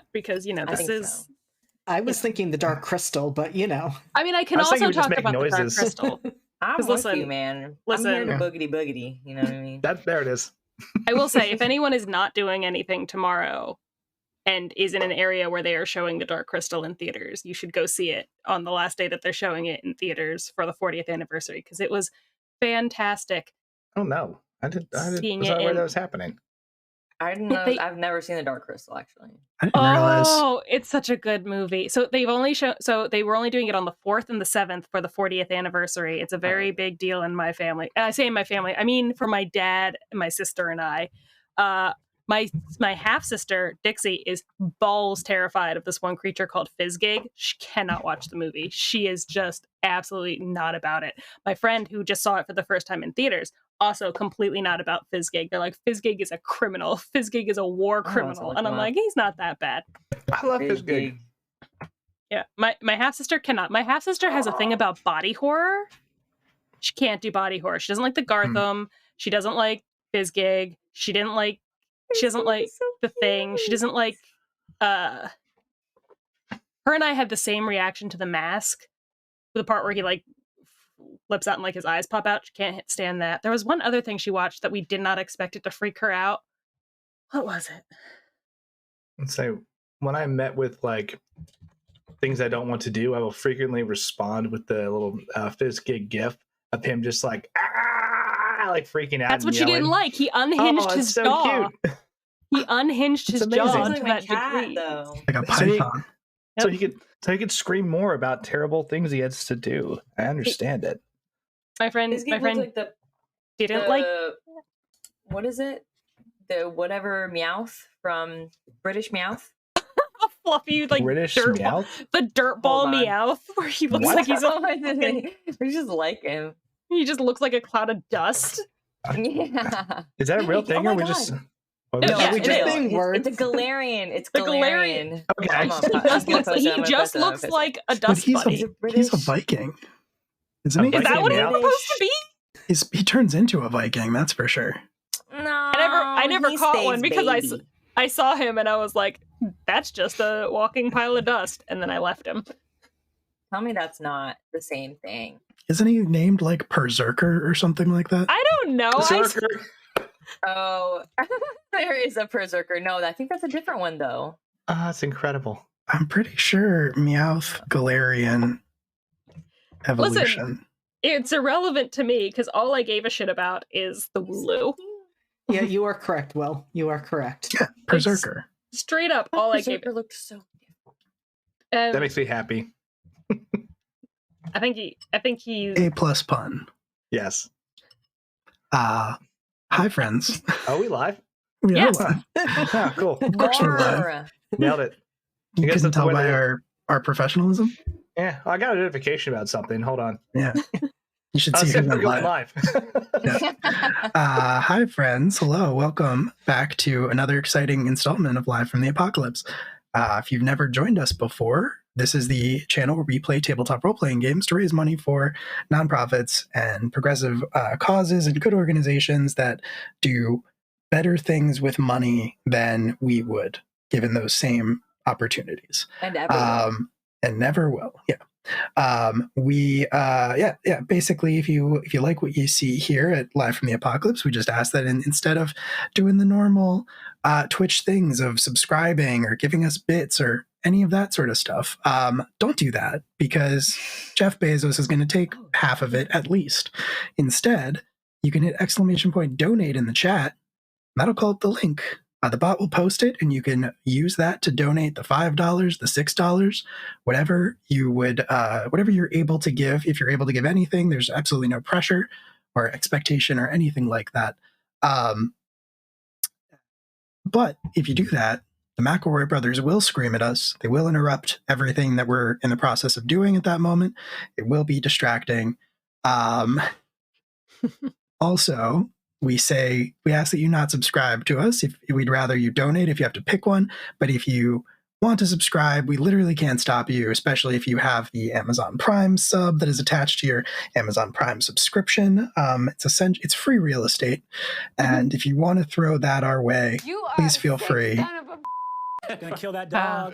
that because, you know, I this think is... so. I was thinking the Dark Crystal, but you know. I mean, I can I was thinking also we just talk make about the Dark noises. Crystal. I'm 'Cause with you, listen- man. listen- I'm here to Yeah. boogity boogity. You know what I mean? There it is. I will say, if anyone is not doing anything tomorrow and is in an area where they are showing the Dark Crystal in theaters, you should go see it on the last day that they're showing it in theaters for the 40th anniversary, because it was fantastic. Oh no, I was Seeing not it aware in- that was happening. I didn't know. They- I've never seen the Dark Crystal actually. I didn't realize. Oh, it's such a good movie. So they were only doing it on the 4th and the 7th for the 40th anniversary. It's a very big deal in my family. And I say in my family, I mean for my dad, my sister, and I. My half sister Dixie is balls terrified of this one creature called Fizzgig. She cannot watch the movie. She is just absolutely not about it. My friend who just saw it for the first time in theaters, also completely not about Fizzgig. They're like, Fizzgig is a criminal. Fizzgig is a war criminal. And I'm like, he's not that bad. I love this gig. Yeah, my half sister cannot. My half sister has a thing about body horror. She can't do body horror. She doesn't like the Gartham. She doesn't like Fizzgig. She doesn't like The Thing. She doesn't like. Her and I had the same reaction to The Mask, the part where he like flips out and like his eyes pop out. She can't stand that. There was one other thing she watched that we did not expect it to freak her out. What was it? Let's say when I met with like things I don't want to do, I will frequently respond with the little Fizzgig gif of him just like like freaking out. That's what and she didn't yelling. like. He unhinged his so jaw. cute. He unhinged his It's jaw amazing. to Like my that cat, degree. though. Like a So he- python. So he could scream more about terrible things he has to do. I understand it. My friend Fizzgig looks like the didn't like. what is it? The whatever Meowth from British Meowth. A fluffy like British dirt ball, Meowth? the dirt ball Hold on. Meowth, where he looks What? like he's We just like him. he just looks like a cloud of dust. Yeah. Is that a real thing, Oh or my we just? God. or No, we yeah, just we it just is. saying words. It's a Galarian. It's The Galarian. Okay. I'm on- He I'm just gonna looks, post it, he I'm gonna just post it, I'm gonna looks post it. like a But dust he's bunny. He's a he's a British- Viking, isn't A he? Is that what he's Viking supposed to be? He turns into a Viking, that's for sure. No, I never he caught stays one because baby. I saw him and I was like, that's just a walking pile of dust, and then I left him. Tell me that's not the same thing. Isn't he named like Berserker or something like that? I don't know. Berserker. Oh, there is a Berserker. No, I think that's a different one though. Ah, that's incredible. I'm pretty sure Meowth Galarian evolution. It's irrelevant to me because all I gave a shit about is the Wooloo. Yeah, you are correct, Will. You are correct. Yeah, Berserker. Straight up, all I gave. Berserker looked so. That makes me happy. I think he's. A plus pun. Yes. Hi friends. Are we live? We are Yes. live. Ah, cool. Of course we're live. More. Nailed it. I You guess couldn't that's tell the way by to- our professionalism. Yeah, I got a notification about something. Hold on. Yeah. You should I see was who's going on live. live. Hi friends. Hello. Welcome back to another exciting installment of Live from the Apocalypse. If you've never joined us before, this is the channel where we play tabletop role-playing games to raise money for nonprofits and progressive causes and good organizations that do better things with money than we would, given those same opportunities. And everyone. And never will. Yeah. Basically, if you like what you see here at Live from the Apocalypse, we just ask that instead of doing the normal Twitch things of subscribing or giving us bits or any of that sort of stuff, don't do that, because Jeff Bezos is going to take half of it at least. Instead, you can hit !donate in the chat. That'll call up the link. The bot will post it, and you can use that to donate the $5, the $6, whatever you would, whatever you're able to give. If you're able to give anything, there's absolutely no pressure or expectation or anything like that. But if you do that, the McElroy brothers will scream at us. They will interrupt everything that we're in the process of doing at that moment. It will be distracting. Also, we ask that you not subscribe to us. If we'd rather you donate if you have to pick one. But if you want to subscribe, we literally can't stop you, especially if you have the Amazon Prime sub that is attached to your Amazon Prime subscription. It's free real estate. And if you want to throw that our way, please feel free. Gonna kill that dog.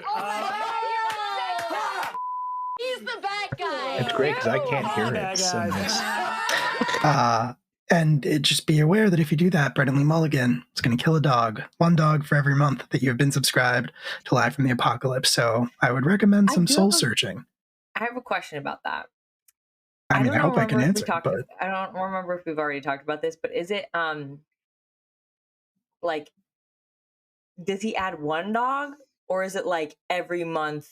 He's the bad guy. It's great because I can't hear Bad it. So guys. And just be aware that if you do that, Brendan Lee Mulligan is going to kill a dog. One dog for every month that you have been subscribed to Live from the Apocalypse. So I would recommend some soul searching. I have a question about that. I mean, I hope I can remember if answer, but I don't remember if we've already talked about this, but is it like, does he add one dog, or is it like every month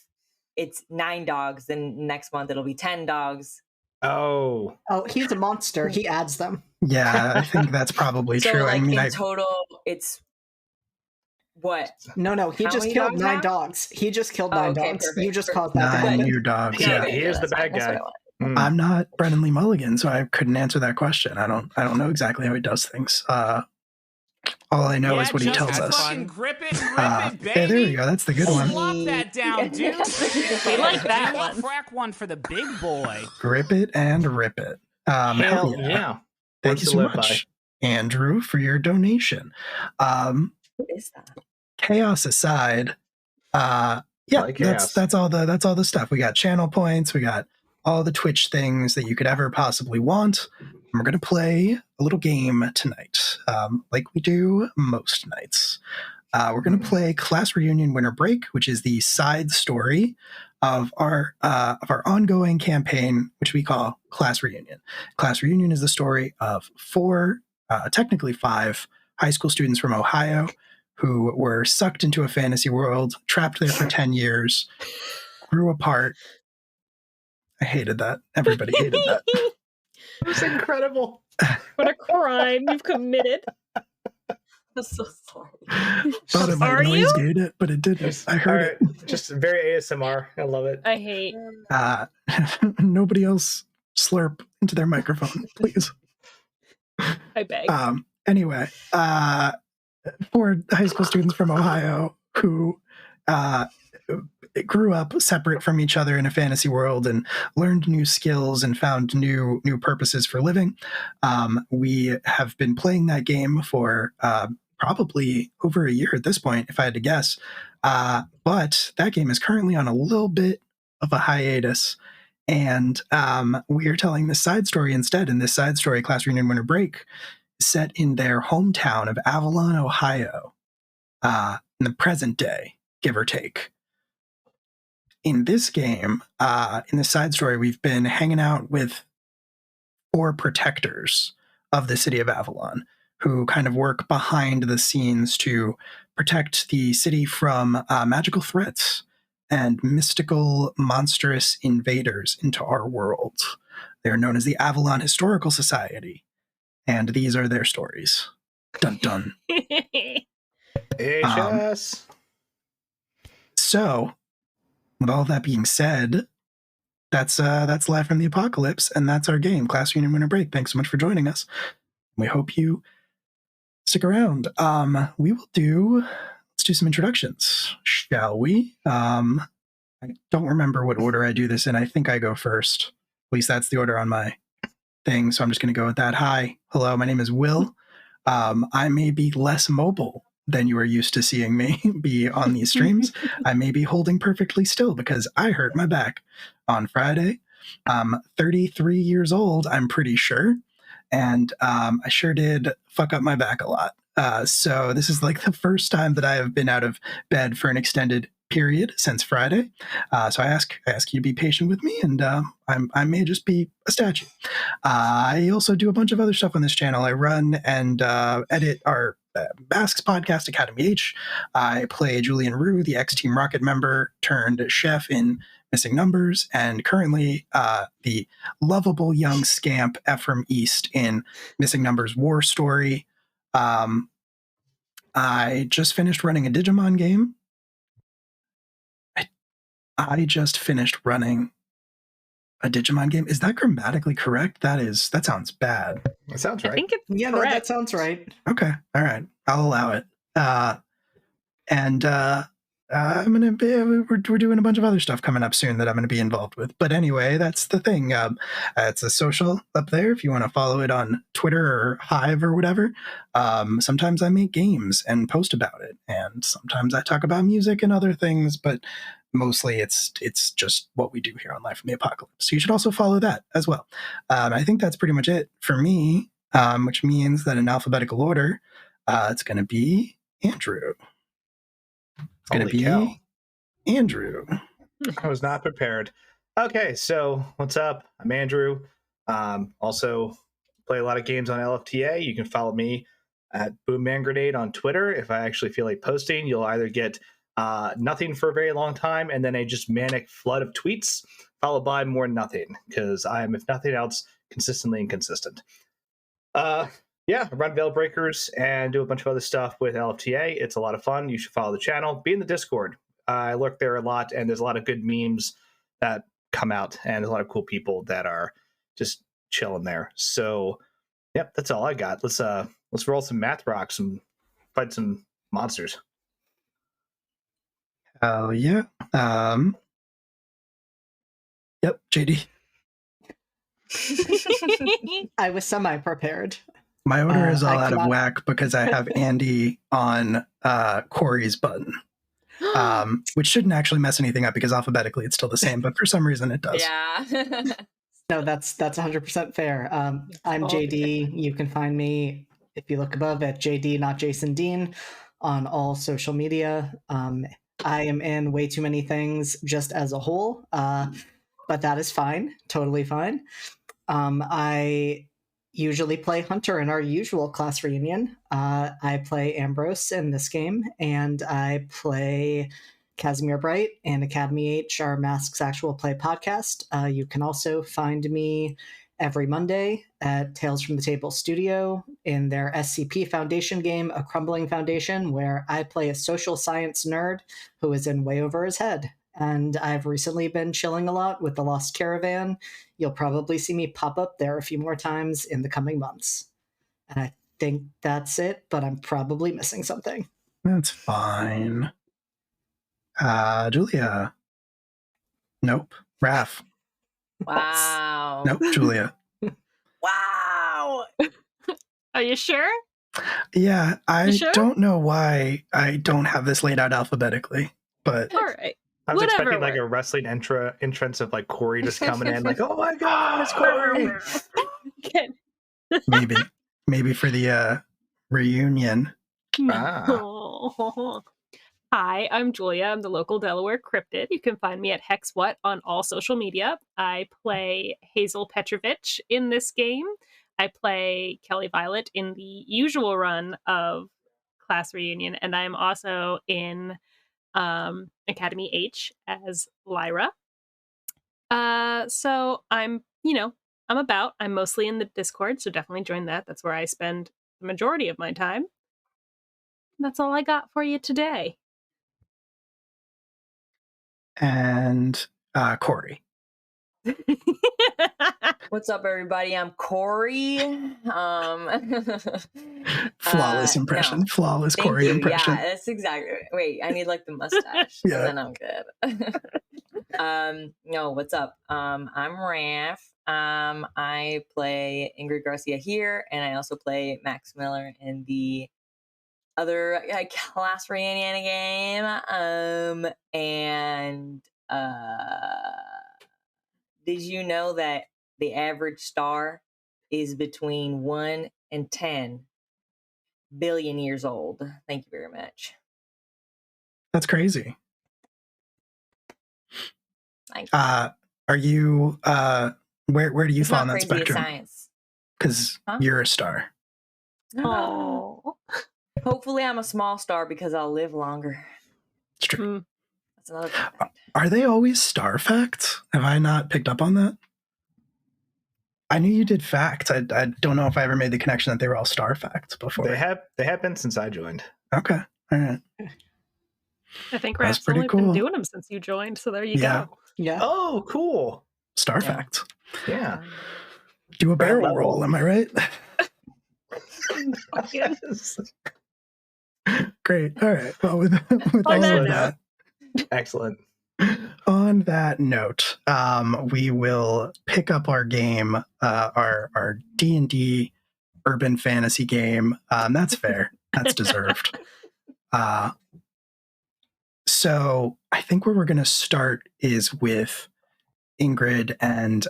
it's 9 dogs, then next month it'll be 10 dogs? Oh, he's a monster. He adds them. yeah, I think that's probably So true. like I mean, in total, it's what? No, he How just many killed dogs 9 now? dogs. He just killed Oh, 9 okay, dogs. perfect, You just perfect. caused that to 9 happen. new dogs. Yeah, Yeah. he is the that's bad fine. That's guy. what I want. I'm not Brendan Lee Mulligan, so I couldn't answer that question. I don't know exactly how he does things. All I know is what he tells us. Fucking grip it, baby. Hey, there we go. That's the good one. Slop that down, dude. We like that one. Crack one for the big boy. Grip it and rip it. hell yeah. Thank Words you to so live much, Andrew, for your donation. What is that? Chaos aside, yeah, Like chaos. that's all the stuff. We got channel points, we got all the Twitch things that you could ever possibly want. And we're gonna play a little game tonight, like we do most nights. We're gonna play Class Reunion Winter Break, which is the side story of our ongoing campaign, which we call Class Reunion. Class Reunion is the story of 4, technically 5, high school students from Ohio who were sucked into a fantasy world, trapped there for 10 years, grew apart. I hated that. Everybody hated that. It was incredible. What a crime you've committed. I'm so sorry. Thought it might Are you? noise-gate it, but it didn't. I heard it. Just very ASMR. I love it. I hate. Nobody else slurp into their microphone, please. I beg. Anyway, 4 high school students from Ohio who grew up separate from each other in a fantasy world and learned new skills and found new purposes for living. We have been playing that game for probably over a year at this point, if I had to guess. But that game is currently on a little bit of a hiatus. And we are telling this side story instead. And this side story, Class Reunion Winter Break, is set in their hometown of Avalon, Ohio, in the present day, give or take. In this game, in the side story, we've been hanging out with 4 protectors of the city of Avalon who kind of work behind the scenes to protect the city from magical threats and mystical, monstrous invaders into our world. They are known as the Avalon Historical Society, and these are their stories. Dun dun. HS. So, with all that being said, that's Live from the Apocalypse, and that's our game, Class Reunion Winter Break. Thanks so much for joining us. We hope you stick around. Let's do some introductions, shall we? I don't remember what order I do this in. I think I go first. At least that's the order on my thing, so I'm just going to go with that. Hi, hello, my name is Will. I may be less mobile than you are used to seeing me be on these streams. I may be holding perfectly still because I hurt my back on Friday. 33 years old, I'm pretty sure. And I sure did fuck up my back a lot. So this is like the first time that I have been out of bed for an extended period since Friday. So I ask you to be patient with me, and I may just be a statue. I also do a bunch of other stuff on this channel. I run and edit our Basques podcast, Academy H. I play Julian Rue, the X-Team Rocket member turned chef in Missing Numbers, and currently the lovable young scamp Ephraim East in Missing Numbers War Story. I just finished running a Digimon game. I just finished running a Digimon game. Is that grammatically correct? That sounds bad. That sounds I right. think it's Yeah, no, correct. that sounds right. Okay. All right. I'll allow it. And we're doing a bunch of other stuff coming up soon that I'm gonna be involved with. But anyway, that's the thing. It's a social up there. If you want to follow it on Twitter or Hive or whatever. Sometimes I make games and post about it, and sometimes I talk about music and other things. But mostly, it's just what we do here on Life from the Apocalypse. So you should also follow that as well. I think that's pretty much it for me. Which means that in alphabetical order, it's going to be Andrew. It's going to be cow. Andrew. I was not prepared. Okay, so what's up? I'm Andrew. Also play a lot of games on LFTA. You can follow me at BoomManGrenade on Twitter. If I actually feel like posting, you'll either get nothing for a very long time and then a just manic flood of tweets, followed by more nothing, because I am, if nothing else, consistently inconsistent. Yeah, I run Veil Breakers and do a bunch of other stuff with LFTA. It's a lot of fun. You should follow the channel. Be in the Discord. I lurk there a lot, and there's a lot of good memes that come out, and there's a lot of cool people that are just chilling there. So, yep, that's all I got. Let's roll some math rocks and fight some monsters. Oh yeah. Yep, JD. I was semi-prepared. My order is all I out of cannot- whack because I have Andy on Corey's button, which shouldn't actually mess anything up because alphabetically it's still the same, but for some reason it does. Yeah. No, that's 100% fair. I'm Oh, JD. You can find me if you look above at JD, not Jason Dean, on all social media. I am in way too many things just as a whole, but that is fine, totally fine. I usually play Hunter in our usual class reunion. I play Ambrose in this game, and I play Casimir Bright and Academy H, our Masks Actual Play podcast. You can also find me every Monday at Tales from the Table Studio in their SCP Foundation game, A Crumbling Foundation, where I play a social science nerd who is in way over his head. And I've recently been chilling a lot with the Lost Caravan. You'll probably see me pop up there a few more times in the coming months. And I think that's it, but I'm probably missing something. That's fine. Julia. Nope. Raph. Wow. Nope. Julia. Wow. Are you sure? Yeah, I You sure? don't know why I don't have this laid out alphabetically, but All right. I was Whatever expecting like a wrestling entrance of like Corey just coming in, like, oh my god, it's Corey. maybe for the reunion. No. Hi, I'm Julia. I'm the local Delaware cryptid. You can find me at HexWhat on all social media. I play Hazel Petrovich in this game. I play Kelly Violet in the usual run of Class Reunion, and I'm also in Academy H as Lyra. So I'm mostly in the Discord, so definitely join that. That's where I spend the majority of my time. That's all I got for you today. And Corey. What's up, everybody? I'm Corey. Flawless impression. No. Flawless Thank Corey you. impression. Yeah, that's exactly. Wait, I need like the mustache, Yeah. and then I'm good. No, what's up? I'm Raph. I play Ingrid Garcia here, and I also play Max Miller in the other Class Reunion game. And did you know that the average star is between 1 and 10 billion years old? Thank you very much. That's crazy. Thank you. Are you where do you It's fall not on that crazy, it's spectrum? science. Because Huh? you're a star. Oh. Hopefully I'm a small star because I'll live longer. It's true. That's another fact. Are they always star facts? Have I not picked up on that? I knew you did facts. I don't know if I ever made the connection that they were all star facts before. They have been since I joined. Okay. All right. I think That's Raph's pretty only cool. been doing them since you joined, so there you Yeah. go. Yeah. Oh, cool. Star Yeah. facts. Yeah. Do a barrel level. roll, am I right? Great. All right. Well, with all On that of note. that, Excellent. On that note, we will pick up our game, our D&D urban fantasy game. That's fair. That's deserved. So I think where we're going to start is with Ingrid and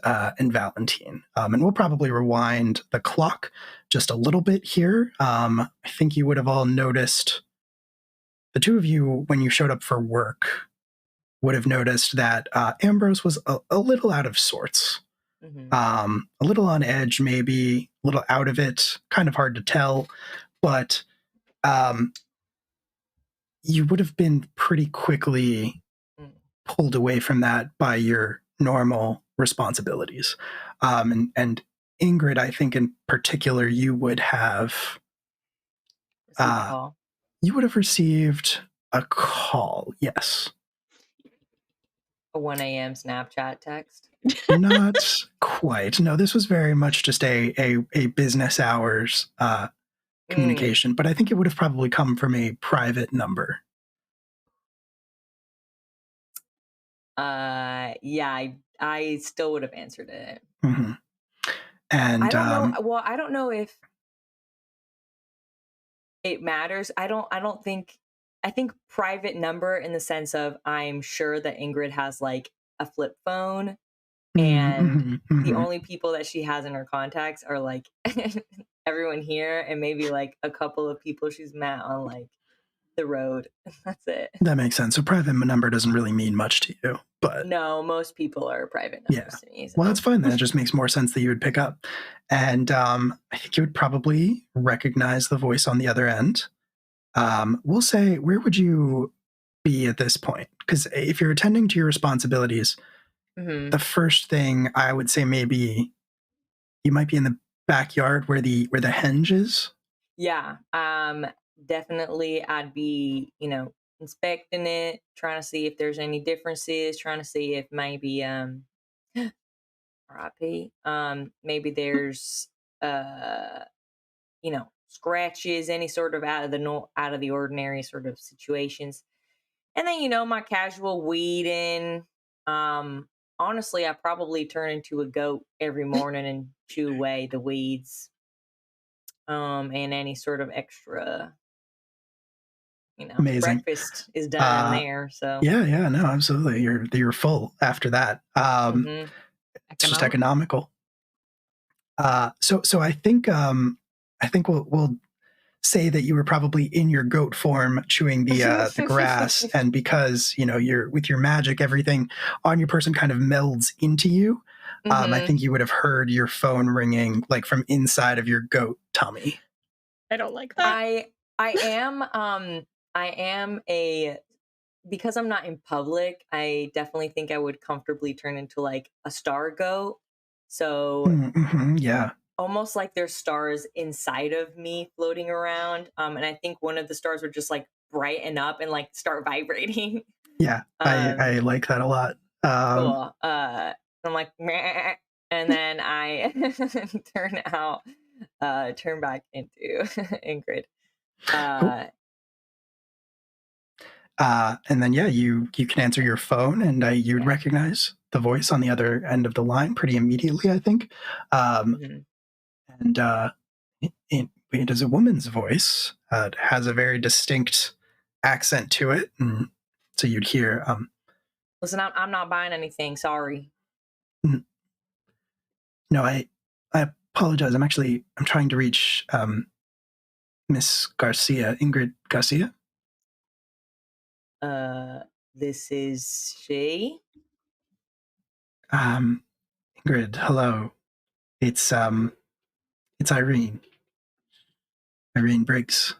Valentine, and we'll probably rewind the clock just a little bit here. I think you would have all noticed, the two of you, when you showed up for work, would have noticed that Ambrose was a little out of sorts, a little on edge, maybe a little out of it, kind of hard to tell, but you would have been pretty quickly pulled away from that by your normal responsibilities. And Ingrid, I think in particular, you would have received a call. Yes. A 1 a.m. Snapchat text. Not quite. No, this was very much just a business hours communication, but I think it would have probably come from a private number. Yeah, I still would have answered it. Mm-hmm. And I don't know. Well, I don't know if it matters. I think private number in the sense of I'm sure that Ingrid has like a flip phone, and the only people that she has in her contacts are like everyone here and maybe like a couple of people she's met on like the road. That's it. That makes sense. So private number doesn't really mean much to you, but no, most people are private numbers to me. So. Well, that's fine then. It just makes more sense that you would pick up. And I think you would probably recognize the voice on the other end. We'll say, where would you be at this point? Because if you're attending to your responsibilities, the first thing I would say, maybe you might be in the backyard where the henge is. Yeah. Definitely I'd be, inspecting it, trying to see if there's any differences, trying to see if maybe RIP, maybe there's scratches, any sort of out of the ordinary sort of situations. And then, my casual weeding. Honestly, I probably turn into a goat every morning and chew away the weeds. And any sort of extra, Amazing. Breakfast is done in there. So yeah, no, absolutely. You're full after that. It's just economical. So I think we'll say that you were probably in your goat form chewing the grass, and because you're with your magic, everything on your person kind of melds into you. I think you would have heard your phone ringing like from inside of your goat tummy. I don't like that. I am because I'm not in public, I definitely think I would comfortably turn into like a star goat. So yeah. Almost like there's stars inside of me floating around. And I think one of the stars would just like brighten up and like start vibrating. Yeah, I like that a lot. Cool. I'm like, meh, and then I turn back into Ingrid. Cool. And then, you can answer your phone, and you'd recognize the voice on the other end of the line pretty immediately, I think. And it is a woman's voice. It has a very distinct accent to it, and so you'd hear. Listen, I'm not buying anything. Sorry. No, I apologize. I'm trying to reach Miss Garcia, Ingrid Garcia. This is she. Ingrid, hello. It's Irene. Irene Briggs.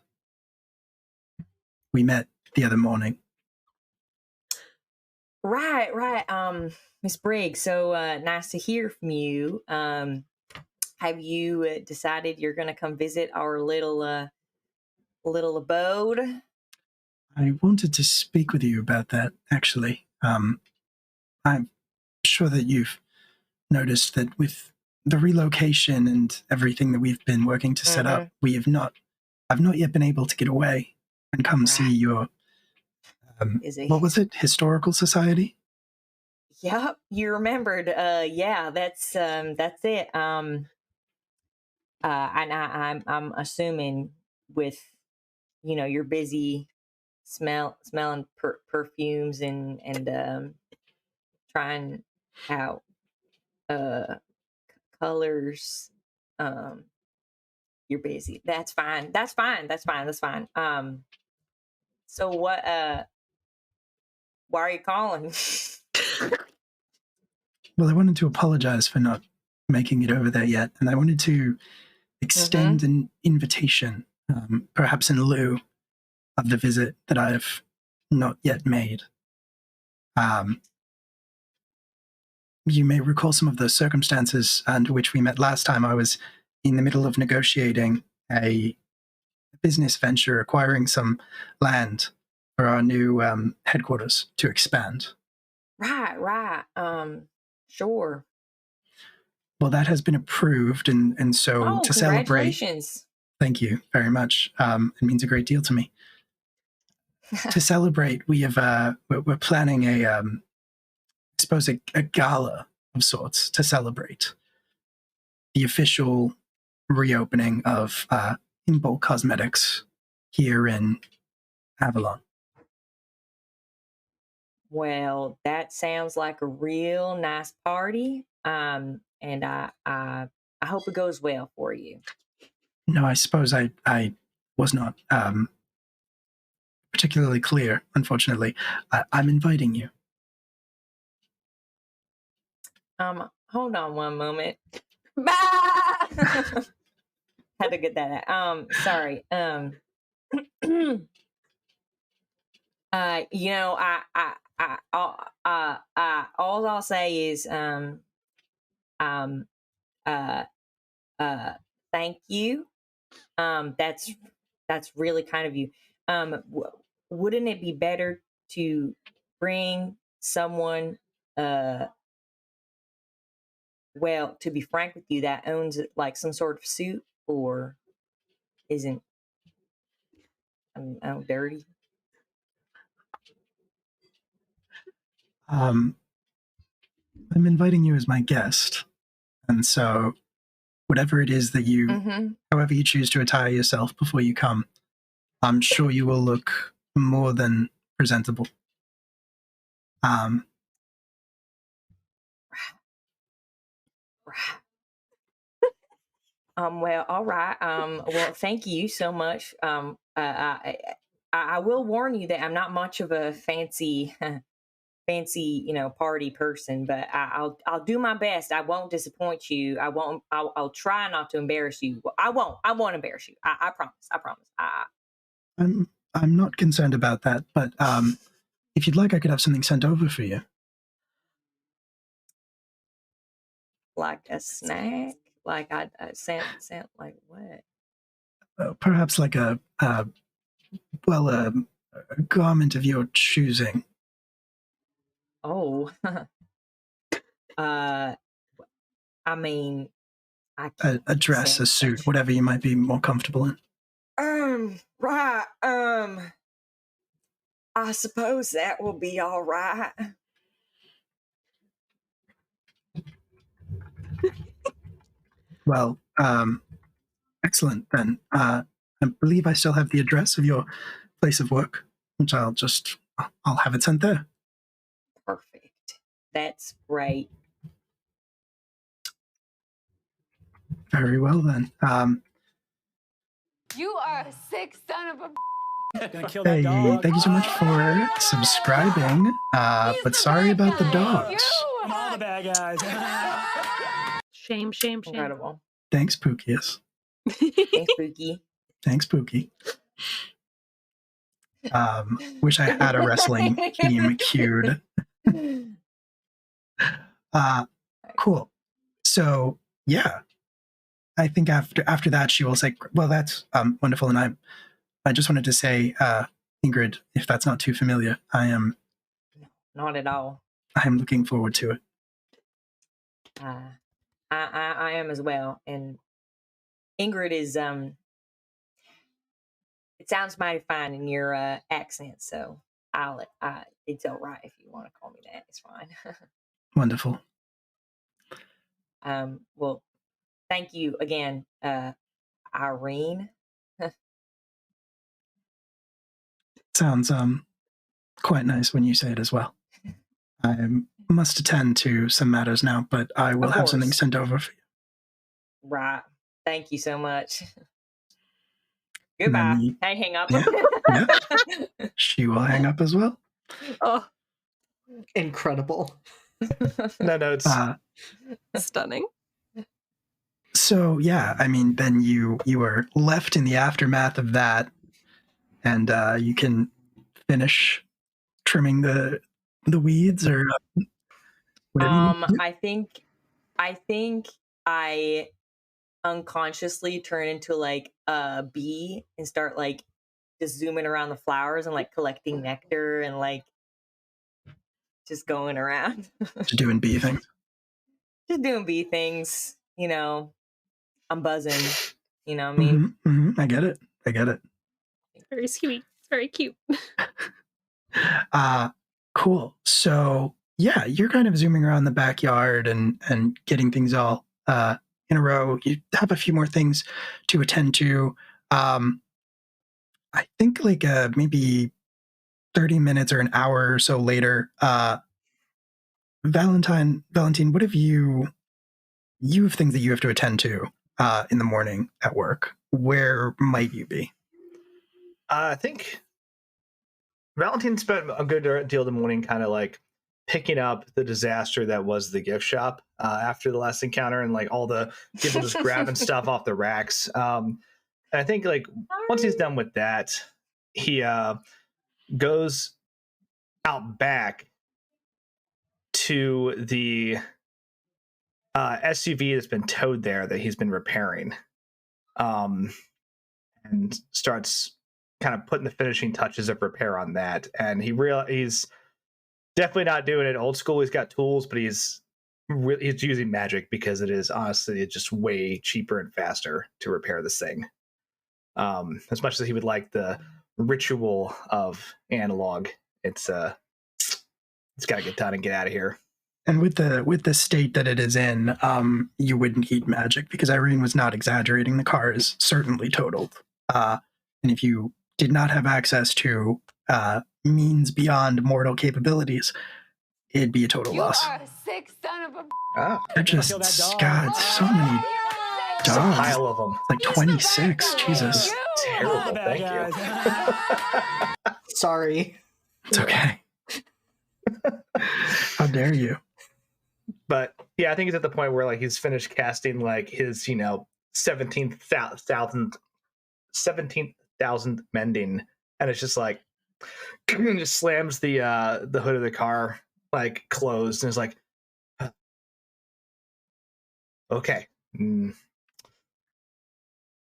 We met the other morning. Right. Miss Briggs, so nice to hear from you. Have you decided you're going to come visit our little abode? I wanted to speak with you about that, actually. I'm sure that you've noticed that with the relocation and everything that we've been working to set up, I've not yet been able to get away and come see your is a What was it? Historical Society? Yep, you remembered. Yeah, that's it. And I'm assuming with you're busy smelling perfumes and trying out colors. You're busy. That's fine. That's fine. That's fine. That's fine. So why are you calling? Well, I wanted to apologize for not making it over there yet, and I wanted to extend an invitation, perhaps in lieu of the visit that I've not yet made. You may recall some of the circumstances under which we met last time. I was in the middle of negotiating a business venture, acquiring some land for our new headquarters to expand. Right. Sure. Well, that has been approved, and so to celebrate, congratulations. thank you very much. It means a great deal to me. To celebrate, we have we're planning I suppose a gala of sorts to celebrate the official reopening of Impulse Cosmetics here in Avalon. Well, that sounds like a real nice party. And I hope it goes well for you. No, I suppose I was not particularly clear, unfortunately. I'm inviting you. Hold on one moment. Bah! Had to get that out. Sorry. All I'll say is, thank you. That's really kind of you. Wouldn't it be better to bring someone, well, to be frank with you, that owns like some sort of suit or isn't, dirty? I'm inviting you as my guest, and so whatever it is that however you choose to attire yourself before you come, I'm sure you will look more than presentable. Well, all right. Well, thank you so much. I will warn you that I'm not much of a fancy, party person, but I'll do my best. I won't disappoint you. I won't. I'll try not to embarrass you. Well, I won't. I won't embarrass you. I promise. I promise. I'm not concerned about that, but if you'd like, I could have something sent over for you. Like a snack? Like I sent like what? Perhaps like a garment of your choosing. Oh, I mean, A dress, a suit, whatever you might be more comfortable in. Right. I suppose that will be all right. Well, excellent then. I believe I still have the address of your place of work, which I'll have it sent there. Perfect. That's great. Very well then. You are a sick son of a. Gonna kill that Hey, dog. thank you so much for subscribing. But sorry about the dogs. I'm all the bad guys. Shame. Incredible. Thanks, Pookies. Thanks, Pookie. Thanks, Pookie. Wish I had a wrestling theme queued. Cool. So yeah, I think after that she will say, "Well, that's wonderful." And I just wanted to say, Ingrid, if that's not too familiar, I am Not at all. looking forward to it. I am as well. And Ingrid is it sounds mighty fine in your accent, so It's all right if you want to call me that. It's fine. Wonderful. Well, thank you again, Irene. Sounds quite nice when you say it as well. I must attend to some matters now, but I will Of have something course. sent over for you. Right. Thank you so much. And then Goodbye. you- Can I hang up? Yeah. She will hang up as well. Oh, Incredible. No notes. stunning. So yeah, I mean, then you are left in the aftermath of that, and you can finish trimming the weeds or whatever you need to do. I think I unconsciously turn into like a bee and start like just zooming around the flowers and like collecting nectar and like just going around. To doing bee things. Just doing bee things, you know. I'm buzzing. You know what I mean? I get it. Very sweet. It's very cute. Cool. So yeah, you're kind of zooming around the backyard and getting things all in a row. You have a few more things to attend to. I think like maybe 30 minutes or an hour or so later, Valentine, what have you have things that you have to attend to in the morning at work. Where might you be? I think Valentine spent a good deal of the morning kind of like picking up the disaster that was the gift shop after the last encounter, and like all the people just grabbing stuff off the racks. And I think like once he's done with that, he goes out back to the SUV that's been towed there that he's been repairing, and starts kind of putting the finishing touches of repair on that. And he's definitely not doing it old school. He's got tools, but he's using magic because it is honestly just way cheaper and faster to repair this thing. As much as he would like the ritual of analog, it's got to get done and get out of here. And with the state that it is in, you wouldn't need magic because Irene was not exaggerating. The car is certainly totaled. And if you did not have access to means beyond mortal capabilities, it'd be a total loss. You are a sick son of a. They're just, Kill that dog. God, so many It's a dogs. pile of them. It's like 26. Jesus. Terrible. Bad Thank you. Sorry. It's okay. How dare you? But yeah, I think he's at the point where like he's finished casting like his 17,000 mending, and it's just like just slams the hood of the car like closed, and is like, okay.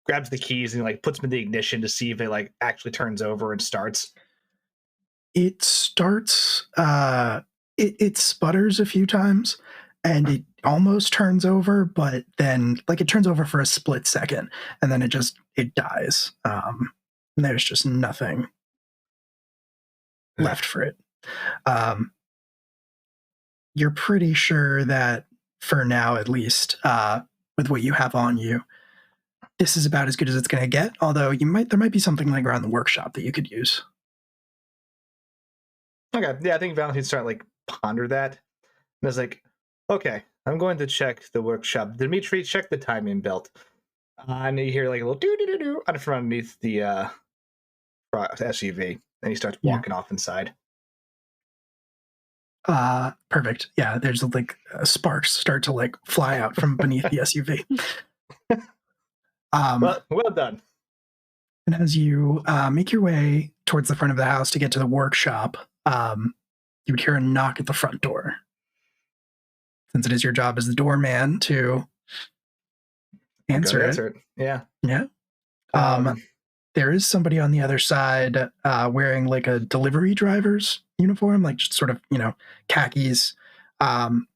Grabs the keys and like puts them in the ignition to see if it like actually turns over and starts. It starts. It sputters a few times, and it almost turns over, but then like it turns over for a split second, and then it dies. And there's just nothing left for it. You're pretty sure that for now, at least, with what you have on you, this is about as good as it's going to get. Although there might be something like around the workshop that you could use. Okay, yeah, I think Valentine started like ponder that, and I was like, okay, I'm going to check the workshop. Dimitri, check the timing belt. And you hear like a little doo doo doo doo out from underneath the SUV, and he starts walking off inside. Perfect. Yeah, there's like sparks start to like fly out from beneath the SUV. Well done. And as you make your way towards the front of the house to get to the workshop, you would hear a knock at the front door. Since it is your job as the doorman to answer it. Yeah. Yeah. There is somebody on the other side wearing like a delivery driver's uniform, like just sort of, khakis. And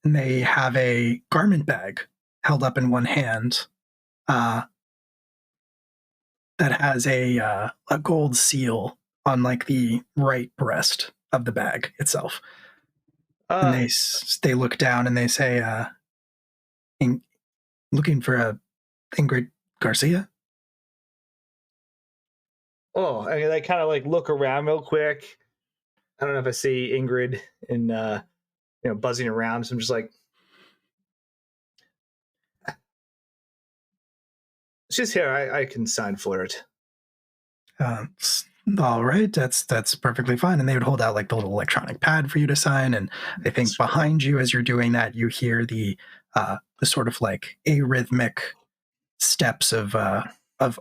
they have a garment bag held up in one hand that has a gold seal on like the right breast of the bag itself. And they look down and they say, looking for a Ingrid Garcia? Oh, I mean, they kind of like look around real quick. I don't know if I see Ingrid and buzzing around. So I'm just like, she's here. I can sign for it. All right, that's perfectly fine. And they would hold out like the little electronic pad for you to sign. And I think behind you, as you're doing that, you hear the sort of like arrhythmic steps of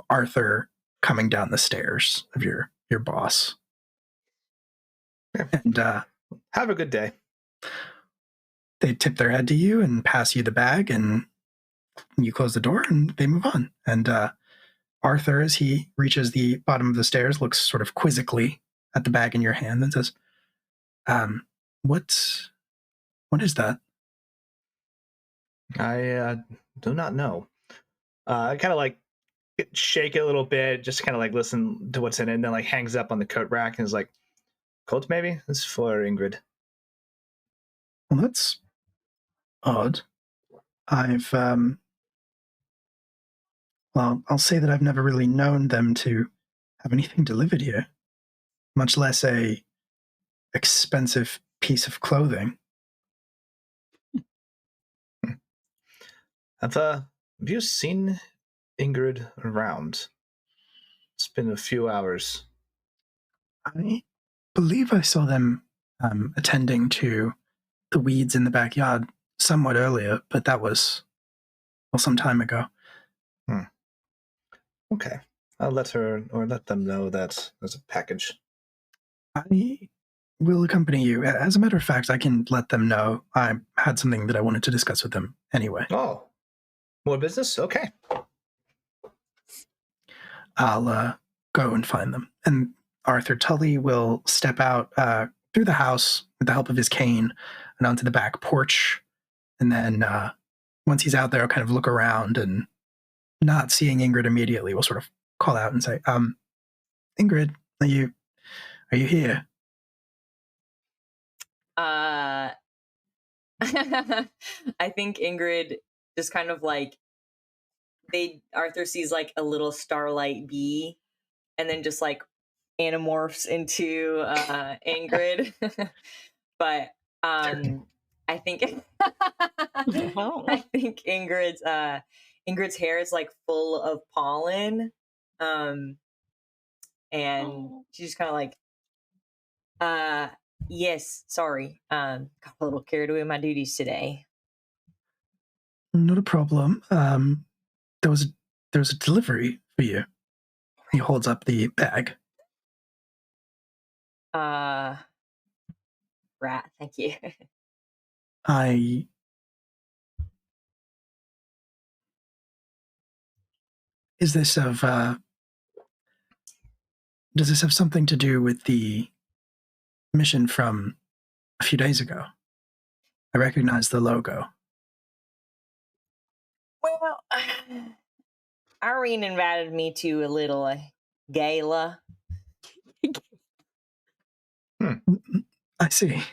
Arthur coming down the stairs of your boss. Yeah. And have a good day. They tip their head to you and pass you the bag, and you close the door and they move on. And Arthur, as he reaches the bottom of the stairs, looks sort of quizzically at the bag in your hand and says, what is that? I do not know. I kind of like shake it a little bit, just kind of like listen to what's in it, and then like hangs up on the coat rack and is like, coat maybe? This is for Ingrid. Well, that's odd. I'll say that I've never really known them to have anything delivered here, much less a expensive piece of clothing. Have you seen Ingrid around? It's been a few hours. I believe I saw them attending to the weeds in the backyard somewhat earlier, but that was some time ago. Okay. I'll let them know that there's a package. I will accompany you. As a matter of fact, I can let them know I had something that I wanted to discuss with them anyway. Oh, more business? Okay. I'll go and find them. And Arthur Tully will step out through the house with the help of his cane and onto the back porch. And then once he's out there, I'll kind of look around, and not seeing Ingrid immediately, will sort of call out and say, Ingrid, are you here? I think Ingrid just kind of like Arthur sees like a little starlight bee and then just like anamorphs into Ingrid. But I think I think Ingrid's hair is like full of pollen. And she's just kind of like, yes, sorry. Got a little carried away with my duties today. Not a problem. There was a delivery for you. He holds up the bag. Right, thank you. Is this does this have something to do with the mission from a few days ago? I recognize the logo. Well, Irene invited me to a little gala. I see.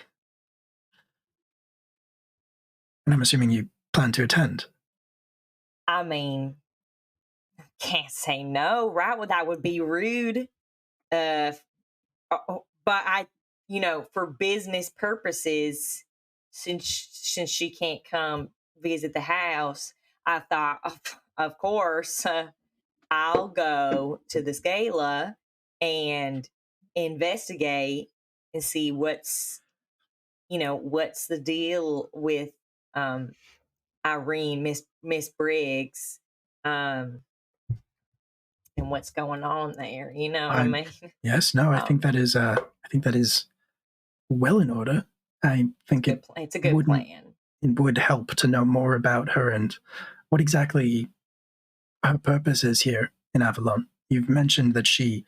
And I'm assuming you plan to attend. I mean, can't say no, right? Well, that would be rude. But I, for business purposes, since she can't come visit the house, I thought, of course, I'll go to this gala and investigate and see what's the deal with Irene, Miss Briggs, and what's going on there. You know what I mean? Yes, no, I think that is well in order. I think it's a good plan. It would help to know more about her and what exactly her purpose is here in Avalon. You've mentioned that she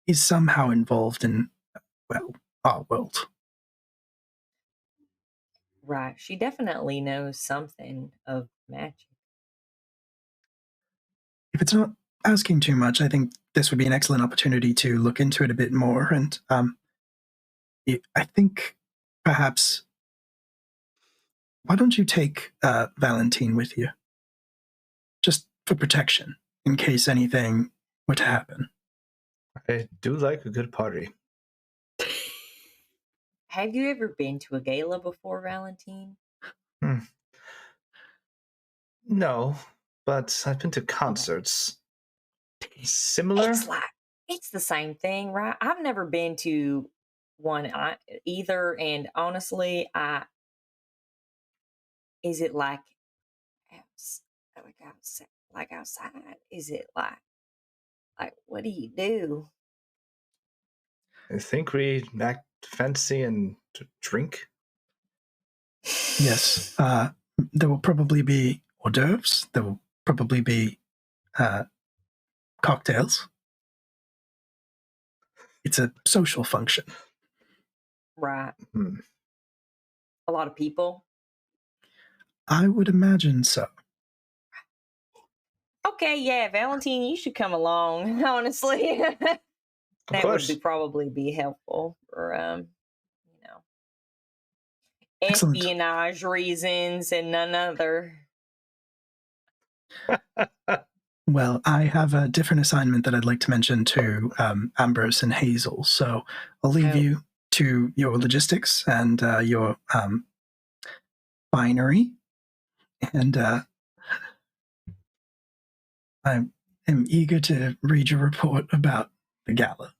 is somehow involved in, well, our world. Right. She definitely knows something of magic. If it's not asking too much, I think this would be an excellent opportunity to look into it a bit more. And I think perhaps, why don't you take Valentine with you? Just for protection, in case anything were to happen. I do like a good party. Have you ever been to a gala before, Valentine? No, but I've been to concerts. Similar? It's the same thing, right? I've never been to one either, and honestly, is it like outside? Is it like what do you do? I think we act fancy and drink. Yes, there will probably be hors d'oeuvres. There will probably be cocktails. It's a social function. Right. Hmm. A lot of people. I would imagine so. Okay, yeah, Valentine, you should come along, honestly. That would probably be helpful for Excellent. espionage reasons and none other. Well, I have a different assignment that I'd like to mention to Ambrose and Hazel. So I'll leave you to your logistics and your finery. And I am eager to read your report about the gala.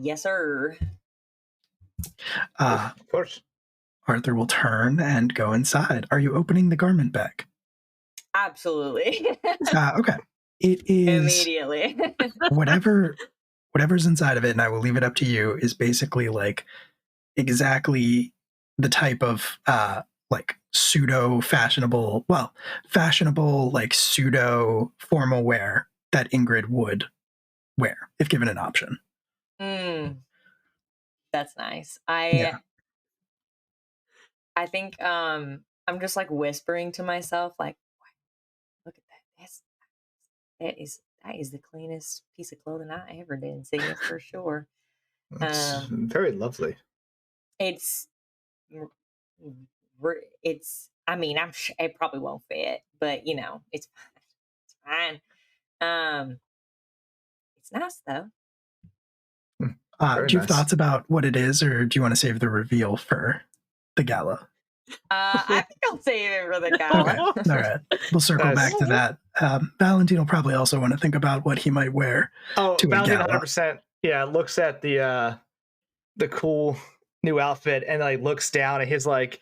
Yes, sir. Of course. Arthur will turn and go inside. Are you opening the garment bag? Absolutely. Okay. It is immediately. whatever's inside of it, and I will leave it up to you, is basically like exactly the type of like pseudo fashionable like pseudo formal wear that Ingrid would wear if given an option. That's nice. I think I'm just like whispering to myself, like, look at that. That is the cleanest piece of clothing I ever did see, for sure. It's very lovely. It's I mean, I'm sure it probably won't fit, but it's fine. It's nice though. Do you have thoughts about what it is, or do you want to save the reveal for the gala? I think I'll save it for the gala. Okay. All right. We'll circle back to that. Valentine will probably also want to think about what he might wear to a Valentine gala. 100%. Yeah, looks at the cool new outfit and like looks down at his like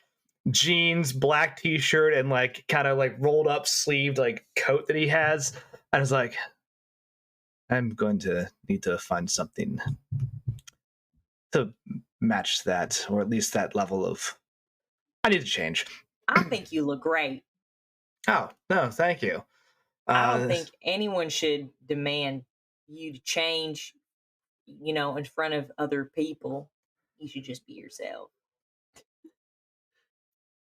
jeans, black t-shirt, and like kind of like rolled up sleeved like coat that he has, and is like, I'm going to need to find something to match that, or at least that level of. I need to change. I think you look great. Oh, no, thank you. I don't think anyone should demand you to change, in front of other people. You should just be yourself.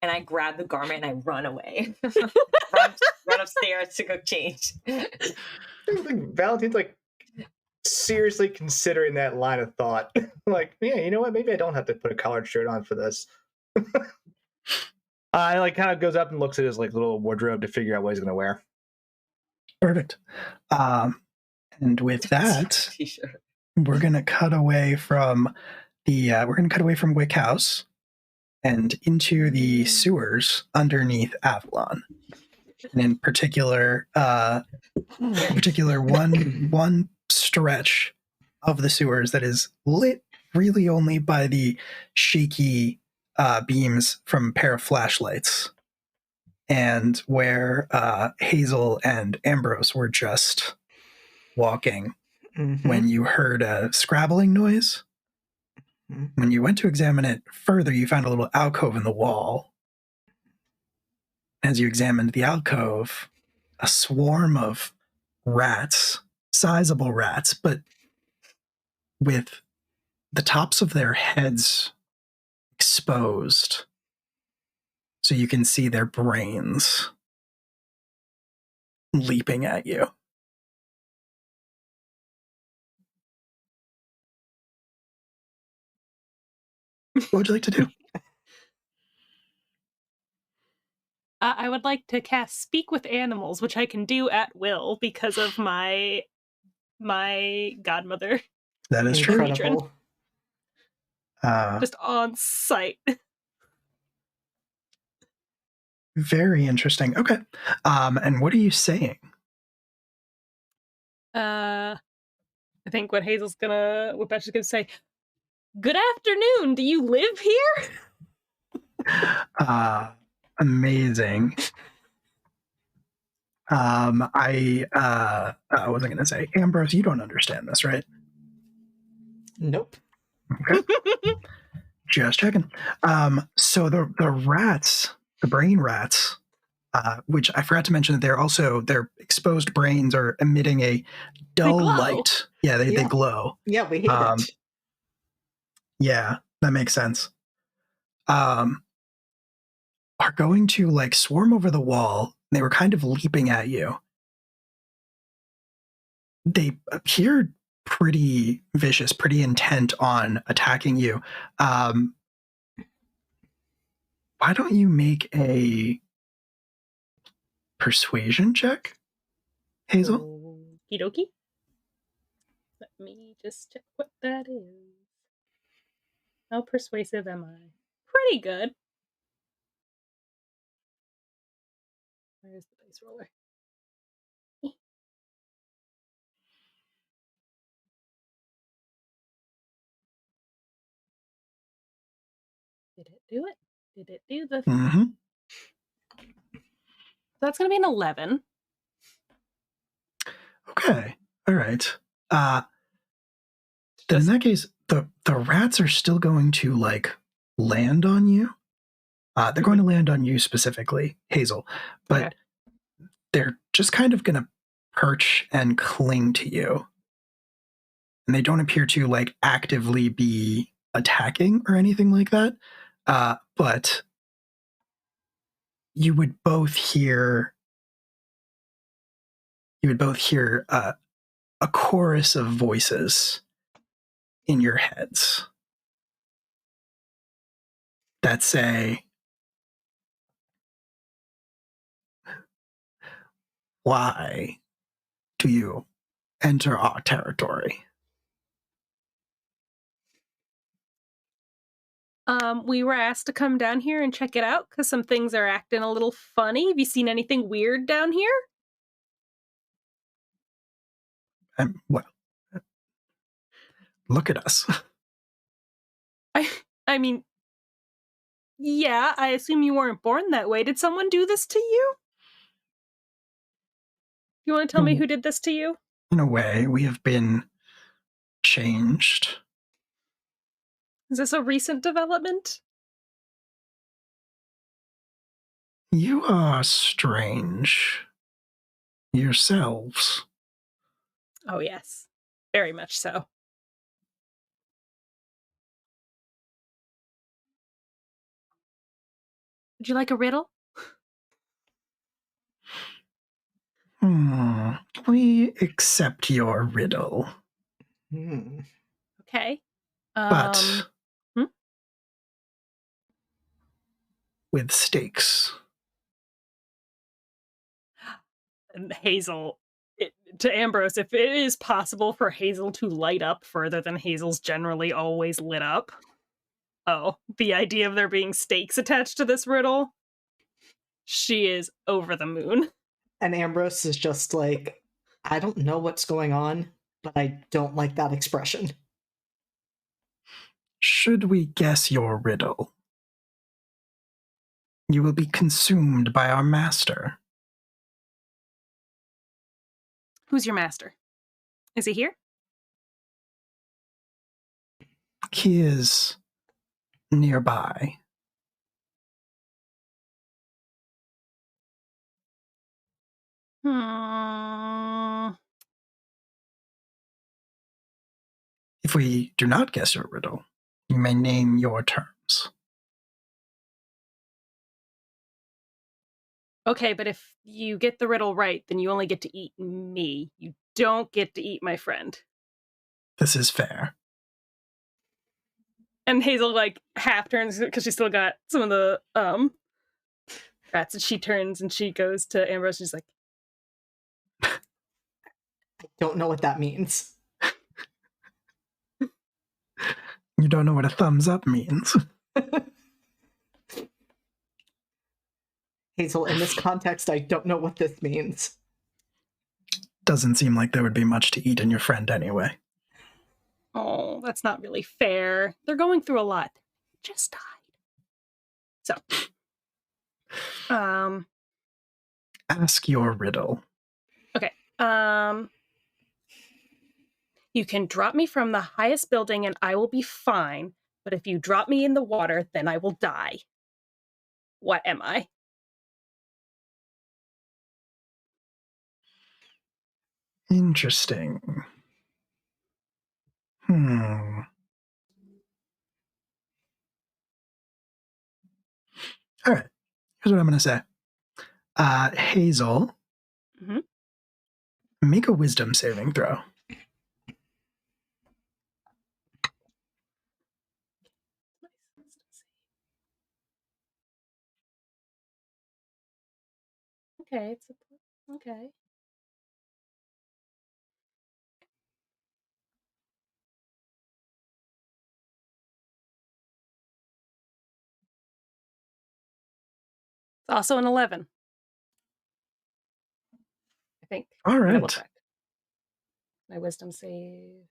And I grab the garment and I run away. run upstairs to go change. Valentine's like seriously considering that line of thought. Like, yeah, you know what? Maybe I don't have to put a collared shirt on for this. I like kind of goes up and looks at his like little wardrobe to figure out what he's going to wear. Perfect. And with that, we're going to cut away from Wick House and into the sewers underneath Avalon. And in particular, one stretch of the sewers that is lit really only by the shaky beams from a pair of flashlights, and where Hazel and Ambrose were just walking when you heard a scrabbling noise. When you went to examine it further, you found a little alcove in the wall. As you examined the alcove, a swarm of rats, sizable rats, but with the tops of their heads exposed, so you can see their brains, leaping at you. What would you like to do? I would like to cast Speak with Animals, which I can do at will because of my godmother. That is true. Incredible. Just on site. Very interesting. Okay. And what are you saying? I think what Betch is gonna say, "Good afternoon. Do you live here?" Amazing. I wasn't going to say, Ambrose, you don't understand this, right? Nope. Okay. Just checking. So the rats, the brain rats, which I forgot to mention that their exposed brains are emitting a dull light. Yeah, they glow. Yeah, we hate it. Yeah, that makes sense. Are going to like swarm over the wall. They were kind of leaping at you. They appeared pretty vicious, pretty intent on attacking you. Why don't you make a persuasion check, Hazel? Okie dokie. Let me just check what that is. How persuasive am I? Pretty good. Where's the dice roller? Did it do it? Did it do the... Mm-hmm. So that's going to be an 11. Okay. All right. Then in that case, the rats are still going to like land on you. They're going to land on you specifically, Hazel, but they're just kind of going to perch and cling to you. And they don't appear to like actively be attacking or anything like that. But you would both hear a chorus of voices in your heads that say, "Why do you enter our territory?" We were asked to come down here and check it out because some things are acting a little funny. Have you seen anything weird down here? Well, look at us. I mean, yeah, I assume you weren't born that way. Did someone do this to you? You want to tell me who did this to you? In a way, we have been changed. Is this a recent development? You are strange yourselves. Oh, yes. Very much so. Would you like a riddle? We accept your riddle. Okay. But with stakes. And Hazel, to Ambrose, if it is possible for Hazel to light up further than Hazel's generally always lit up. Oh, the idea of there being stakes attached to this riddle. She is over the moon. And Ambrose is just like, I don't know what's going on, but I don't like that expression. Should we guess your riddle, you will be consumed by our master. Who's your master? Is he here? He is nearby. If we do not guess your riddle, you may name your terms. Okay, but if you get the riddle right, then you only get to eat me. You don't get to eat my friend. This is fair. And Hazel like half turns because she still got some of the rats, and she turns and she goes to Ambrose. And she's like, I don't know what that means. You don't know what a thumbs up means. Hazel, in this context, I don't know what this means. Doesn't seem like there would be much to eat in your friend anyway. "Oh, that's not really fair. They're going through a lot. Just died." So, Ask your riddle. okay. You can drop me from the highest building and I will be fine. But if you drop me in the water, then I will die. What am I? Interesting. All right. Here's what I'm going to say. Hazel, make a wisdom saving throw. Okay, okay. It's also an 11. I think. All right. Double check. My wisdom save.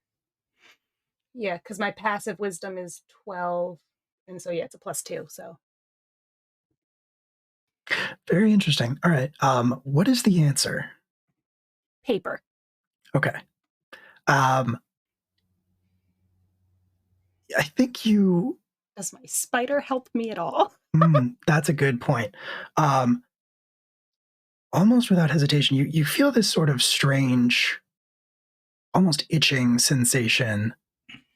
Yeah, because my passive wisdom is 12. And so, yeah, it's a +2. So, Very interesting. All right. What is the answer? paper. Okay. I think you. Does my spider help me at all? That's a good point. Almost without hesitation, you feel this sort of strange, almost itching sensation,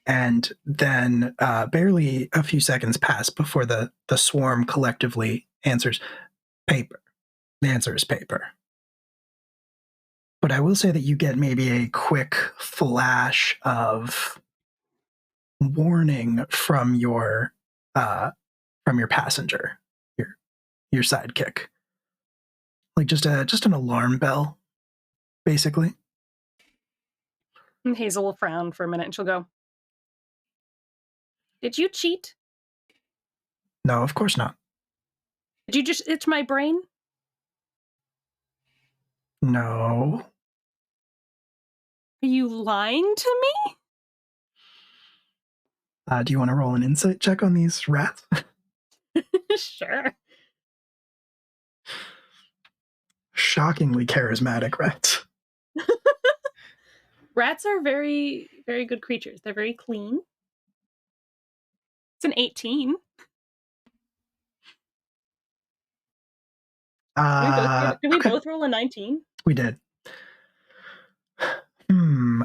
and then barely a few seconds pass before the swarm collectively answers, paper. The answer is paper. But I will say that you get maybe a quick flash of warning from your passenger, your sidekick, like just an alarm bell, basically. And Hazel will frown for a minute and she'll go, "Did you cheat? No, of course not. Did you just itch my brain?" No. Are you lying to me? Do you want to roll an insight check on these rats? Sure. Shockingly charismatic rats. Rats are very, very good creatures. They're very clean. It's an 18. Did we both roll a 19? We did.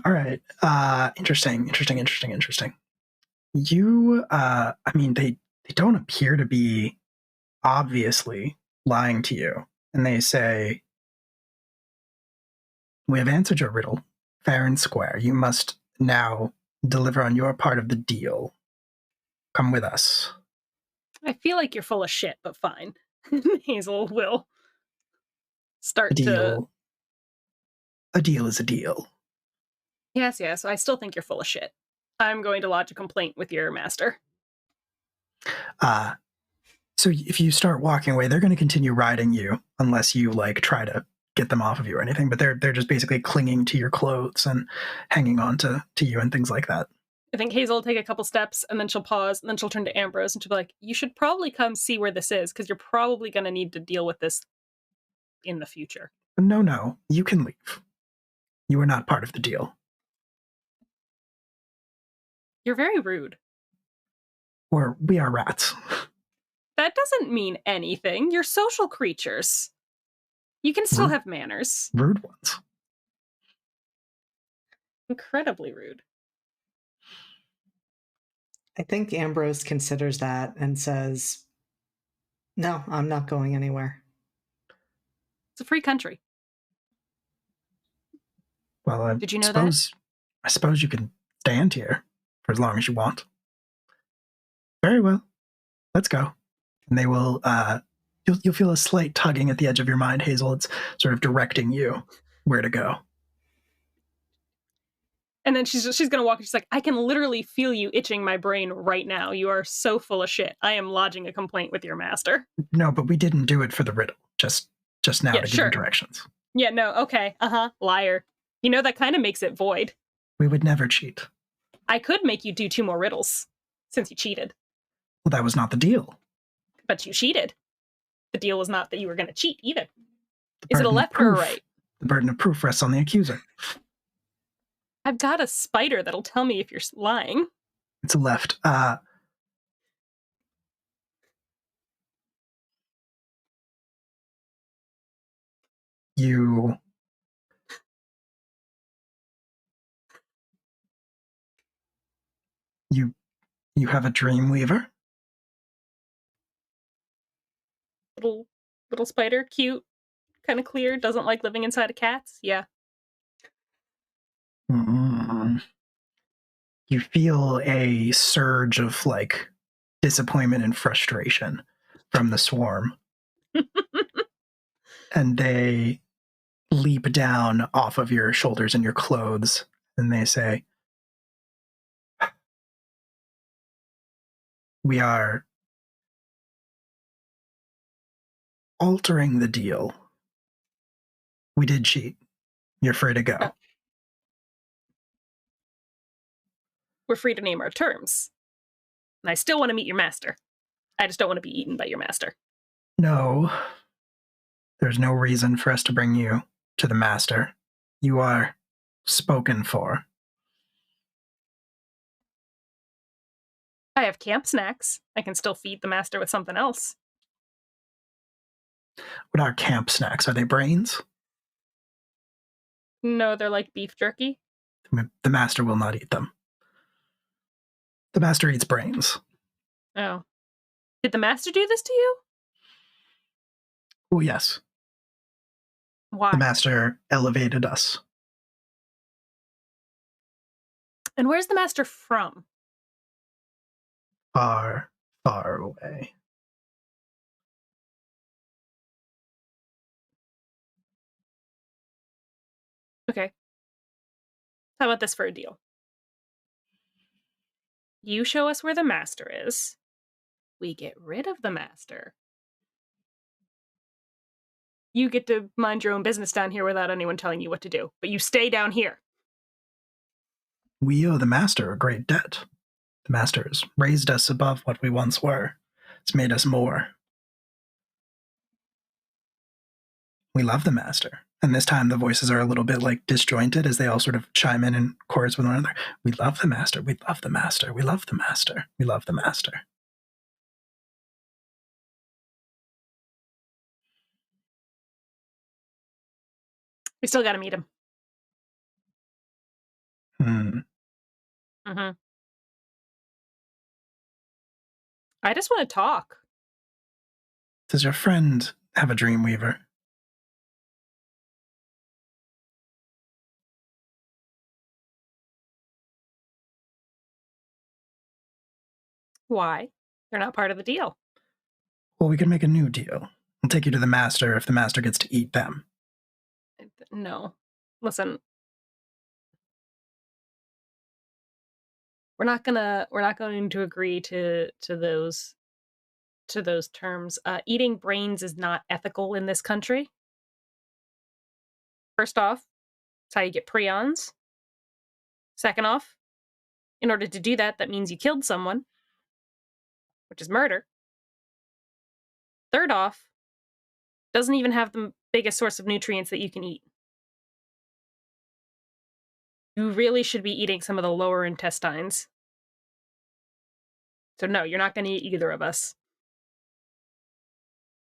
All right. Interesting. You, I mean, they don't appear to be obviously lying to you. And they say, we have answered your riddle, fair and square. You must now deliver on your part of the deal. Come with us. I feel like you're full of shit, but fine. Hazel will start A deal is a deal. Yes, I still think you're full of shit. I'm going to lodge a complaint with your master. So if you start walking away, they're going to continue riding you unless you like try to get them off of you or anything. But they're just basically clinging to your clothes and hanging on to you and things like that. I think Hazel will take a couple steps and then she'll pause and then she'll turn to Ambrose and she'll be like, "You should probably come see where this is because you're probably going to need to deal with this in the future." No, you can leave. You are not part of the deal. You're very rude. We are rats. That doesn't mean anything. You're social creatures. You can still have manners. Rude ones. Incredibly rude. I think Ambrose considers that and says, "No, I'm not going anywhere." It's a free country. Well, Did you know that? I suppose you can stand here for as long as you want. Very well. Let's go. And they will, you'll feel a slight tugging at the edge of your mind, Hazel. It's sort of directing you where to go. And then she's gonna walk. She's like, I can literally feel you itching my brain right now. You are so full of shit. I am lodging a complaint with your master. No, but we didn't do it for the riddle. Just now to give you directions. Yeah, no, okay. Liar. You know, that kind of makes it void. We would never cheat. I could make you do 2 more riddles, since you cheated. Well, that was not the deal. But you cheated. The deal was not that you were going to cheat either. Is it a left or a right? The burden of proof rests on the accuser. I've got a spider that'll tell me if you're lying. It's a left. You have a dream weaver? Little spider, cute, kind of clear, doesn't like living inside of cats. Yeah. Mm-mm. You feel a surge of like disappointment and frustration from the swarm. And they leap down off of your shoulders and your clothes, and they say, we are altering the deal. We did cheat. You're free to go. We're free to name our terms. And I still want to meet your master. I just don't want to be eaten by your master. No. There's no reason for us to bring you to the master. You are spoken for. I have camp snacks. I can still feed the master with something else. What are camp snacks? Are they brains? No, they're like beef jerky. The master will not eat them. The master eats brains. Oh. Did the master do this to you? Oh, yes. Why? The master elevated us. And where's the master from? Far, far away. Okay. How about this for a deal? You show us where the master is. We get rid of the master. You get to mind your own business down here without anyone telling you what to do. But you stay down here. We owe the master a great debt. The master has raised us above what we once were. It's made us more. We love the master. And this time the voices are a little bit like disjointed as they all sort of chime in chorus with one another. We love the master. We love the master. We love the master. We love the master. We still gotta meet him. Mm-hmm. I just want to talk. Does your friend have a dream weaver? Why? They're not part of the deal. Well, we can make a new deal. I'll take you to the master if the master gets to eat them. No. Listen. We're not going to agree to those terms. Eating brains is not ethical in this country. First off, it's how you get prions. Second off, in order to do that, that means you killed someone, which is murder. Third off, doesn't even have the biggest source of nutrients that you can eat. You really should be eating some of the lower intestines. So no, you're not going to eat either of us.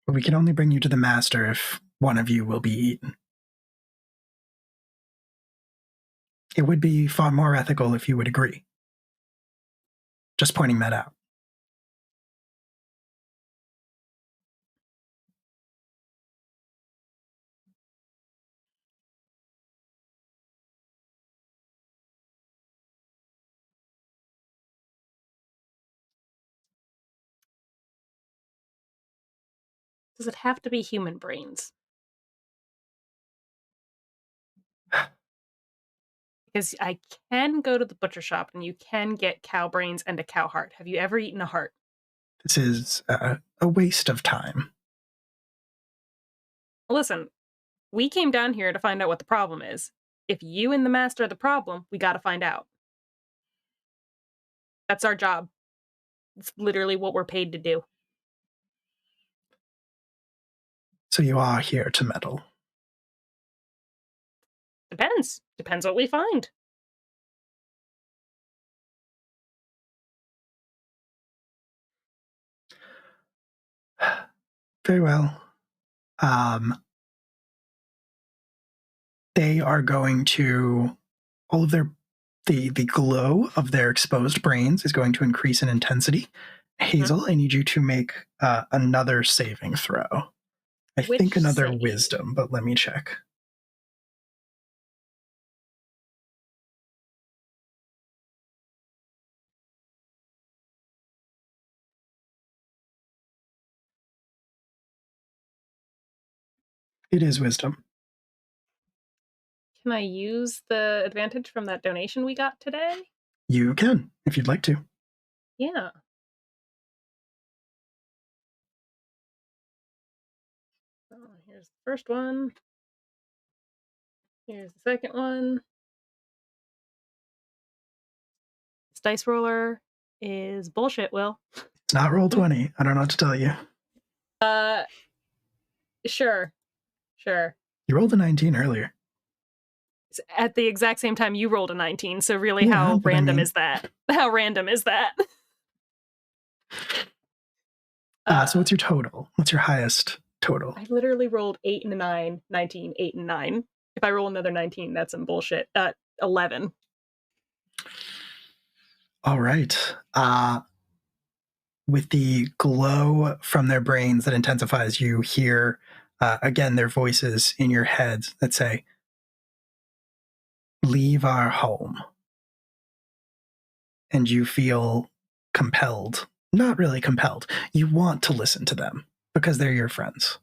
But we can only bring you to the master if one of you will be eaten. It would be far more ethical if you would agree. Just pointing that out. Does it have to be human brains? Because I can go to the butcher shop and you can get cow brains and a cow heart. Have you ever eaten a heart? This is a waste of time. Listen, we came down here to find out what the problem is. If you and the master are the problem, we gotta find out. That's our job. It's literally what we're paid to do. So you are here to meddle. Depends. Depends what we find. Very well. They are going to all of their the glow of their exposed brains is going to increase in intensity. Hazel, I need you to make another saving throw. I Which think another save? wisdom, but let me check. It is wisdom. Can I use the advantage from that donation we got today? You can, if you'd like to. Yeah. Here's the first one. Here's the second one. This dice roller is bullshit, Will. It's not roll 20. I don't know what to tell you. Sure. You rolled a 19 earlier. It's at the exact same time you rolled a 19, so really Yeah, how but I random mean- is that? How random is that? So what's your total? What's your highest total? I literally rolled 8 and a 9, 19, 8 and 9. If I roll another 19, that's some bullshit. 11. All right. With the glow from their brains that intensifies, you hear again their voices in your head that say, "Leave our home." And you feel compelled. Not really compelled. You want to listen to them because they're your friends.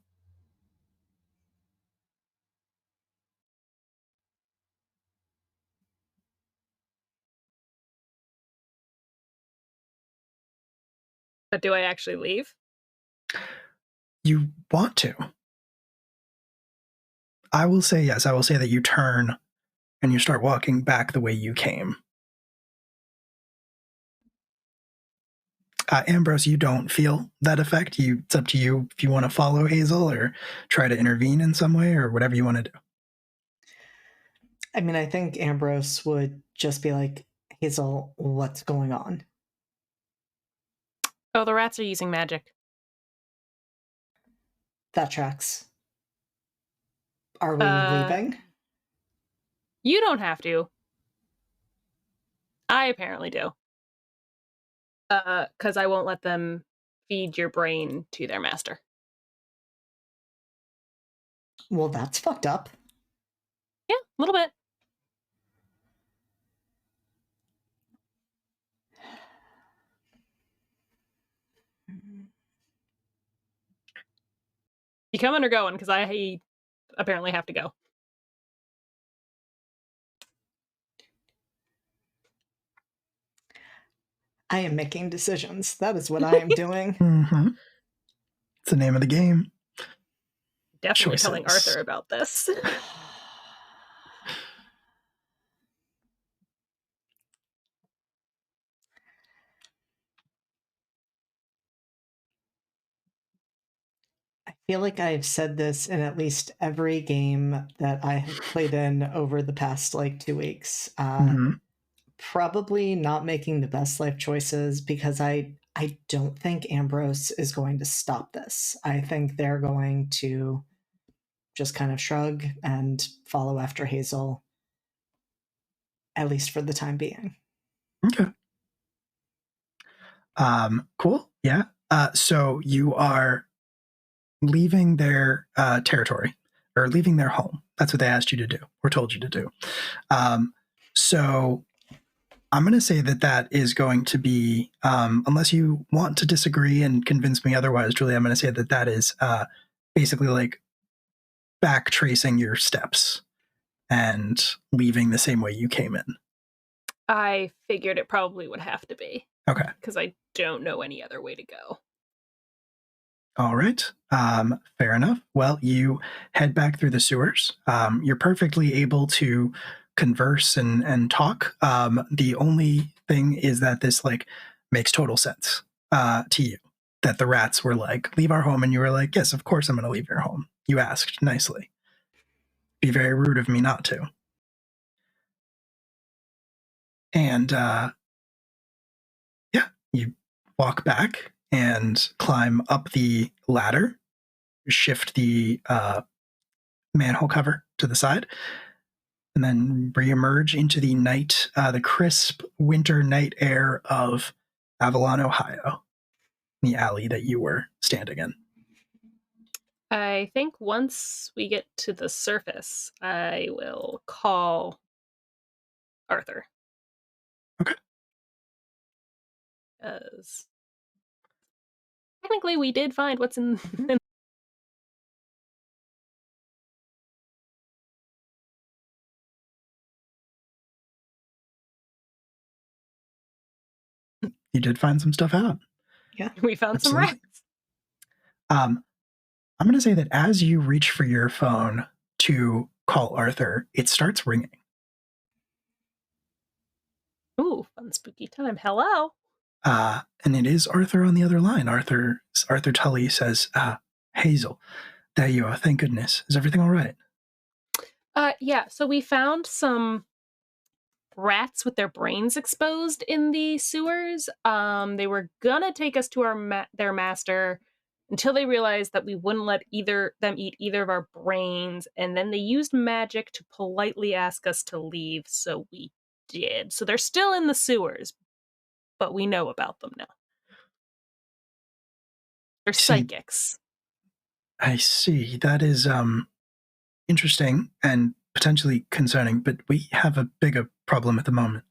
But do I actually leave? You want to. I will say yes. I will say that you turn and you start walking back the way you came. Ambrose, you don't feel that effect. It's up to you if you want to follow Hazel or try to intervene in some way or whatever you want to do. I mean, I think Ambrose would just be like, Hazel, what's going on? Oh, the rats are using magic. That tracks. Are we Uh, leaving? You don't have to. I apparently do. Because I won't let them feed your brain to their master. Well, that's fucked up. Yeah, a little bit. You coming or going? Because I apparently have to go. I am making decisions. That is what I am doing. Mm-hmm. It's the name of the game. Definitely telling Choices. Arthur about this. I feel like I've said this in at least every game that I have played in over the past 2 weeks. Mhm. Probably not making the best life choices because I don't think Ambrose is going to stop this. I think they're going to just kind of shrug and follow after Hazel, at least for the time being. Okay. Cool. Yeah. So you are leaving their territory or leaving their home. That's what they asked you to do or told you to do. So I'm going to say that is going to be, unless you want to disagree and convince me otherwise, Julie, I'm going to say that is basically like back tracing your steps and leaving the same way you came in. I figured it probably would have to be. Okay. Because I don't know any other way to go. All right. Fair enough. Well, you head back through the sewers. You're perfectly able to converse and talk. The only thing is that this like makes total sense to you. That the rats were like, leave our home, and you were like, yes, of course I'm going to leave your home. You asked nicely. Be very rude of me not to. And yeah, you walk back and climb up the ladder, shift the manhole cover to the side, and then reemerge into the night, the crisp winter night air of Avalon, Ohio, the alley that you were standing in. I think once we get to the surface, I will call Arthur. Okay. Because technically we did find what's in You did find some stuff out. we found some Absolutely. rats. I'm going to say that as you reach for your phone to call Arthur, it starts ringing. Ooh, fun spooky time. Hello. And it is Arthur on the other line. Arthur Tully says, Hazel, there you are. Thank goodness. Is everything all right? Yeah, so we found some rats with their brains exposed in the sewers. They were gonna take us to their master until they realized that we wouldn't let them eat either of our brains, and then they used magic to politely ask us to leave, so we did. So they're still in the sewers, but we know about them now. They're psychics. I see. That is interesting and potentially concerning, but we have a bigger problem at the moment.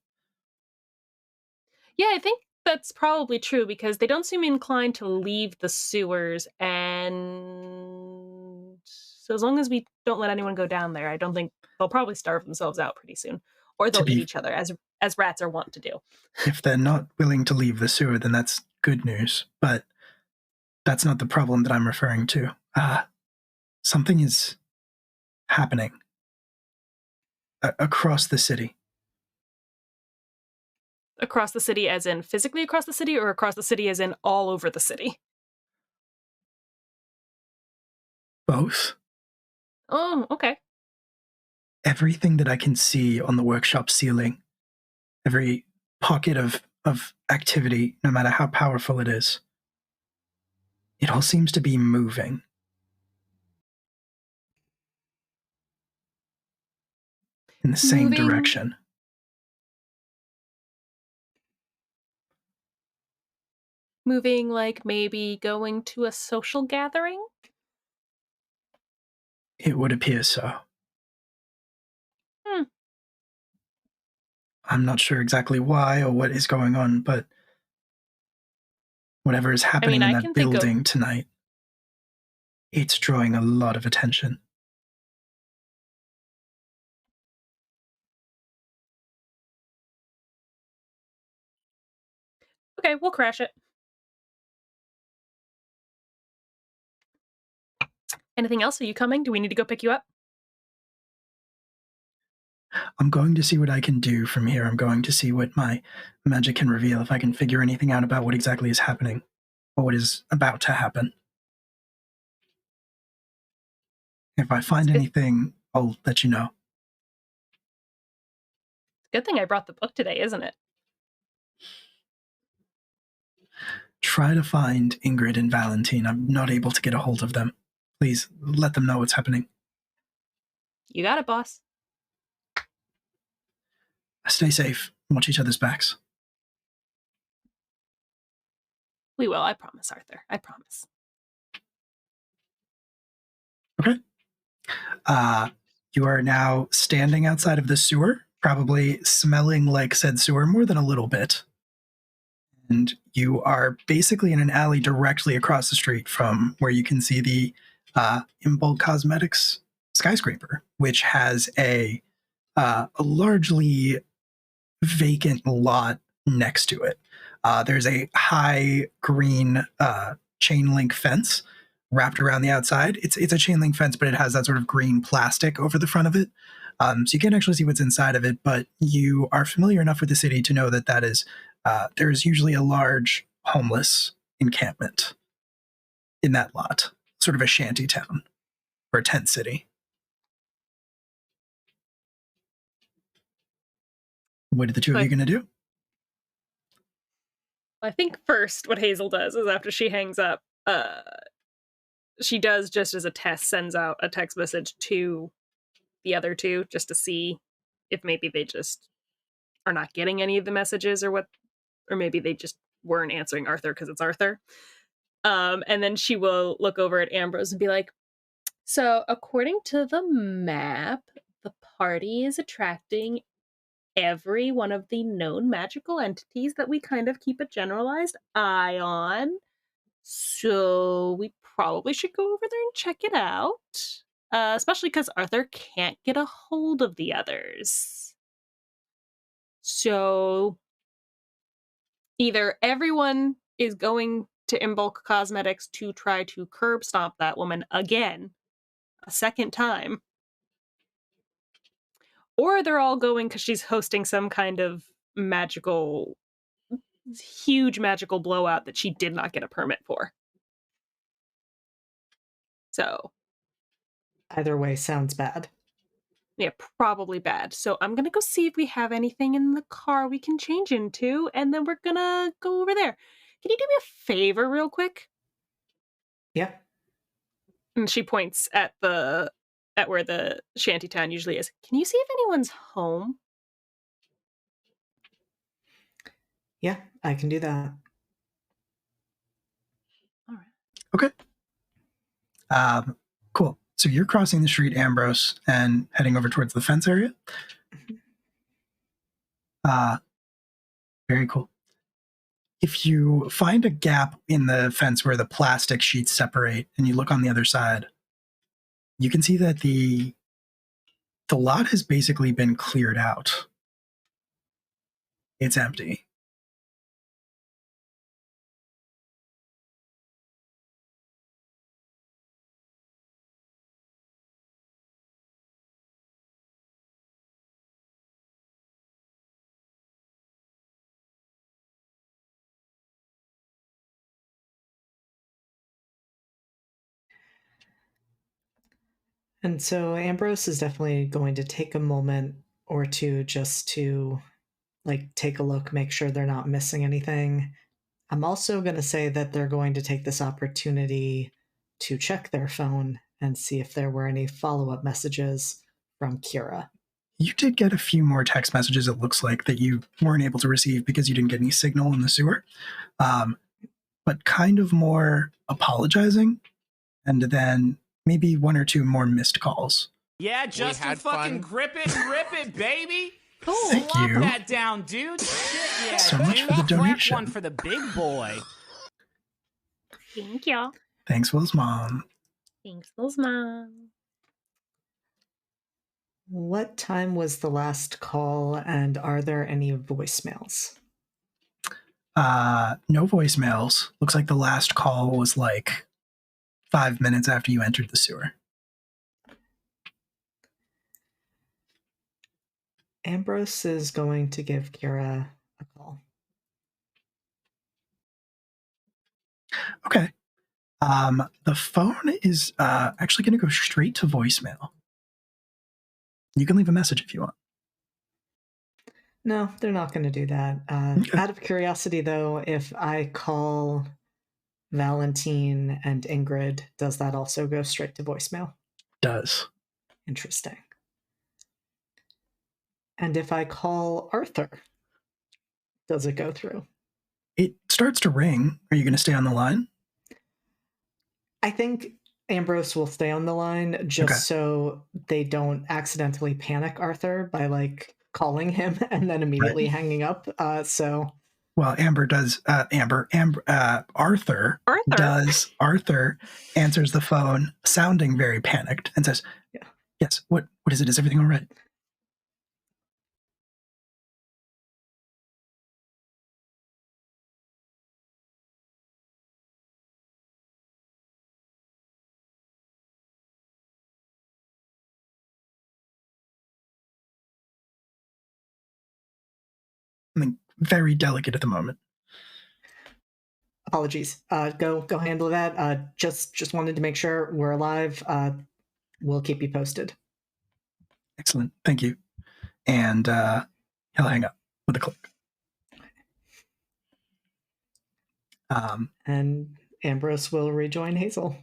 Yeah, I think that's probably true because they don't seem inclined to leave the sewers, and so as long as we don't let anyone go down there, I don't think they'll probably starve themselves out pretty soon, or they'll eat each other as rats are wont to do. If they're not willing to leave the sewer, then that's good news, but that's not the problem that I'm referring to. Something is happening across the city. Across the city as in physically across the city, or across the city as in all over the city? Both. Oh, okay. Everything that I can see on the workshop ceiling, every pocket of activity, no matter how powerful it is, it all seems to be moving. In the same direction. Moving like maybe going to a social gathering? It would appear so. Hmm. I'm not sure exactly why or what is going on, but whatever is happening in that building tonight, it's drawing a lot of attention. Okay, we'll crash it. Anything else? Are you coming? Do we need to go pick you up? I'm going to see what I can do from here. I'm going to see what my magic can reveal, if I can figure anything out about what exactly is happening or what is about to happen. If I find anything, I'll let you know. Good thing I brought the book today, isn't it? Try to find Ingrid and Valentine. I'm not able to get a hold of them. Please let them know what's happening. You got it, boss. Stay safe. Watch each other's backs. We will, I promise, Arthur. I promise. Okay. You are now standing outside of the sewer, probably smelling like said sewer more than a little bit. And you are basically in an alley directly across the street from where you can see the Impulse Cosmetics skyscraper, which has a largely vacant lot next to it. There's a high green chain link fence wrapped around the outside. It's a chain link fence, but it has that sort of green plastic over the front of it. So you can't actually see what's inside of it, but you are familiar enough with the city to know that is there's usually a large homeless encampment in that lot, sort of a shanty town or a tent city. What are the two of you going to do? I think first what Hazel does is after she hangs up, she does, just as a test, sends out a text message to the other two just to see if maybe they just are not getting any of the messages or maybe they just weren't answering Arthur because it's Arthur. And then she will look over at Ambrose and be like, so according to the map, the party is attracting every one of the known magical entities that we kind of keep a generalized eye on. So we probably should go over there and check it out. Especially because Arthur can't get a hold of the others. So either everyone is going to Imbulk Cosmetics to try to curb stomp that woman again, a second time, or they're all going because she's hosting some kind of huge magical blowout that she did not get a permit for. So Either way sounds bad. yeah, probably bad. So I'm gonna go see if we have anything in the car we can change into, and then we're gonna go over there. Can you do me a favor real quick? Yeah. And she points at where the shantytown usually is. Can you see if anyone's home? Yeah, I can do that. All right. Okay. Cool. So you're crossing the street, Ambrose, and heading over towards the fence area. Very cool. If you find a gap in the fence where the plastic sheets separate and you look on the other side, you can see that the lot has basically been cleared out. It's empty. And so Ambrose is definitely going to take a moment or two just to take a look, make sure they're not missing anything. I'm also going to say that they're going to take this opportunity to check their phone and see if there were any follow-up messages from Kira. You did get a few more text messages, it looks like, that you weren't able to receive because you didn't get any signal in the sewer. But kind of more apologizing, and then maybe one or two more missed calls. Yeah, Justin, fucking grip it and rip it, baby. Cool. Thank Slop you. that down, dude. Shit, yeah, So much dude. for the Crack donation. one for the big boy. Thank you. Thanks, Will's mom. Thanks, those mom. What time was the last call, and are there any voicemails? No voicemails. Looks like the last call was 5 minutes after you entered the sewer. Ambrose is going to give Kira a call. Okay. The phone is actually going to go straight to voicemail. You can leave a message if you want. No, they're not going to do that. Okay. Out of curiosity, though, if I call Valentine and Ingrid, does that also go straight to voicemail? Does. Interesting. And if I call Arthur, does it go through? It starts to ring. Are you going to stay on the line? I think Ambrose will stay on the line just so they don't accidentally panic Arthur by calling him and then immediately hanging up. So Well, Amber does. Arthur answers the phone, sounding very panicked, and says, Yeah. "Yes. What is it? Is everything all right?" Something very delicate at the moment. Apologies. Go handle that. Just wanted to make sure we're alive. We'll keep you posted. Excellent. Thank you. And he'll hang up with a click. And Ambrose will rejoin Hazel.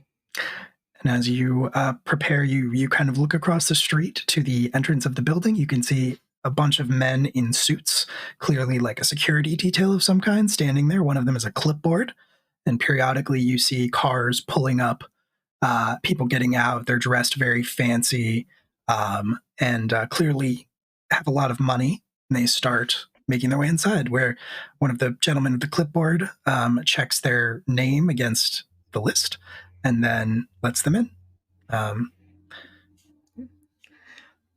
And as you prepare, you kind of look across the street to the entrance of the building. You can see a bunch of men in suits, clearly like a security detail of some kind, standing there. One of them is a clipboard. And periodically you see cars pulling up, people getting out. They're dressed very fancy and clearly have a lot of money. And they start making their way inside, where one of the gentlemen with the clipboard checks their name against the list and then lets them in. Which I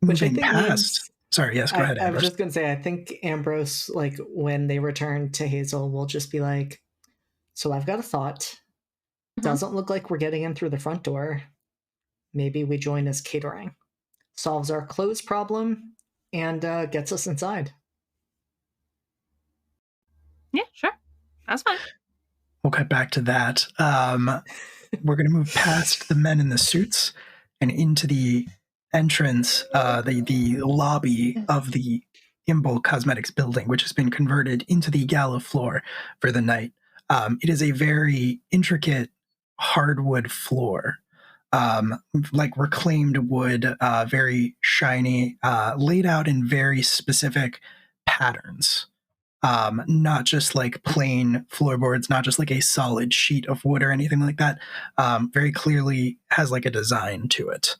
Moving think past. means, Sorry, yes, go ahead, I was Ambrose. just going to say, I think Ambrose, like, when they return to Hazel, will just be like, so I've got a thought. Doesn't look like we're getting in through the front door. Maybe we join as catering. Solves our clothes problem and gets us inside. Yeah, sure. That's fine. We'll cut back to that. We're going to move past the men in the suits and into the entrance, the lobby of the Imbol Cosmetics building, which has been converted into the gala floor for the night. It is a very intricate hardwood floor, like reclaimed wood, very shiny, laid out in very specific patterns. Not just like plain floorboards, not just like a solid sheet of wood or anything like that. Very clearly has like a design to it.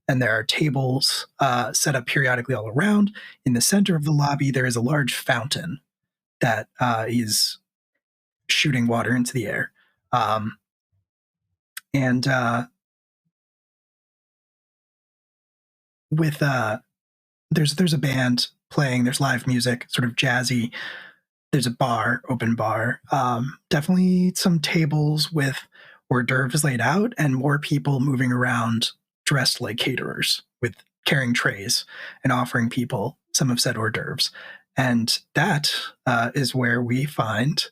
And there are tables set up periodically all around. In the center of the lobby, there is a large fountain that is shooting water into the air. And with there's a band playing, there's live music, sort of jazzy. There's a bar, open bar. Definitely some tables with hors d'oeuvres laid out and more people moving around dressed like caterers with carrying trays and offering people some of said hors d'oeuvres. And that is where we find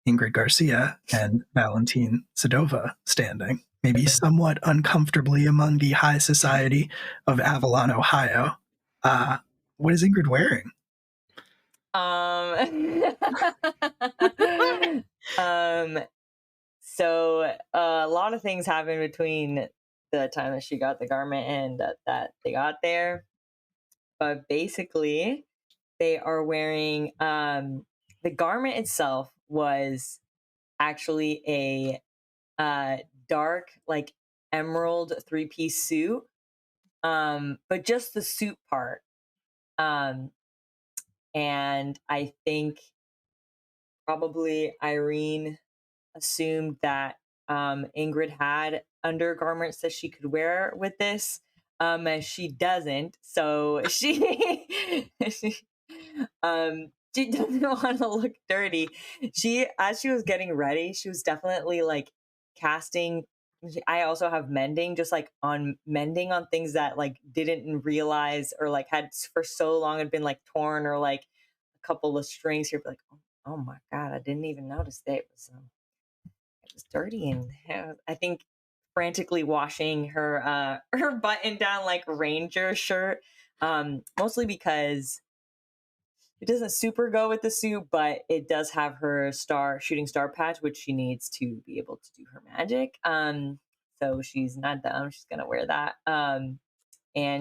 Ingrid Garcia and Valentine Sedova standing, maybe somewhat uncomfortably among the high society of Avalon, Ohio. What is Ingrid wearing? So a lot of things happened between the time that she got the garment and that they got there. But basically, they are wearing the garment itself was actually a dark, like emerald 3-piece suit. But just the suit part. And I think probably Irene assumed that Ingrid had undergarments that she could wear with this. She doesn't, so she doesn't want to look dirty. As she was getting ready, she was definitely like casting. I also have mending, just like on mending on things that like didn't realize or like had for so long had been like torn or like a couple of strings here, like oh my god, I didn't even notice that it was dirty. And I think frantically washing her her button down like ranger shirt, mostly because it doesn't super go with the suit, but it does have her shooting star patch, which she needs to be able to do her magic. So she's not dumb, she's gonna wear that. And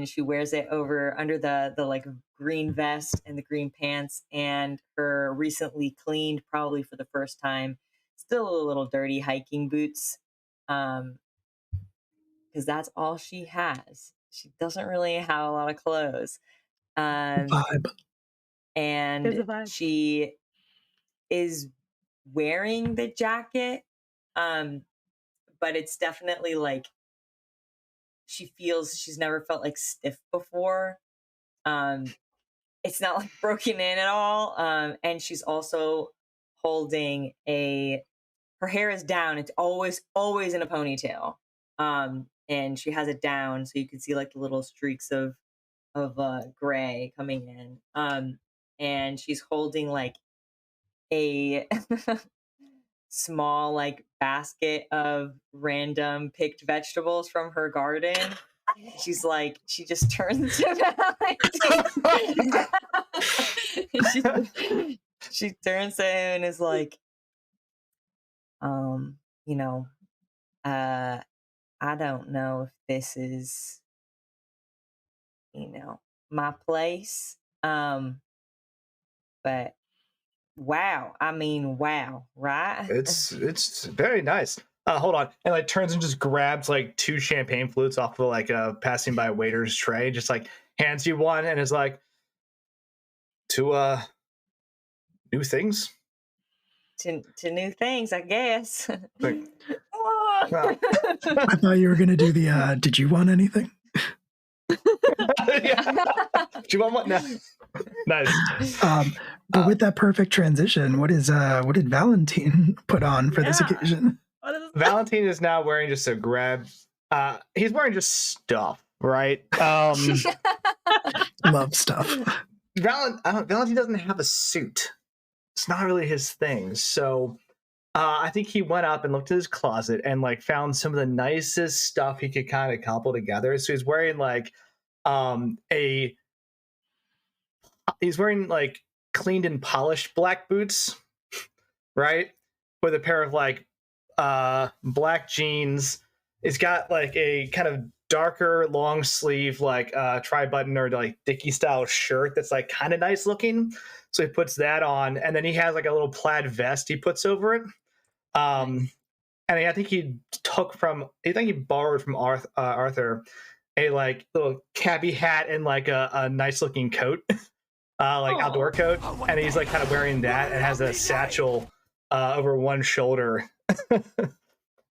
she wears it over under the like green vest and the green pants and her recently cleaned, probably for the first time, still a little dirty hiking boots, because that's all she has. She doesn't really have a lot of clothes. Vibe. And There's a vibe. she is wearing the jacket, but it's definitely like she feels she's never felt like stiff before. It's not like broken in at all. And she's also holding her hair is down. It's always in a ponytail. And she has it down so you can see like the little streaks of gray coming in. And she's holding like a small like basket of random picked vegetables from her garden. She's like, she just turns to Valentine. she turns to him and is like, you know, I don't know if this is, you know, my place. But wow, I mean, wow, right? It's very nice. Hold on, and like turns and just grabs like 2 champagne flutes off of like a passing by waiter's tray, just like hands you one, and is like, to new things. To new things, I guess. Like, I thought you were gonna do the. Did you want anything? yeah. Do you want what? No. Nice. But with that perfect transition, what did Valentine put on for this occasion? Valentine is now wearing just a grab. He's wearing just stuff, right? Love stuff. Valentine doesn't have a suit. It's not really his thing. So I think he went up and looked at his closet and like found some of the nicest stuff he could kind of cobble together. So he's wearing like he's wearing like cleaned and polished black boots, right? With a pair of like black jeans. It's got like a kind of darker long sleeve like tri-button or like Dickie style shirt that's like kind of nice looking. So he puts that on, and then he has like a little plaid vest he puts over it. And I think he borrowed from Arthur a like little cabbie hat and like a nice looking coat, like outdoor coat, and he's like kind of wearing that and has a satchel over one shoulder.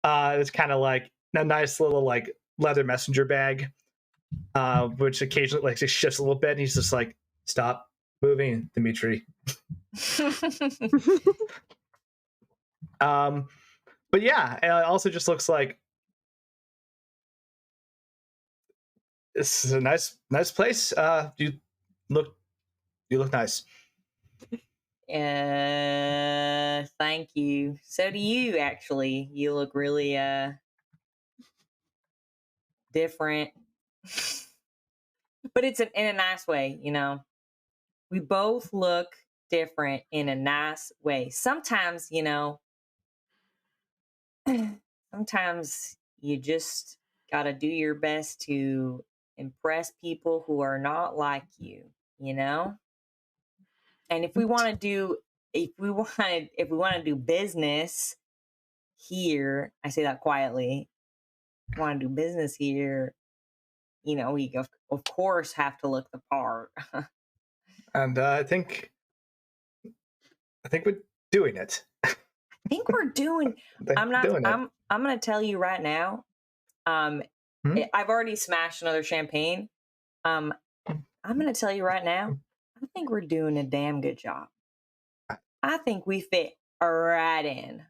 It's kind of like a nice little like leather messenger bag, which occasionally like just shifts a little bit, and he's just like, "Stop moving, Dimitri." But yeah, it also just looks like this is a nice place. You look nice. Thank you. So do you, actually. You look really different. But it's in a nice way, you know. We both look different in a nice way. Sometimes, you know, sometimes you just gotta do your best to impress people who are not like you, you know? And if we want to do business here, I say that quietly. If we want to do business here, you know, we of course have to look the part. And I think we're doing it. I think we're doing. I'm going to tell you right now. I've already smashed another champagne. I'm going to tell you right now. I think we're doing a damn good job. I think we fit right in.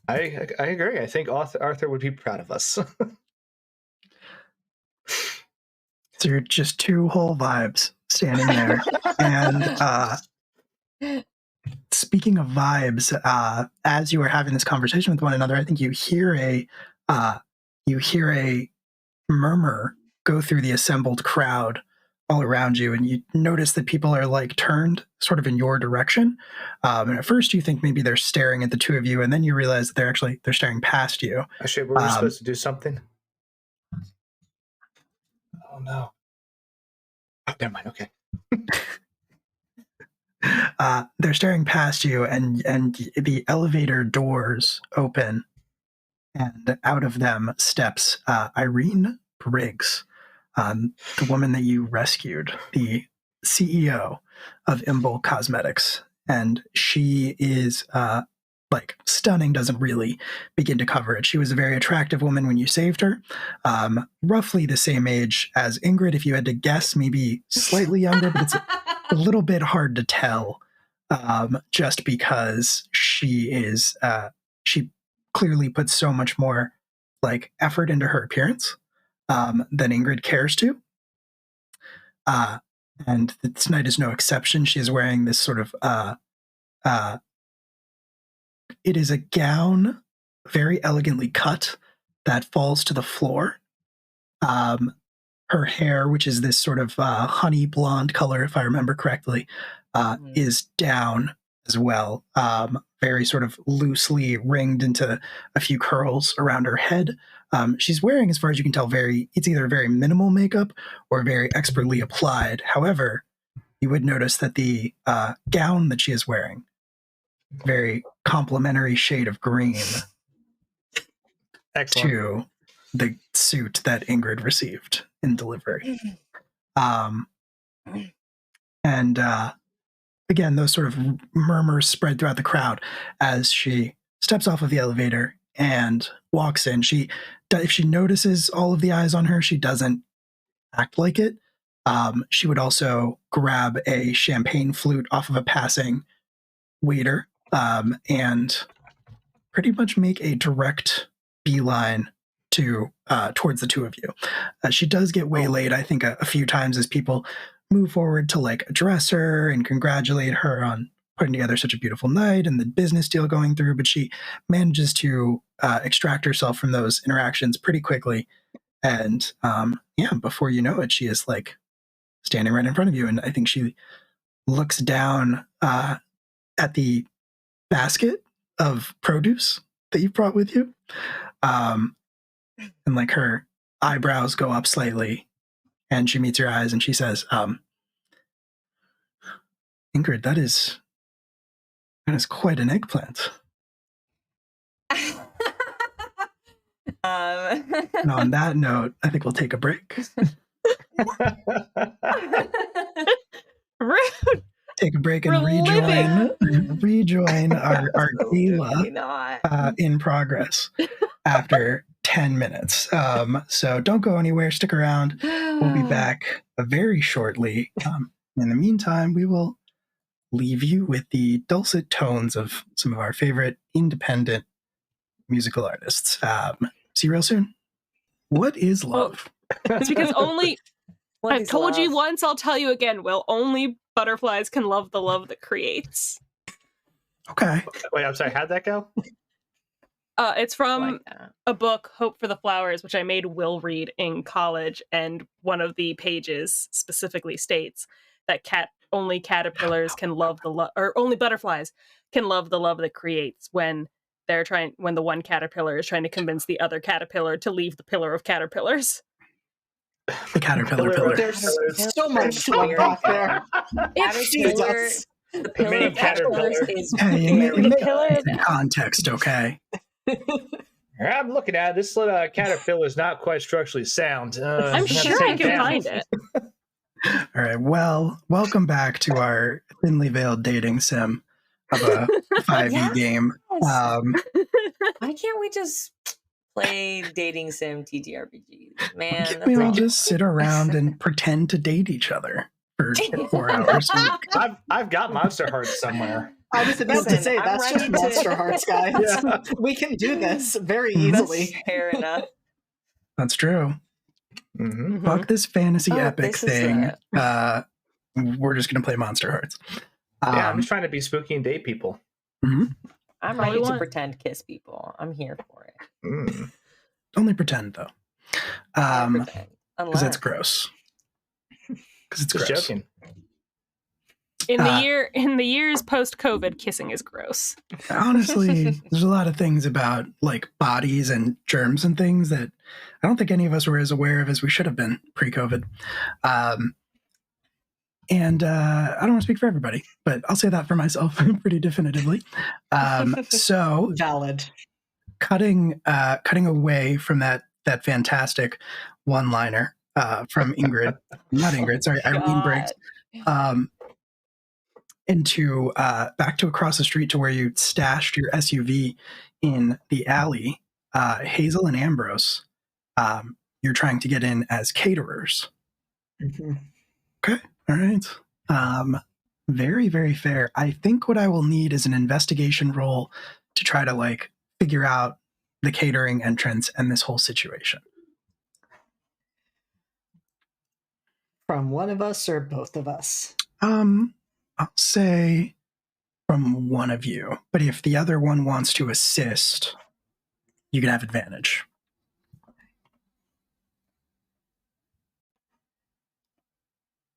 I agree. I think Arthur would be proud of us. So you're just 2 whole vibes standing there. And speaking of vibes, as you were having this conversation with one another, I think you hear a murmur go through the assembled crowd all around you, and you notice that people are like turned sort of in your direction. And at first you think maybe they're staring at the 2 of you, and then you realize that they're staring past you. Actually, were we supposed to do something? Oh no. Oh, never mind. Okay. They're staring past you, and the elevator doors open, and out of them steps Irene Briggs, the woman that you rescued, the CEO of Imble Cosmetics. and she is like stunning, doesn't really begin to cover it. She was a very attractive woman when you saved her, roughly the same age as Ingrid. If you had to guess, maybe slightly younger, but it's a little bit hard to tell, just because she clearly puts so much more like effort into her appearance than Ingrid cares to. And tonight is no exception. She is wearing this sort of it is a gown, very elegantly cut, that falls to the floor. Her hair, which is this sort of honey blonde color, if I remember correctly, is down as well. Very sort of loosely ringed into a few curls around her head. She's wearing, as far as you can tell, it's either very minimal makeup or very expertly applied. However, you would notice that the gown that she is wearing, very complementary shade of green Excellent. to the suit that Ingrid received in delivery. And again, those sort of murmurs spread throughout the crowd as she steps off of the elevator and walks in. If she notices all of the eyes on her, she doesn't act like it. She would also grab a champagne flute off of a passing waiter and pretty much make a direct beeline towards the two of you. She does get waylaid, I think, a few times as people move forward to like address her and congratulate her on putting together such a beautiful night and the business deal going through, but she manages to extract herself from those interactions pretty quickly. And before you know it, she is like standing right in front of you. And I think she looks down at the basket of produce that you've brought with you. And like her eyebrows go up slightly and she meets your eyes and she says, Ingrid, that is quite an eggplant. And on that note, I think we'll take a break. Rude. Take a break and rejoin our gala in progress after 10 minutes. So don't go anywhere. Stick around. We'll be back very shortly. In the meantime, we will leave you with the dulcet tones of some of our favorite independent musical artists. See you real soon. What is love? It's because I've told you once, I'll tell you again, Will. Only butterflies can love the love that creates. Okay. Wait, I'm sorry. How'd that go? It's from a book, Hope for the Flowers, which I made Will read in college, and one of the pages specifically states that only caterpillars can love the love, or only butterflies can love the love that creates when the one caterpillar is trying to convince the other caterpillar to leave the pillar of caterpillars. The caterpillar pillar. There's so much to unpack there. The pillar of caterpillars is in context, okay? I'm looking at it. This little caterpillar is not quite structurally sound. I'm sure I can find it. All right. Well, welcome back to our thinly veiled dating sim of a 5e game. Why can't we just play dating sim TTRPGs? Man, can't we all just sit around and pretend to date each other for 4 hours a week? I've got Monster Hearts somewhere. I was about to say, that's just Monster Hearts, guys. Yeah. We can do this very easily. Fair enough. That's true. Mm-hmm. Fuck this fantasy epic thing. We're just going to play Monster Hearts. I'm just trying to be spooky and date people. Mm-hmm. I'm ready to pretend kiss people. I'm here for it. Only pretend, though. Because it's gross. Because it's just gross. Joking. In the years post-COVID, kissing is gross. Honestly, there's a lot of things about like bodies and germs and things that I don't think any of us were as aware of as we should have been pre-COVID. And I don't want to speak for everybody, but I'll say that for myself pretty definitively. So valid. Cutting away from that fantastic one-liner from Ingrid, not Ingrid, sorry, Irene Briggs. into back to across the street to where you stashed your SUV in the alley. Hazel and Ambrose, you're trying to get in as caterers. Mm-hmm. Okay, all right. Very, very fair. I think what I will need is an investigation roll to try to like figure out the catering entrance and this whole situation. From one of us or both of us? I'll say from one of you, but if the other one wants to assist, you can have advantage.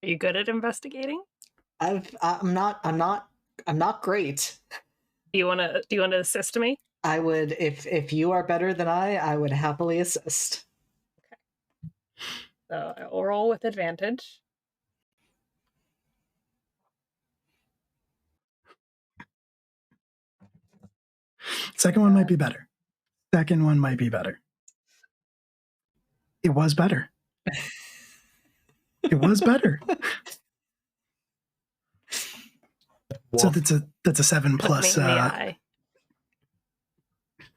Are you good at investigating? I'm not great. Do you want to assist me? I would, if you are better than I would happily assist. So I'll roll with advantage. Second one might be better. Second one might be better. It was better. It was better. So that's a 7 plus. Me in the eye.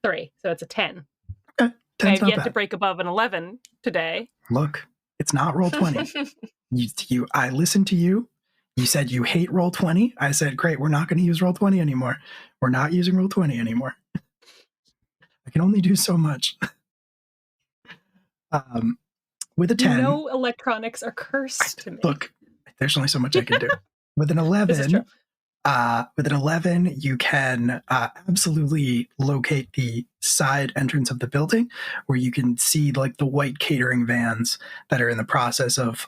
3, so it's a 10. Okay, I've yet to break above an 11 today. Look, it's not roll 20. I listened to you. You said you hate roll 20. I said, great, we're not going to use roll 20 anymore. We're not using roll 20 anymore. I can only do so much. With a 10. No electronics are cursed to me. Look, there's only so much I can do. With an 11, you can absolutely locate the side entrance of the building where you can see like the white catering vans that are in the process of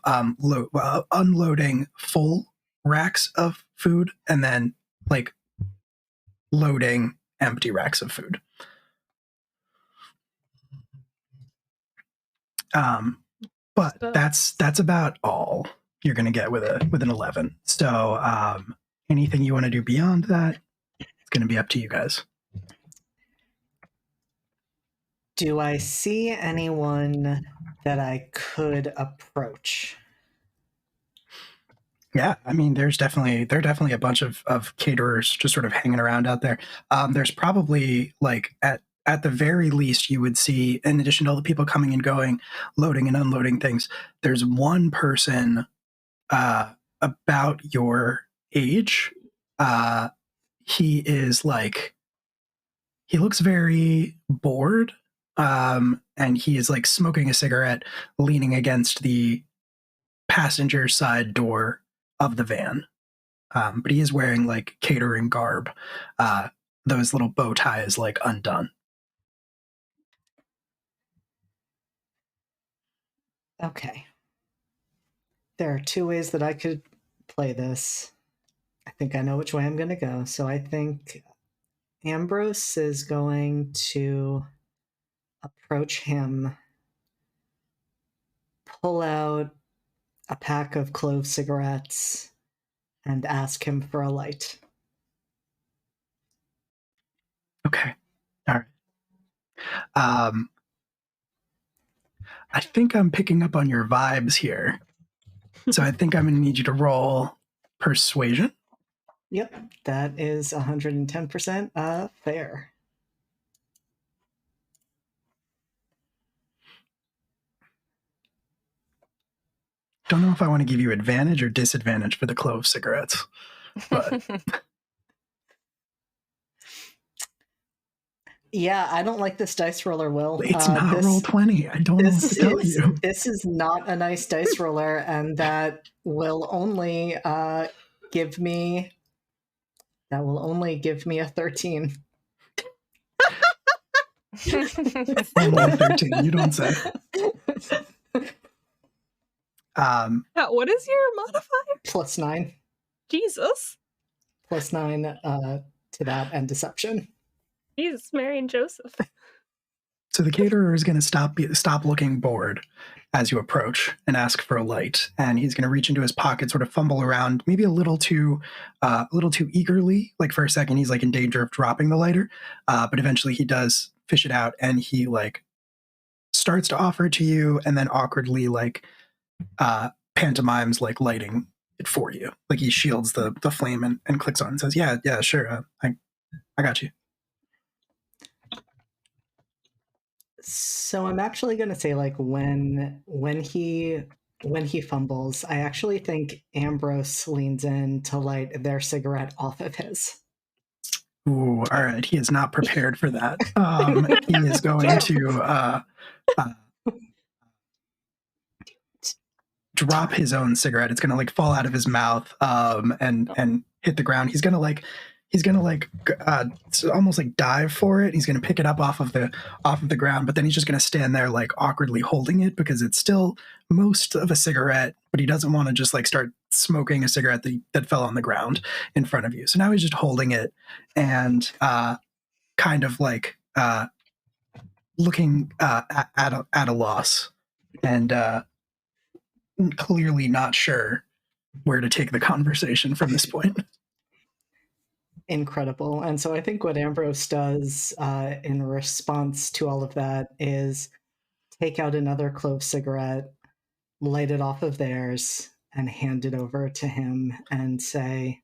unloading full racks of food and then like loading empty racks of food. But that's about all you're going to get with an 11. So anything you want to do beyond that, it's going to be up to you guys. Do I see anyone that I could approach? Yeah, I mean, there are definitely a bunch of caterers just sort of hanging around out there. There's probably like at the very least you would see, in addition to all the people coming and going, loading and unloading things, there's one person about your age. He looks very bored, and he is like smoking a cigarette, leaning against the passenger side door of the van. But he is wearing like catering garb. Those little bow ties like undone. Okay. There are 2 ways that I could play this. I think I know which way I'm going to go. So I think Ambrose is going to approach him, pull out a pack of clove cigarettes, and ask him for a light. Okay. All right. I think I'm picking up on your vibes here. So I think I'm going to need you to roll persuasion. Yep, that is 110% fair. Don't know if I want to give you advantage or disadvantage for the clove cigarettes, but yeah, I don't like this dice roller, Will. It's not roll 20. I don't know what to tell you. This is not a nice dice roller, and that will only give me a 13. Only a 13. You don't say. What is your modifier? +9. Jesus. +9 to that and deception. Jesus, Mary and Joseph. So the caterer is going to stop looking bored as you approach and ask for a light, and he's going to reach into his pocket, sort of fumble around, maybe a little too eagerly. Like for a second, he's like in danger of dropping the lighter, but eventually he does fish it out, and he like starts to offer it to you, and then awkwardly like pantomimes like lighting it for you. Like he shields the flame and clicks on and says, yeah, sure. I got you. So I'm actually going to say, like, when he fumbles, I actually think Ambrose leans in to light their cigarette off of his. Ooh, all right. He is not prepared for that. He is going to drop his own cigarette. It's going to like fall out of his mouth and hit the ground. He's going to almost like dive for it. He's going to pick it up off of the ground, but then he's just going to stand there like awkwardly holding it because it's still most of a cigarette, but he doesn't want to just like start smoking a cigarette that fell on the ground in front of you. So now he's just holding it and kind of like looking at a loss and clearly not sure where to take the conversation from this point. Incredible. And so I think what Ambrose does in response to all of that is take out another clove cigarette, light it off of theirs, and hand it over to him and say,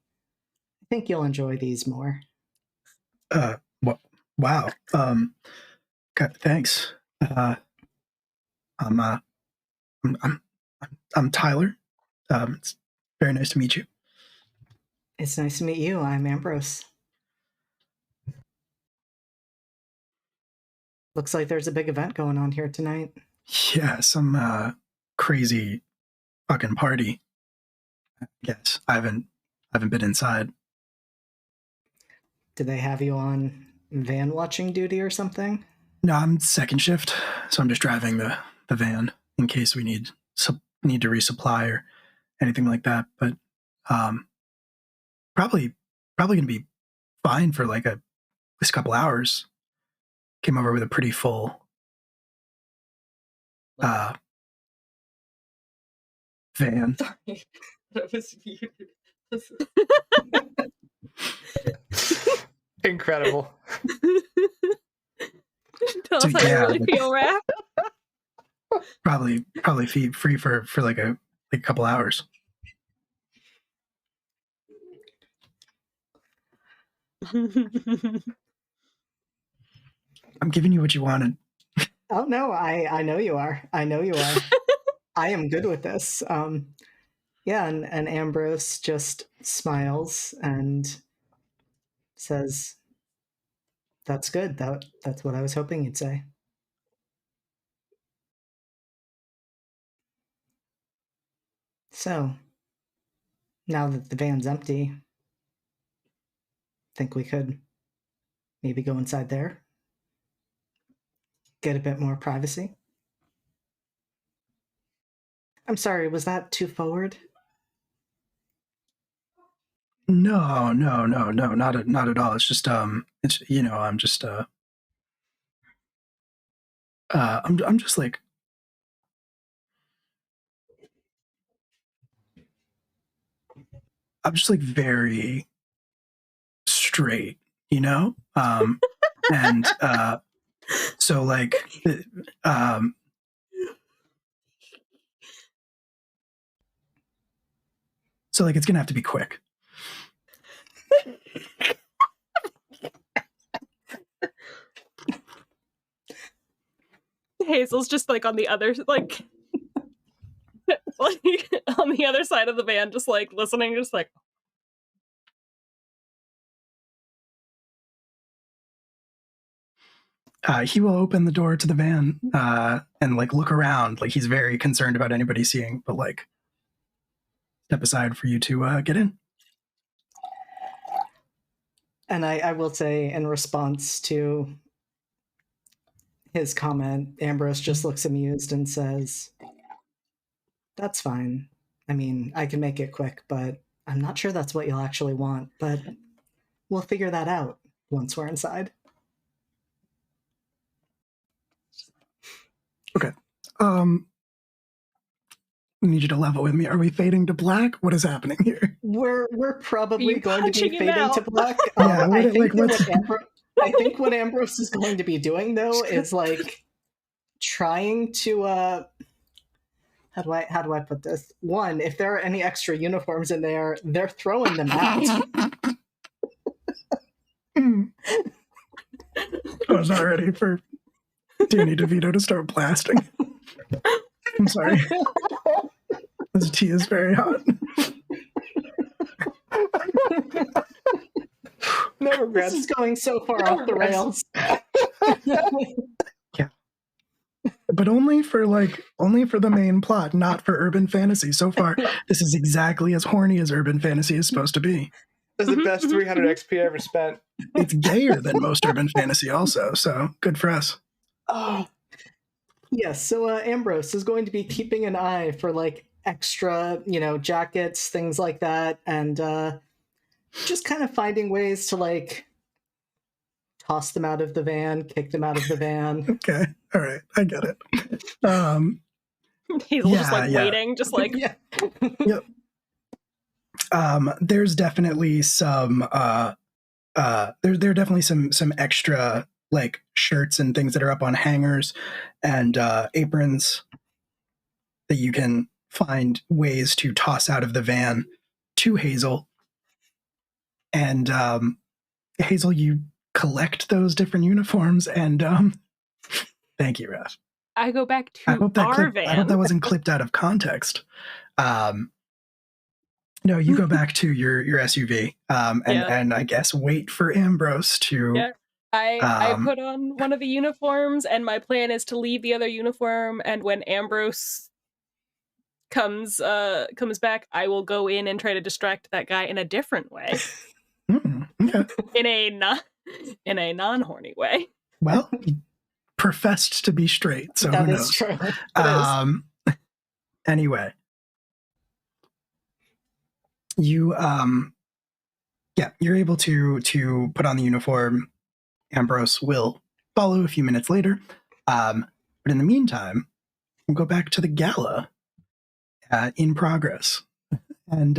I think you'll enjoy these more. Wow. Thanks. I'm Tyler. It's very nice to meet you. It's nice to meet you. I'm Ambrose. Looks like there's a big event going on here tonight. Yeah, some crazy fucking party. Yes, I haven't been inside. Do they have you on van watching duty or something? No, I'm second shift, so I'm just driving the van in case we need to resupply or anything like that. But probably gonna be fine for like at least a couple hours. Came over with a pretty full van. Sorry, that was muted. Incredible. Tell So, us how you yeah. really feel, Raph. Probably free for like a couple hours. I'm giving you what you wanted. Oh no, I know you are. I know you are. I am good with this. Yeah, and Ambrose just smiles and says, "That's good. That's what I was hoping you'd say." So, now that the van's empty, think we could maybe go inside there? Get a bit more privacy? I'm sorry, was that too forward? No, not at all. It's just it's I'm just I'm just like very straight, and so like it's gonna have to be quick. Hazel's just like on the other like on the other side of the van, just like listening, just like He will open the door to the van and like look around, like he's very concerned about anybody seeing, but like step aside for you to get in. And I will say, in response to his comment, Ambrose just looks amused and says, "That's fine. I mean, I can make it quick, but I'm not sure that's what you'll actually want, but we'll figure that out once we're inside." Okay. We need you to level with me. Are we fading to black? What is happening here? We're probably you going to punching be him fading to out? black. Yeah, I think what Ambrose is going to be doing, though, is like trying to how do I put this? One, if there are any extra uniforms in there, they're throwing them out. I was not ready for Danny DeVito to start blasting. I'm sorry. This tea is very hot. No This regrets. is going so far off the rails. Yeah. But only for the main plot, not for urban fantasy. So far, this is exactly as horny as urban fantasy is supposed to be. This is the best 300 XP I ever spent. It's gayer than most urban fantasy also, so good for us. Oh. Yes, so Ambrose is going to be keeping an eye for like extra, jackets, things like that, and just kind of finding ways to like toss them out of the van, kick them out of the van. Okay. All right. I get it. Hazel just like waiting, just like Yeah. Yep. There's definitely some there are definitely some extra like shirts and things that are up on hangers and aprons that you can find ways to toss out of the van to Hazel. And Hazel, you collect those different uniforms and thank you, Raph. I go back to I hope van. that wasn't clipped out of context. No, you go back to your SUV and I guess wait for Ambrose to. Yeah. I put on one of the uniforms, and my plan is to leave the other uniform. And when Ambrose comes back, I will go in and try to distract that guy in a different way, Okay. in a non-horny way. Well, he professed to be straight, so That who is knows? true. Anyway, you you're able to put on the uniform. Ambrose will follow a few minutes later, but in the meantime, we'll go back to the gala in progress, and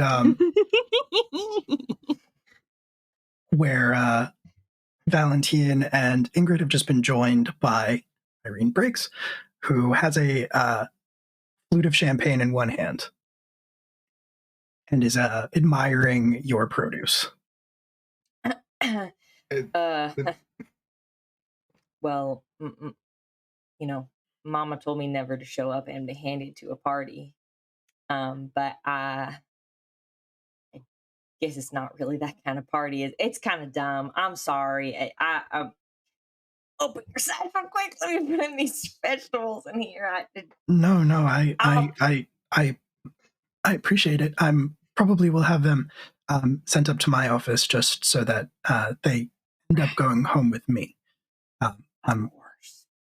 where Valentine and Ingrid have just been joined by Irene Briggs, who has a flute of champagne in one hand and is admiring your produce. Well, Mama told me never to show up empty-handed to a party. But I guess it's not really that kind of party. It's kind of dumb. I'm sorry. I open yourself up quick. Let me put in these vegetables in here. No, I appreciate it. Probably will have them sent up to my office just so that they end up going home with me.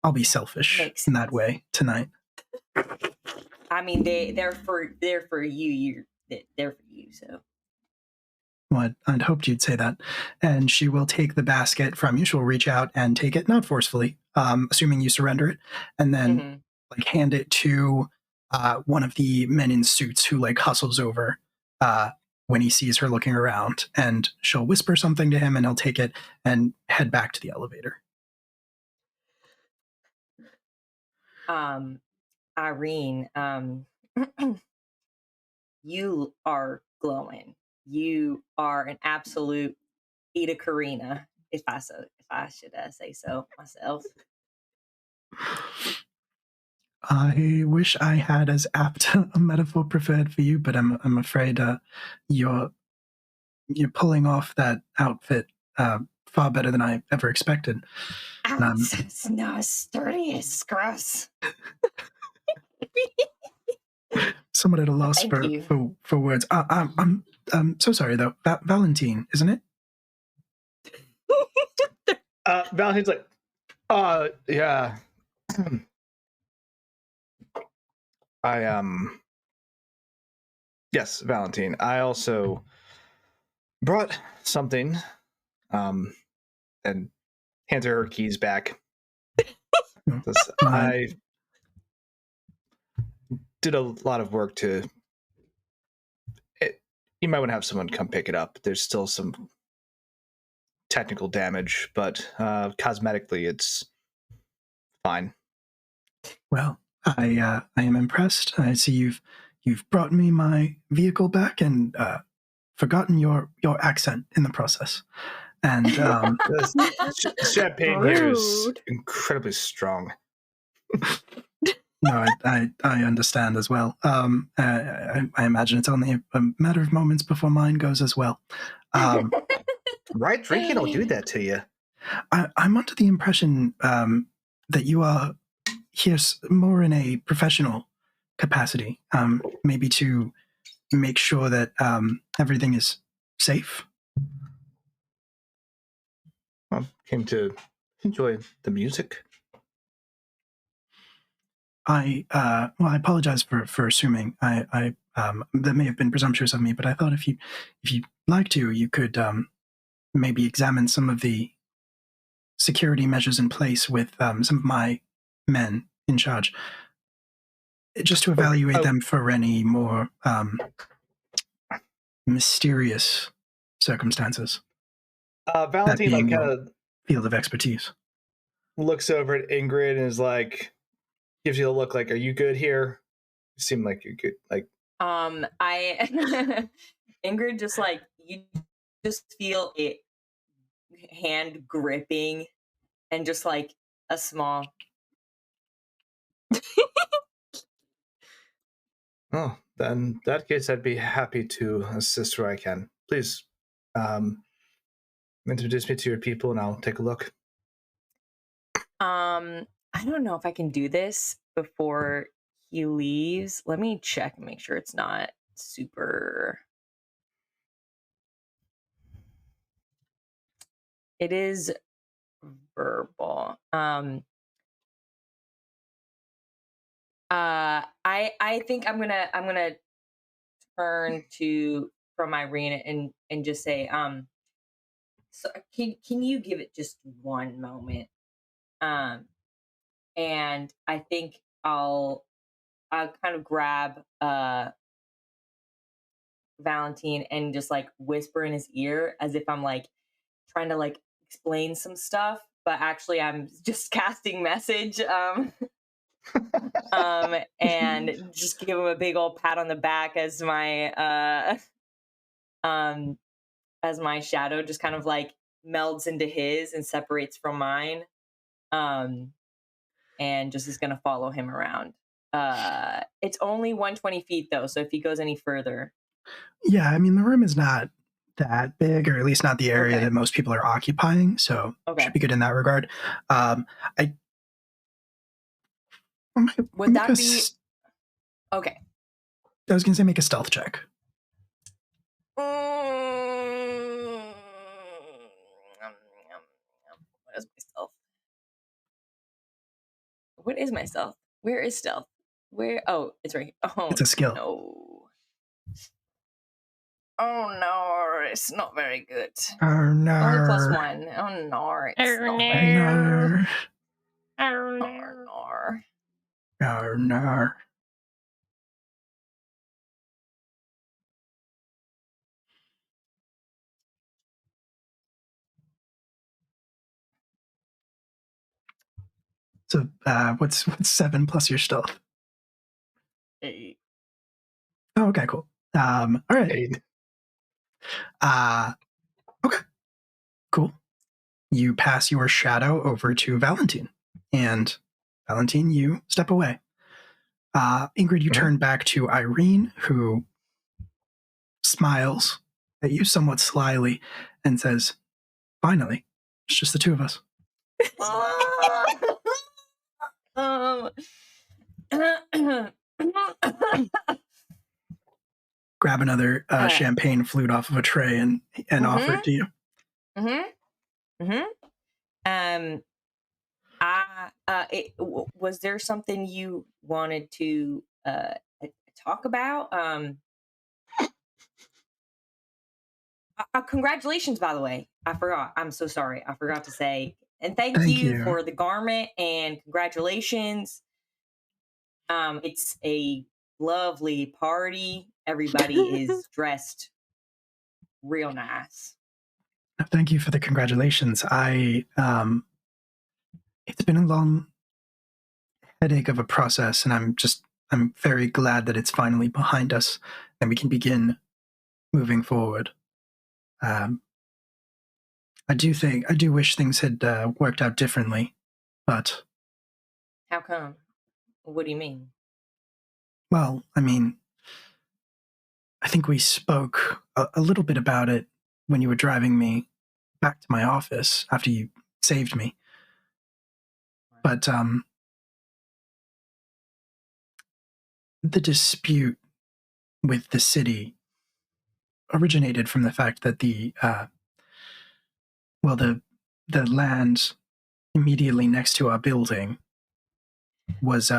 I'll be selfish in that way tonight. I mean, they're for you. They're for you. So. Well, I'd hoped you'd say that. And she will take the basket from you. She'll reach out and take it, not forcefully, assuming you surrender it, and then like hand it to one of the men in suits who like hustles over when he sees her looking around, and she'll whisper something to him, and he'll take it and head back to the elevator. Irene, you are glowing. You are an absolute Ida Karina, if I should say so myself. I wish I had as apt a metaphor preferred for you, but I'm afraid you're pulling off that outfit far better than I ever expected. It's not sturdy. It's gross. Somewhat at a loss for words. I'm so sorry though. Valentine, isn't it? Valentine's like, yeah. Yes, Valentine. I also brought something, and hands her keys back. I did a lot of work to. You might want to have someone come pick it up. There's still some technical damage, but cosmetically, it's fine. Well, I am impressed. I see you've brought me my vehicle back and forgotten your accent in the process. And This champagne here is Rude. incredibly strong. no, I understand as well. I imagine it's only a matter of moments before mine goes as well. Right? Drinking will do that to you. I'm under the impression that you are here more in a professional capacity, maybe to make sure that everything is safe. I came to enjoy the music. I apologize for assuming. I that may have been presumptuous of me, but I thought if you'd like to, you could maybe examine some of the security measures in place with some of my men in charge, just to evaluate them for any more mysterious circumstances. Valentine like kind of field of expertise. Looks over at Ingrid and is like, gives you a look like, "Are you good here? You seem like you're good." Like, I Ingrid just like you just feel it hand gripping and just like a small. oh, then in that case, I'd be happy to assist where I can. Please, introduce me to your people, and I'll take a look. I don't know if I can do this before he leaves. Let me check and make sure it's not super. It is verbal. I think I'm gonna turn to from Irene and just say, so can you give it just one moment? And I think I'll kind of grab Valentine and just like whisper in his ear as if I'm like trying to like explain some stuff, but actually I'm just casting message. And just give him a big old pat on the back as my shadow just kind of like melds into his and separates from mine. And just is gonna follow him around. It's only 120 feet though, so if he goes any further. Yeah, I mean the room is not that big, or at least not the area Okay. that most people are occupying, so should be good in that regard. Would that be okay? I was gonna say make a stealth check. What is my stealth? Where is stealth? Where? Oh, it's right here. Oh, it's a skill. No. Oh no, it's not very good. Oh no. Only +1. Oh no, it's not very good. Oh no. Oh no. So what's 7 plus your stealth? 8. Oh, okay, cool. All right. 8. Okay. Cool. You pass your shadow over to Valentine, and Valentine, you step away. Ingrid, you turn back to Irene, who smiles at you somewhat slyly and says, "Finally, it's just the two of us." Grab another champagne flute off of a tray and offer it to you. Was there something you wanted to talk about? Congratulations, by the way. I forgot. I'm so sorry. I forgot to say. And thank you for the garment and congratulations. It's a lovely party. Everybody is dressed real nice. Thank you for the congratulations. It's been a long headache of a process, and I'm very glad that it's finally behind us and we can begin moving forward. I do wish things had worked out differently, but How come? What do you mean? well, I mean, I think we spoke a little bit about it when you were driving me back to my office after you saved me. But the dispute with the city originated from the fact that the land immediately next to our building was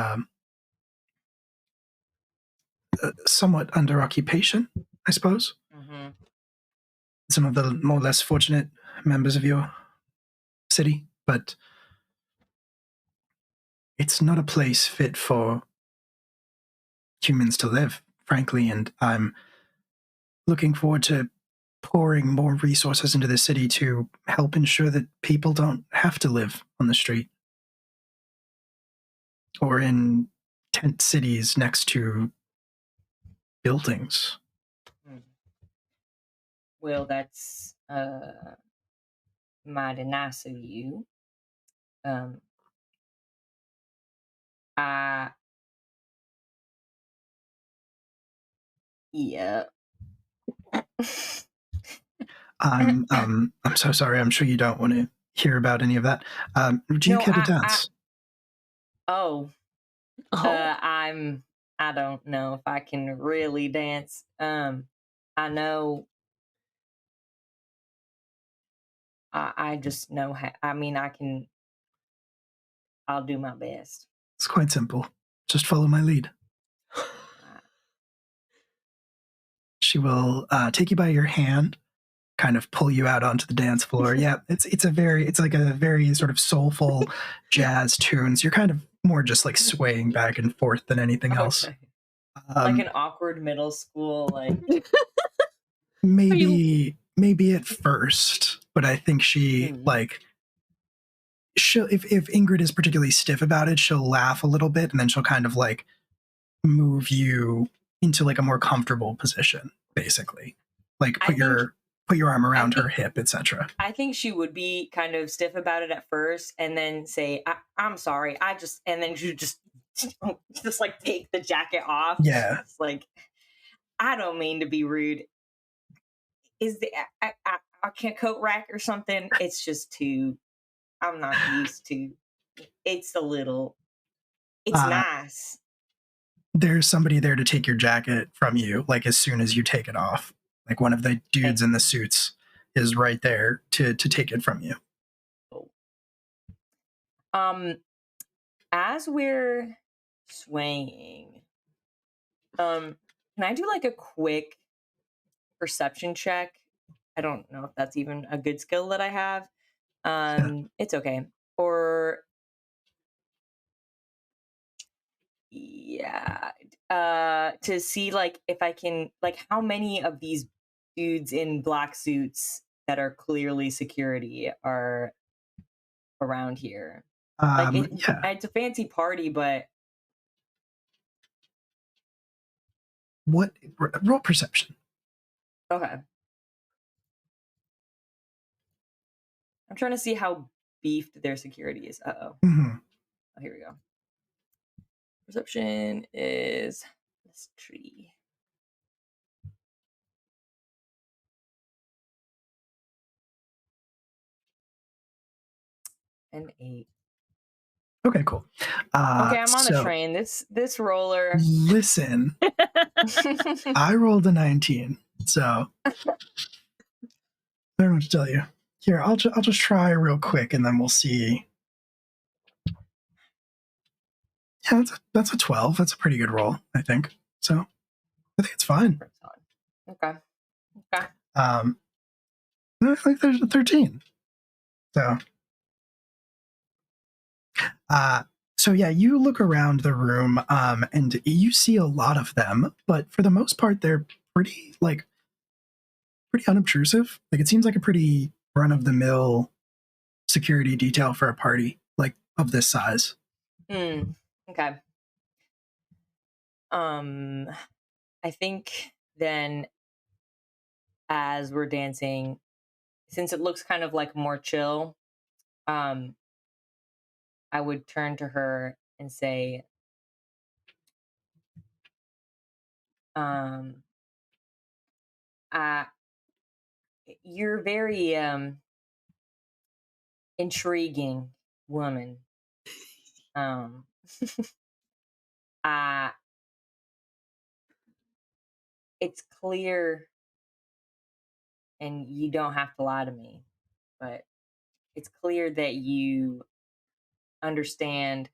somewhat under occupation, I suppose. Mm-hmm. Some of the more or less fortunate members of your city, but it's not a place fit for humans to live, frankly, and I'm looking forward to pouring more resources into the city to help ensure that people don't have to live on the street or in tent cities next to buildings. Well, that's mighty nice of you. I yeah. I'm so sorry. I'm sure you don't want to hear about any of that. Do you No, care to dance? Oh, I don't know if I can really dance. I know. I just know how. I mean, I can. I'll do my best. It's quite simple. Just follow my lead. She will take you by your hand, kind of pull you out onto the dance floor. Yeah, it's like a very sort of soulful jazz tune. So you're kind of more just like swaying back and forth than anything else. Okay. Like an awkward middle school, like maybe at first, but I think she'll if Ingrid is particularly stiff about it, she'll laugh a little bit and then she'll kind of like move you into like a more comfortable position, basically. Like put your arm around her hip, etc. I think she would be kind of stiff about it at first and then say, I'm sorry, and then you just like take the jacket off. Yeah. It's like, I don't mean to be rude. Is the I can't coat rack or something? It's just I'm not used to. It's nice. There's somebody there to take your jacket from you, like as soon as you take it off. Like one of the dudes in the suits is right there to take it from you. As we're swaying, can I do like a quick perception check? I don't know if that's even a good skill that I have. It's okay. Or yeah, to see like if I can, like, how many of these dudes in black suits that are clearly security are around here. It's a fancy party, but what? Roll perception. okay. I'm trying to see how beefed their security is. Oh, here we go. Perception is this tree. An 8. Okay, cool. Okay, I'm on the train. This roller. Listen, I rolled a 19, so I don't know what to tell you. Here, I'll just try real quick, and then we'll see. Yeah, that's a 12. That's a pretty good roll, I think. So I think it's fine. Okay. I think there's a 13. So yeah, you look around the room, and you see a lot of them, but for the most part, they're pretty unobtrusive. Like it seems like a pretty run-of-the-mill security detail for a party like of this size. Okay. I think then as we're dancing, since it looks kind of like more chill, I would turn to her and say, um, you're very intriguing woman. Um, I it's clear, and you don't have to lie to me, but it's clear that you understand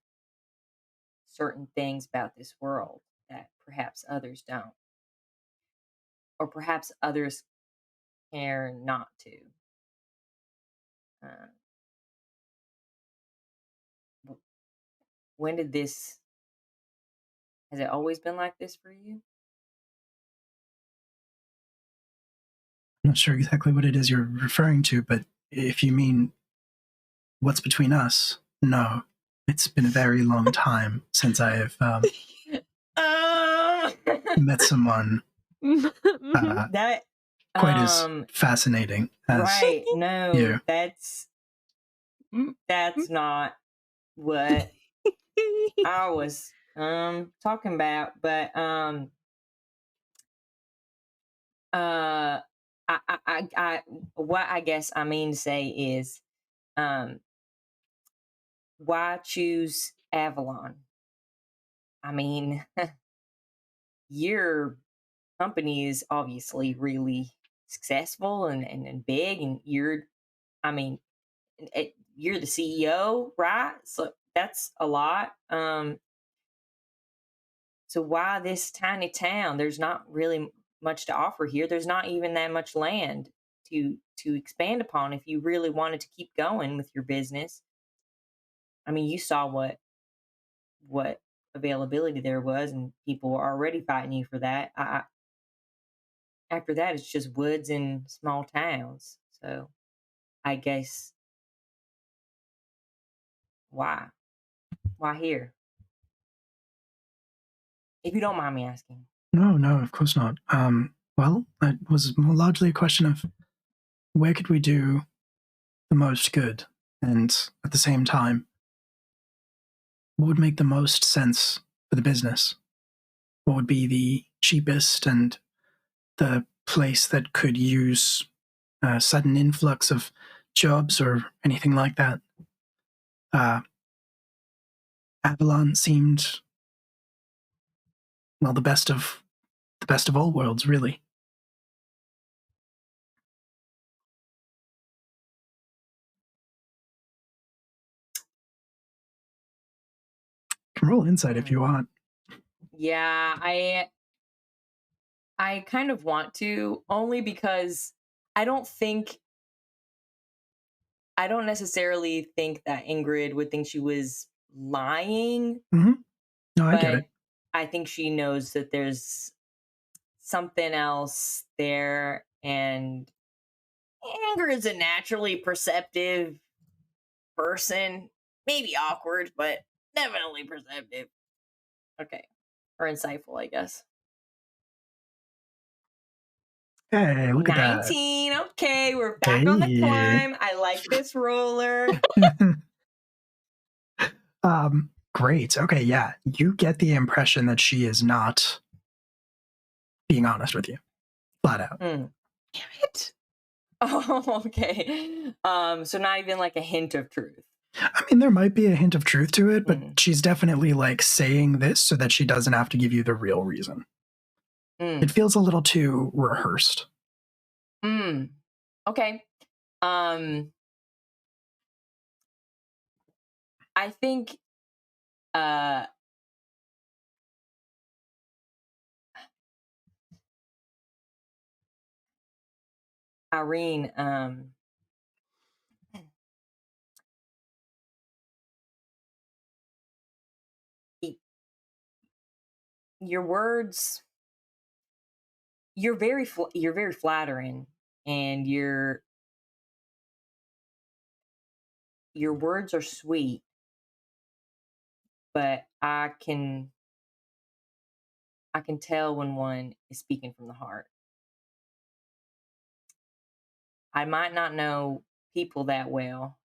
certain things about this world that perhaps others don't, or perhaps others care not to. Uh, w- when did this? Has it always been like this for you? I'm not sure exactly what it is you're referring to, but if you mean what's between us, no. It's been a very long time since I have met someone That quite as fascinating as right? No, you. that's not what I was talking about. But what I guess I mean to say is why choose Avalon? I mean, your company is obviously really successful and big, and I mean, you're the CEO, right? So that's a lot. So why this tiny town? There's not really much to offer here. There's not even that much land to expand upon if you really wanted to keep going with your business. I mean, you saw what availability there was, and people were already fighting you for that. After that, it's just woods and small towns. So I guess why? Why here? If you don't mind me asking. No, of course not. Well, it was more largely a question of where could we do the most good, and at the same time, what would make the most sense for the business? What would be the cheapest and the place that could use a sudden influx of jobs or anything like that? Uh, Avalon seemed, well, the best of all worlds, really. You can roll insight if you want. Yeah, I kind of want to, only because I don't necessarily think that Ingrid would think she was lying, Mm-hmm. No, I get but it. I think she knows that there's something else there, and Ingrid's a naturally perceptive person. Maybe awkward, but definitely perceptive. Okay. Or insightful, I guess. Hey, look at that. 19. Okay, we're back on the Hey. climb. I like this roller. Great. Okay, yeah. You get the impression that she is not being honest with you. Flat out. Damn it. Oh, okay. So not even like a hint of truth. I mean, there might be a hint of truth to it, but she's definitely like saying this so that she doesn't have to give you the real reason. It feels a little too rehearsed. Okay. I think Irene, your words, you're very flattering, and your words are sweet, but I can tell when one is speaking from the heart. I might not know people that well,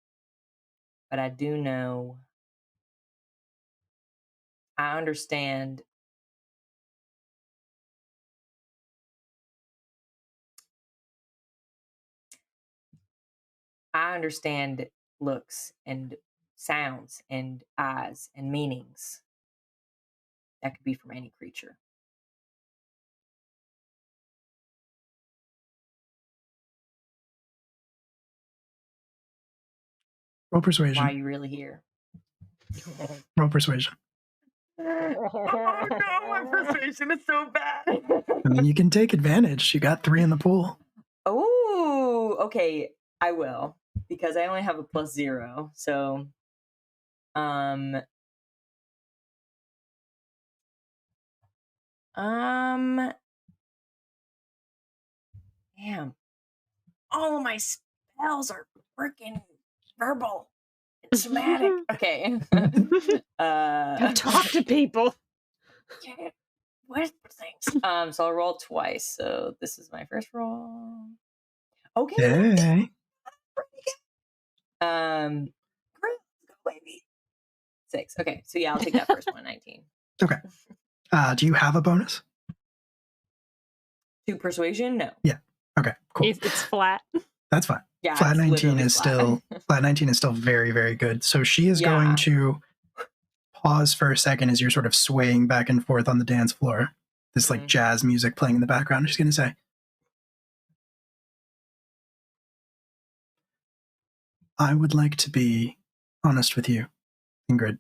but I do know, I understand looks and sounds and eyes and meanings that could be from any creature. Roll persuasion. Why are you really here? Roll persuasion. Oh no, my persuasion is so bad. I mean, you can take advantage. You got 3 in the pool. Oh, okay. I will, because I only have a +0. So, damn. All of my spells are freaking verbal. It's somatic. Okay. Talk to people. Can't whisper things. So I'll roll twice. So this is my first roll. Okay. Hey. Great. Let's go, baby. 6. Okay. So yeah, I'll take that first one. 19. Okay. Do you have a bonus? To persuasion? No. Yeah. Okay. Cool. It's flat. That's fine. Yeah. Flat it's 19 literally is flat. still flat 19 is still very, very good. So she is Yeah. going to pause for a second as you're sort of swaying back and forth on the dance floor. This like jazz music playing in the background. She's gonna say, I would like to be honest with you, Ingrid.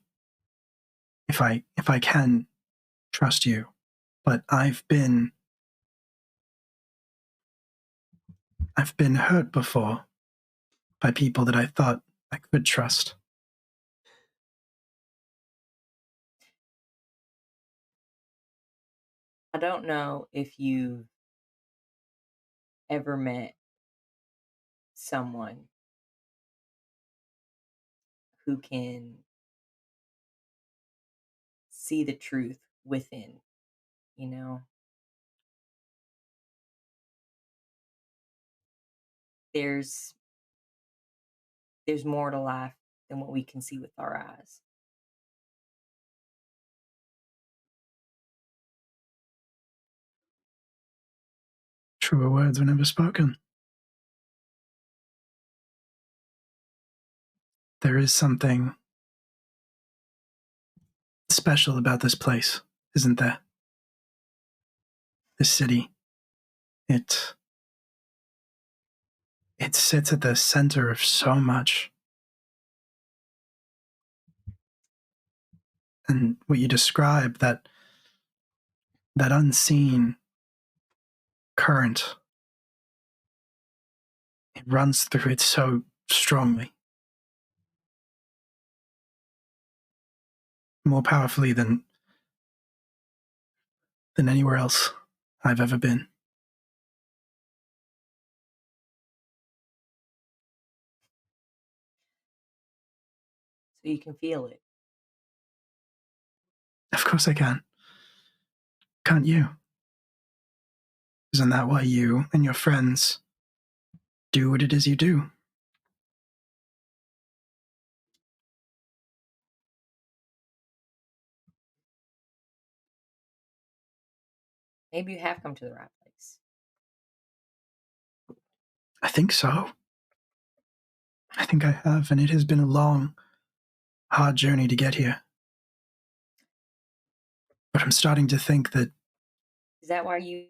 If I can trust you, but I've been hurt before by people that I thought I could trust. I don't know if you've ever met someone who can see the truth within, you know? There's more to life than what we can see with our eyes. Truer words were never spoken. There is something special about this place, isn't there? This city. It sits at the center of so much. And what you describe, that unseen current, it runs through it so strongly. More powerfully than anywhere else I've ever been. So you can feel it. Of course I can. Can't you? Isn't that why you and your friends do what it is you do? Maybe you have come to the right place. I think so. I think I have, and it has been a long, hard journey to get here. But I'm starting to think that Is that why you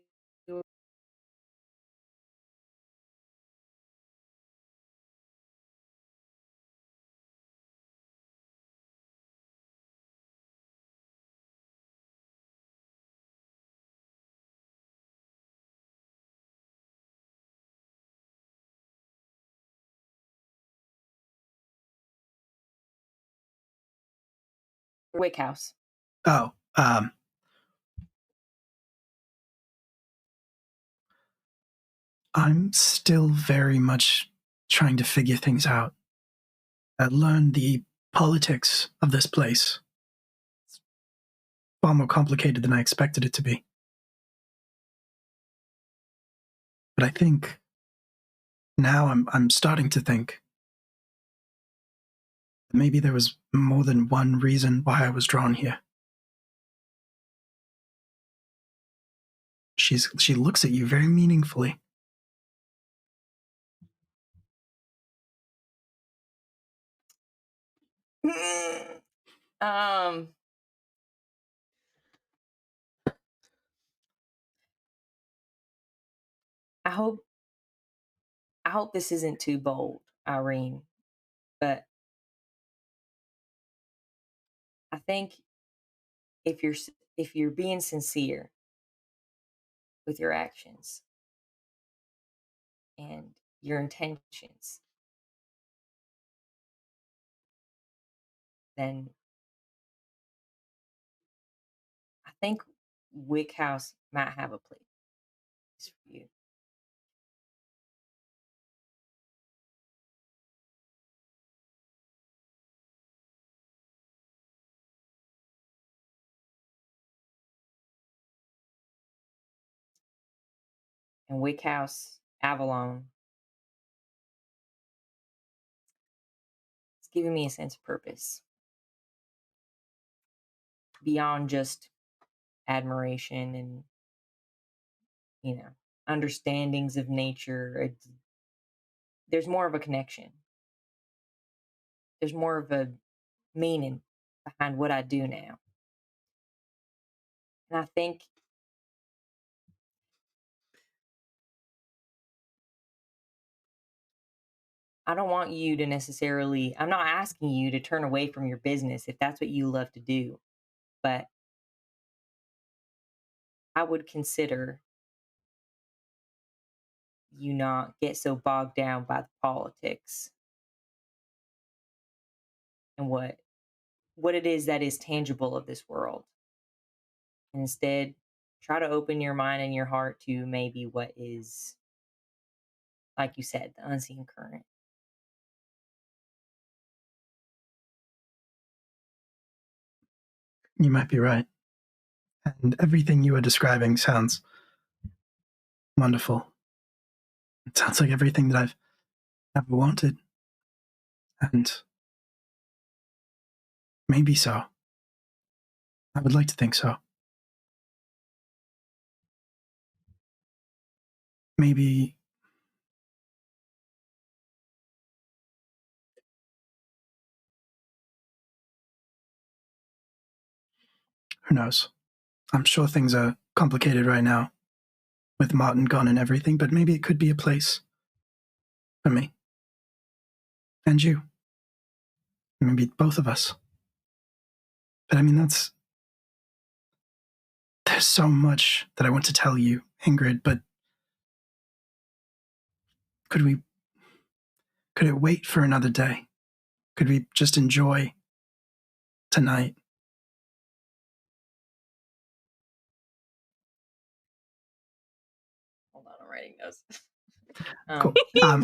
Wick House? I'm still very much trying to figure things out. I learned the politics of this place far more complicated than I expected it to be. But I think now I'm starting to think that maybe there was more than one reason why I was drawn here. She looks at you very meaningfully. Um, I hope this isn't too bold, Irene, but I think if you're being sincere with your actions and your intentions, then I think Wick House might have a place for you. And Wick House, Avalon, it's giving me a sense of purpose beyond just admiration and, understandings of nature. There's more of a connection. There's more of a meaning behind what I do now. And I think I don't want you to necessarily, I'm not asking you to turn away from your business if that's what you love to do, but I would consider you not get so bogged down by the politics and what it is that is tangible of this world. And instead, try to open your mind and your heart to maybe what is, like you said, the unseen current. You might be right. And everything you are describing sounds wonderful. It sounds like everything that I've ever wanted. And maybe so. I would like to think so. Maybe who knows? I'm sure things are complicated right now with Martin gone and everything, but maybe it could be a place for me and you. Maybe both of us. But I mean, there's so much that I want to tell you, Ingrid, but could it wait for another day? Could we just enjoy tonight? Hold on, I'm writing those. Cool.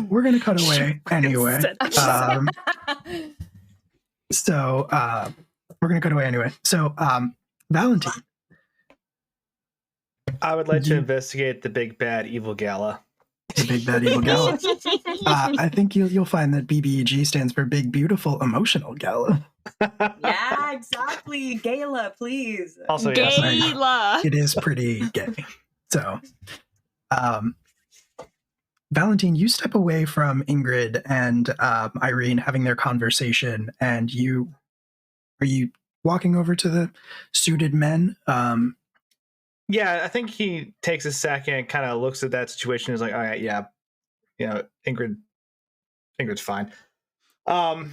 We're going to cut away anyway. So we're going to cut away anyway. So, Valentine. I would like to investigate the big bad evil gala. The big bad evil gala. I think you'll find that BBEG stands for Big Beautiful Emotional Gala. Yeah, exactly. Gala, please. Also, yes, Gala. It is pretty gay. So, Valentine, you step away from Ingrid and Irene having their conversation, and are you walking over to the suited men? Yeah, I think he takes a second, kind of looks at that situation, is like, all right, yeah, Ingrid's fine. And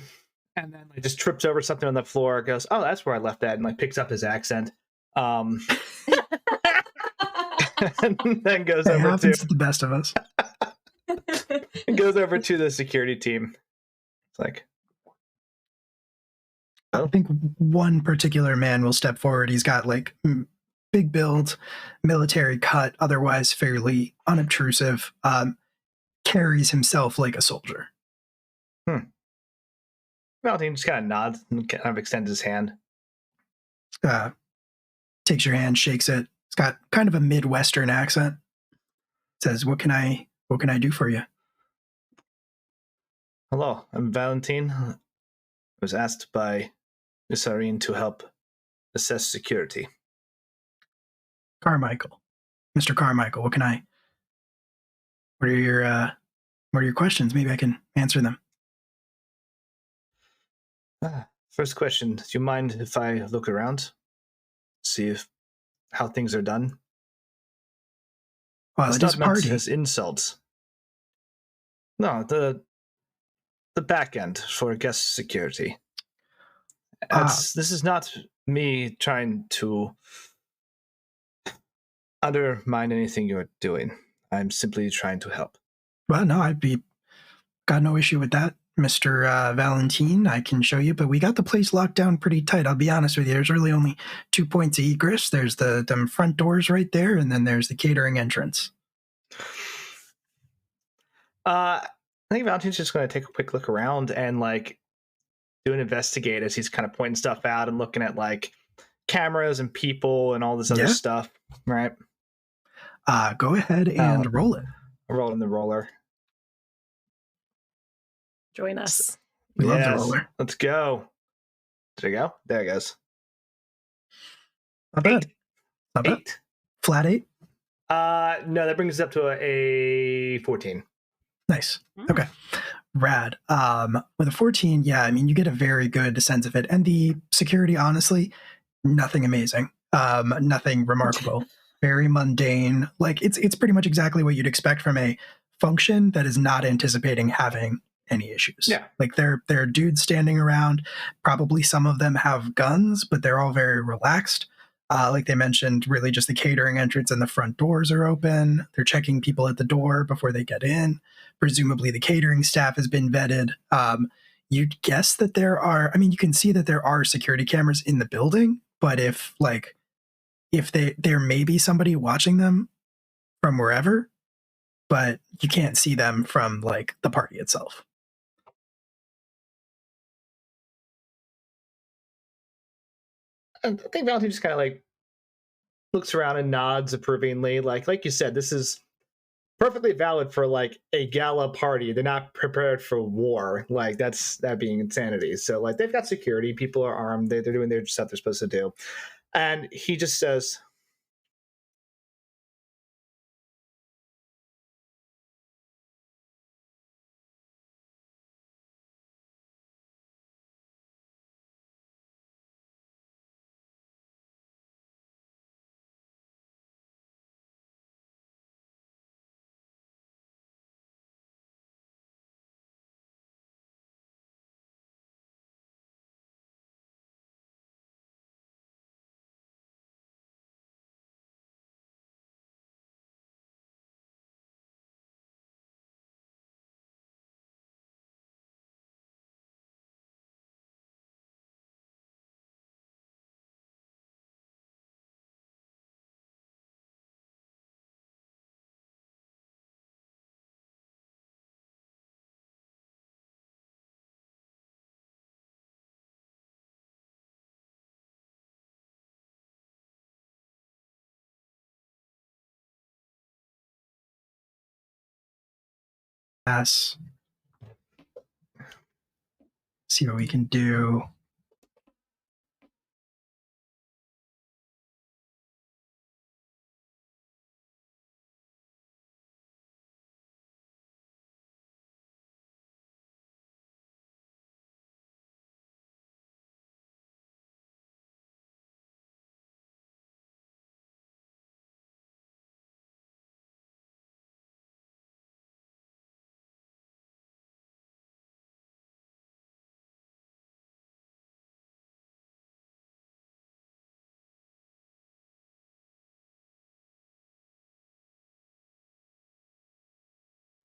then just trips over something on the floor, goes, oh, that's where I left that, and picks up his accent. And then goes over happens to the best of us. Goes over to the security team. It's like, I think one particular man will step forward. He's got big build, military cut, otherwise fairly unobtrusive, carries himself like a soldier. Valentine just kind of nods and kind of extends his hand. takes your hand, shakes it. It's got kind of a Midwestern accent. Says, what can I do for you? Hello, I'm Valentine. I was asked by Miss Irene to help assess security. Carmichael. Mr. Carmichael, what are your questions? Maybe I can answer them. First question, do you mind if I look around? See how things are done? Well, it's it is not a meant party. as insults. No, the back end for guest security. This is not me trying to undermine anything you're doing. I'm simply trying to help. Well, no, got no issue with that, Mr. Valentine. I can show you, but we got the place locked down pretty tight. I'll be honest with you. There's really only 2 points of egress. There's them front doors right there, and then there's the catering entrance. I think Valentine's just going to take a quick look around and like do an investigate as he's kind of pointing stuff out and looking at like cameras and people and all this other stuff, right? Go ahead and roll it. Rolling the roller. Join us. We love the roller. Let's go. There you go. There it goes. Not bad. Not bad. 8. Flat 8? No, that brings us up to a 14. Nice. Okay. Rad. With a 14, yeah, I mean, you get a very good sense of it. And the security, honestly, nothing amazing. Nothing remarkable. Very mundane. Like, it's pretty much exactly what you'd expect from a function that is not anticipating having any issues. Yeah. Like, there are dudes standing around. Probably some of them have guns, but they're all very relaxed. Like they mentioned, really just the catering entrance and the front doors are open. They're checking people at the door before they get in. Presumably the catering staff has been vetted. You'd guess that you can see that there are security cameras in the building, but if there may be somebody watching them from wherever, but you can't see them from like the party itself. I think Valentine just kind of like looks around and nods approvingly. Like you said, this is perfectly valid for like a gala party. They're not prepared for war. Like that being insanity. So like they've got security. People are armed. They're doing their stuff they're supposed to do. And he just says, Yes. See what we can do.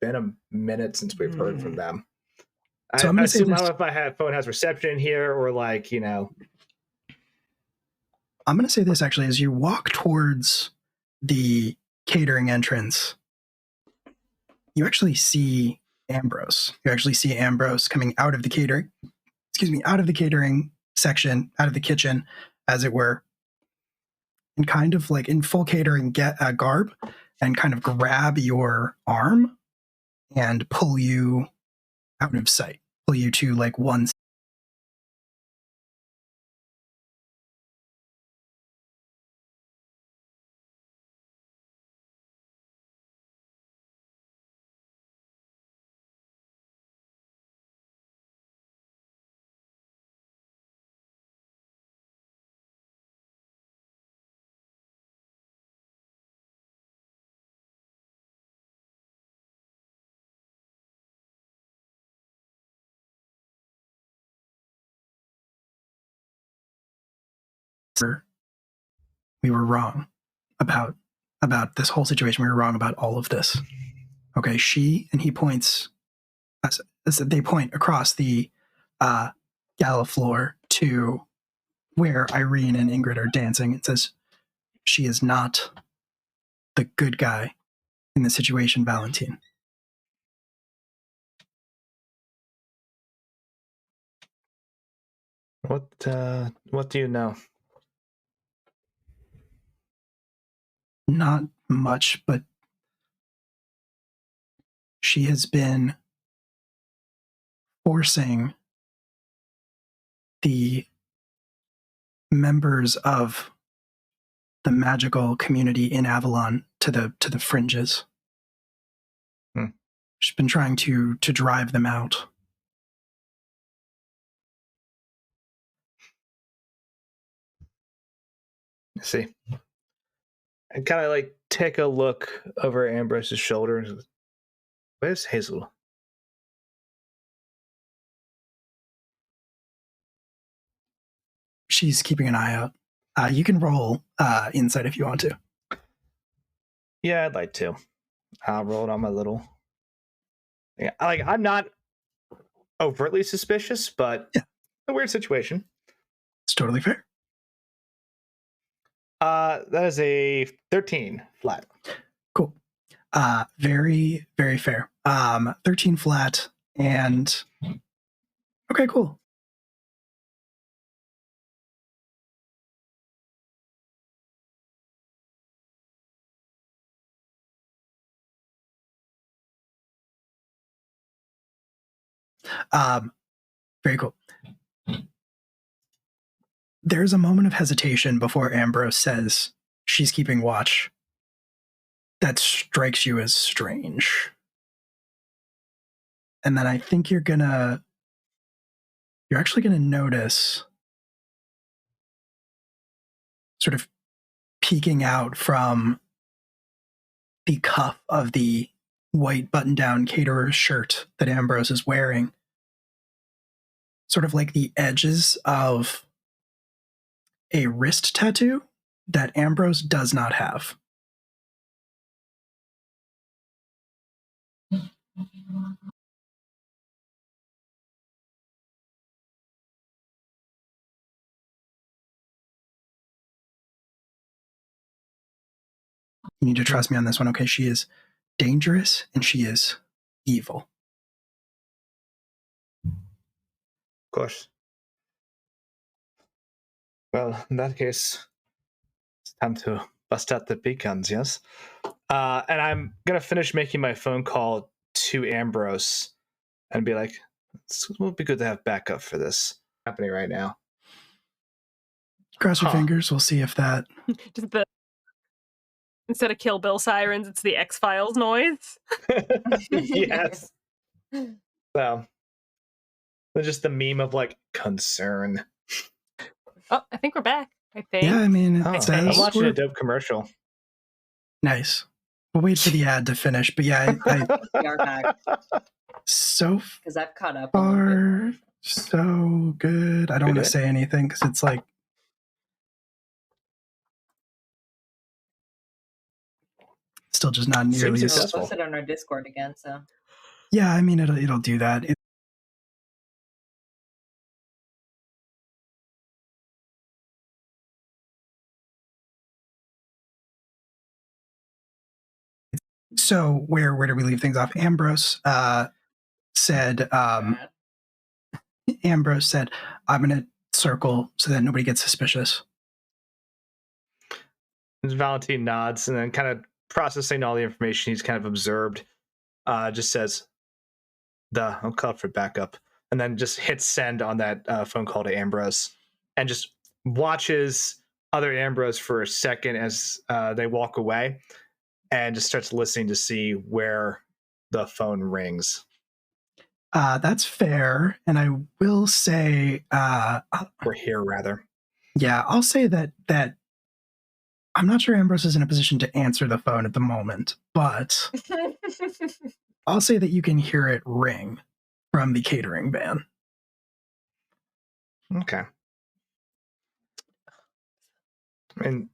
been a minute since we've heard from them. So I assume I don't know if my phone has reception here or like, you know. I'm going to say this actually, as you walk towards the catering entrance, you actually see Ambrose. You actually see Ambrose coming out of the catering section, out of the kitchen, as it were. and kind of like in full catering garb and kind of grab your arm and pull you out of sight, pull you to like one. We were wrong about this whole situation. We were wrong about all of this. Okay, and he points as they point across the gala floor to where Irene and Ingrid are dancing. It says, "She is not the good guy in the situation, Valentine." What do you know? Not much, but she has been forcing the members of the magical community in Avalon to the fringes. She's been trying to drive them out. I see. I kind of like take a look over Ambrose's shoulder. Where's Hazel? She's keeping an eye out. You can roll insight if you want to. Yeah, I'd like to. I'll roll it on my little. Yeah, like I'm not overtly suspicious, but a weird situation. It's totally fair. That is a 13 flat. Cool. Very, very fair. 13 flat and okay, cool. Very cool. There's a moment of hesitation before Ambrose says she's keeping watch. That strikes you as strange. And then I think you're actually gonna notice sort of peeking out from the cuff of the white button-down caterer's shirt that Ambrose is wearing, sort of like the edges of a wrist tattoo that Ambrose does not have. You need to trust me on this one, okay? She is dangerous and she is evil. Of course. Well, in that case, it's time to bust out the pecans, yes? And I'm going to finish making my phone call to Ambrose and be like, it would be good to have backup for this happening right now. Cross your fingers. We'll see if that... Just instead of Kill Bill sirens, it's the X-Files noise. Yes. So, just the meme of like concern. Oh, I think we're back. I think. Yeah, I mean, I'm watching a dope commercial. Nice. We'll wait for the ad to finish, but yeah, We are back so because I've caught up. far, so good. I don't want to say anything because it's like still just not nearly as successful. We'll post it on our Discord again. So yeah, I mean, it'll do that. So where do we leave things off? Ambrose said, Ambrose said, I'm going to circle so that nobody gets suspicious. Valentine nods and then kind of processing all the information he's kind of observed, just says, I'll call for backup. And then just hits send on that phone call to Ambrose and just watches other Ambrose for a second as they walk away and just starts listening to see where the phone rings. That's fair. And I will say, Or here, rather. Yeah, I'll say that I'm not sure Ambrose is in a position to answer the phone at the moment, but I'll say that you can hear it ring from the catering van. Okay. And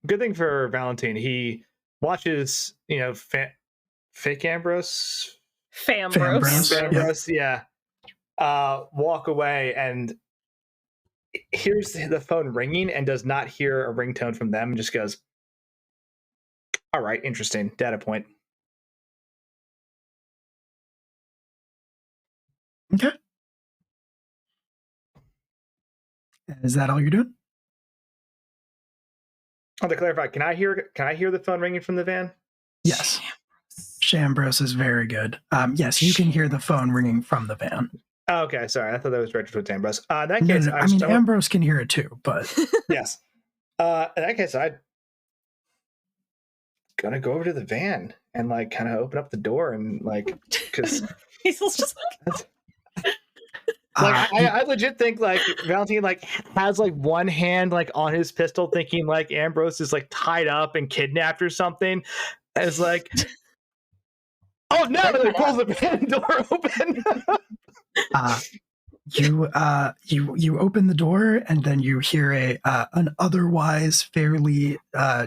good thing for Valentine, he watches, fake Ambrose? Fambrose. Fambrose, yeah. Walk away and hears the phone ringing and does not hear a ringtone from them, just goes, all right, interesting. Data point. Okay. Is that all you're doing? To clarify, can I hear the phone ringing from the van? Yes. Shambrose is very good. Yes, you can hear the phone ringing from the van. Oh, okay, sorry. I thought that was directed to Ambrose. In that No, case, no, I mean, Ambrose can hear it too, but... Yes. In that case, I'm gonna go over to the van and, like, kind of open up the door and, like, because... Hazel's just like... I legit think, like, Valentine, like, has, like, one hand, like, on his pistol, thinking, like, Ambrose is, like, tied up and kidnapped or something. And it's like... Oh, no! They pull the van door open! You open the door and then you hear an otherwise fairly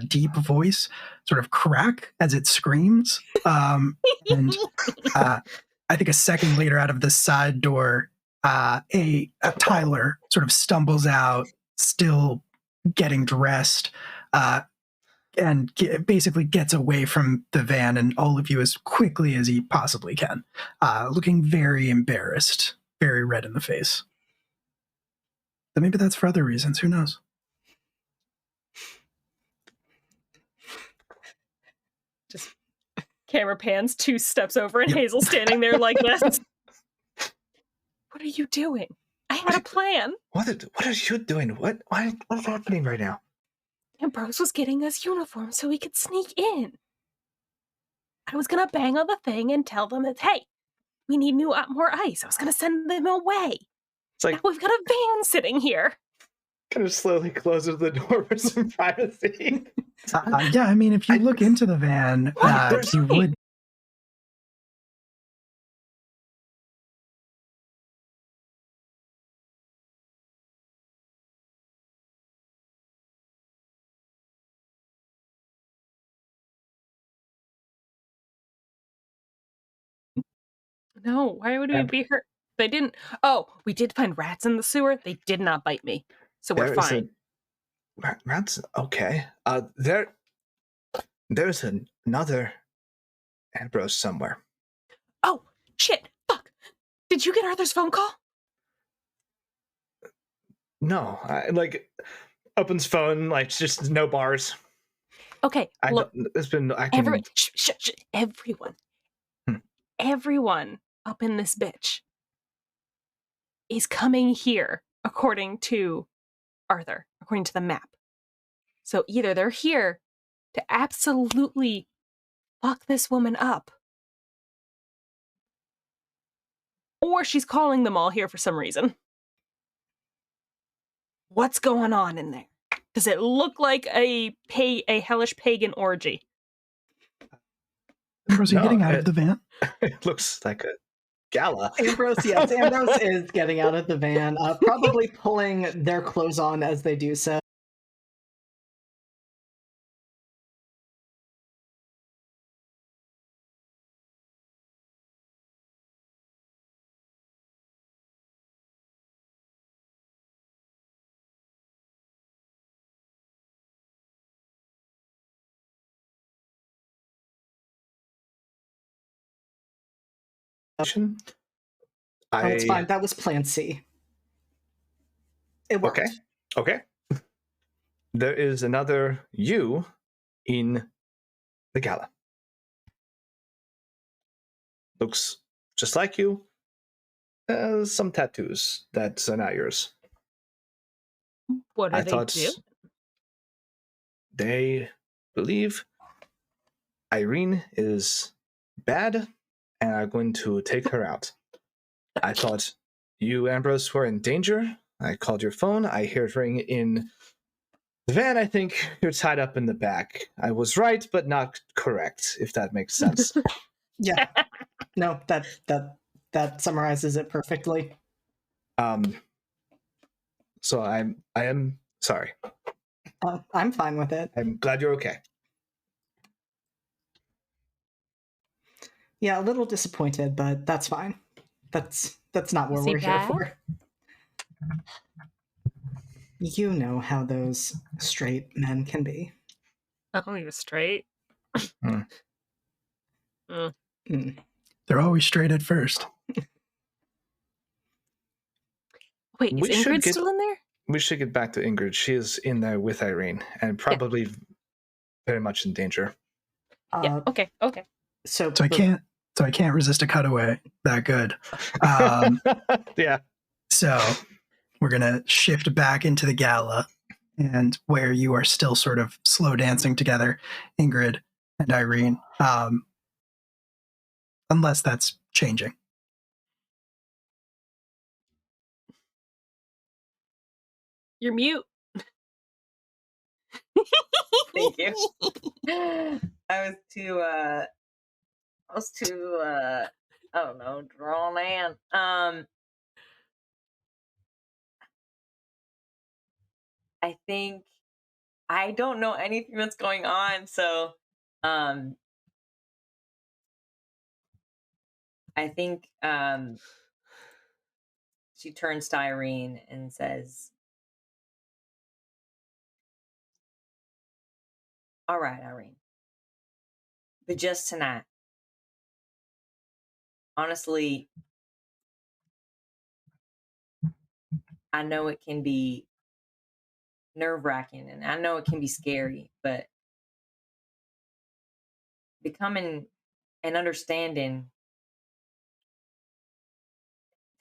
deep voice sort of crack as it screams, and I think a second later, out of the side door, a Tyler sort of stumbles out, still getting dressed, and basically gets away from the van and all of you as quickly as he possibly can, looking very embarrassed. Very red in the face. But maybe that's for other reasons. Who knows? just camera pans 2 steps over and Hazel standing there like this. What are you doing? I had a plan. What are you doing? What's happening right now? Ambrose was getting us uniforms so we could sneak in. I was gonna bang on the thing and tell them that, hey, we need more ice. I was gonna send them away. It's like, now we've got a van sitting here. Kind of slowly closes the door for some privacy. Yeah, I mean, if you look into the van, you would. No, why would we be hurt? They didn't. Oh, we did find rats in the sewer. They did not bite me, so we're fine. Rats, okay. There's another Ambrose somewhere. Oh shit! Fuck! Did you get Arthur's phone call? No, opens phone, like, just no bars. Okay, look. It's been everyone. Everyone up in this bitch is coming here, according to Arthur, according to the map. So either they're here to absolutely fuck this woman up, or she's calling them all here for some reason. What's going on in there? Does it look like a hellish pagan orgy? Ambrose, are you getting out of the van? It looks like a gala. Ambrose, yes, Ambrose is getting out of the van, probably pulling their clothes on as they do so. It's fine. That was Plan C. It worked. Okay. There is another you in the gala. Looks just like you. Some tattoos that are not yours. What do I they thought do? they believe Irene is bad and are going to take her out. I thought you, Ambrose, were in danger. I called your phone. I hear it ring in the van. I think you're tied up in the back. I was right, but not correct, if that makes sense. Yeah. No, that summarizes it perfectly. So I am sorry. I'm fine with it. I'm glad you're okay. Yeah, a little disappointed, but that's fine. That's not what Is he we're here bad? for. You know how those straight men can be. Oh, you're straight. Hmm. Mm. They're always straight at first. Wait, is We should Ingrid get- still in there? We should get back to Ingrid. She is in there with Irene and probably very much in danger. Yeah. Okay. So So I can't resist a cutaway that good. Yeah. So we're gonna shift back into the gala, and where you are still sort of slow dancing together, Ingrid and Irene. Unless that's changing. You're mute. Thank you. I was too I don't know, drawn in. I think I don't know anything that's going on, so I think she turns to Irene and says, "All right, Irene. But just tonight. Honestly, I know it can be nerve-wracking and I know it can be scary, but becoming and understanding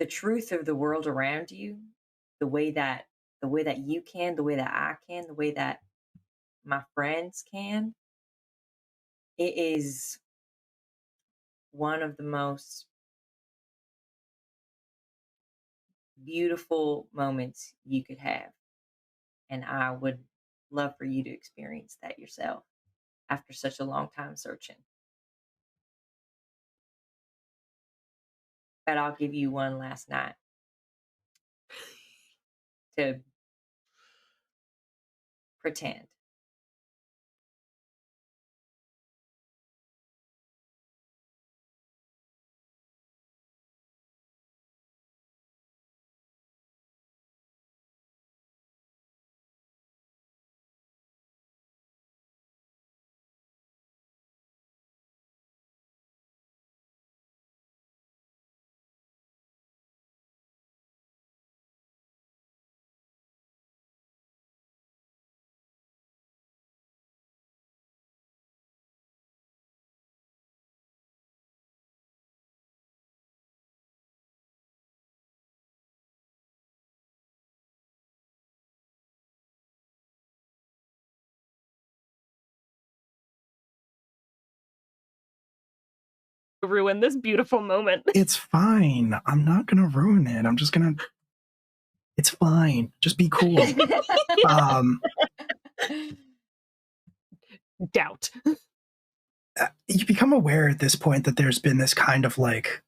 the truth of the world around you, the way that you can, the way that I can, the way that my friends can, it is one of the most beautiful moments you could have. And I would love for you to experience that yourself after such a long time searching. But I'll give you one last night to pretend." Ruin this beautiful moment. It's fine. I'm not gonna ruin it. I'm just gonna. It's fine. Just be cool. Doubt. You become aware at this point that there's been this kind of like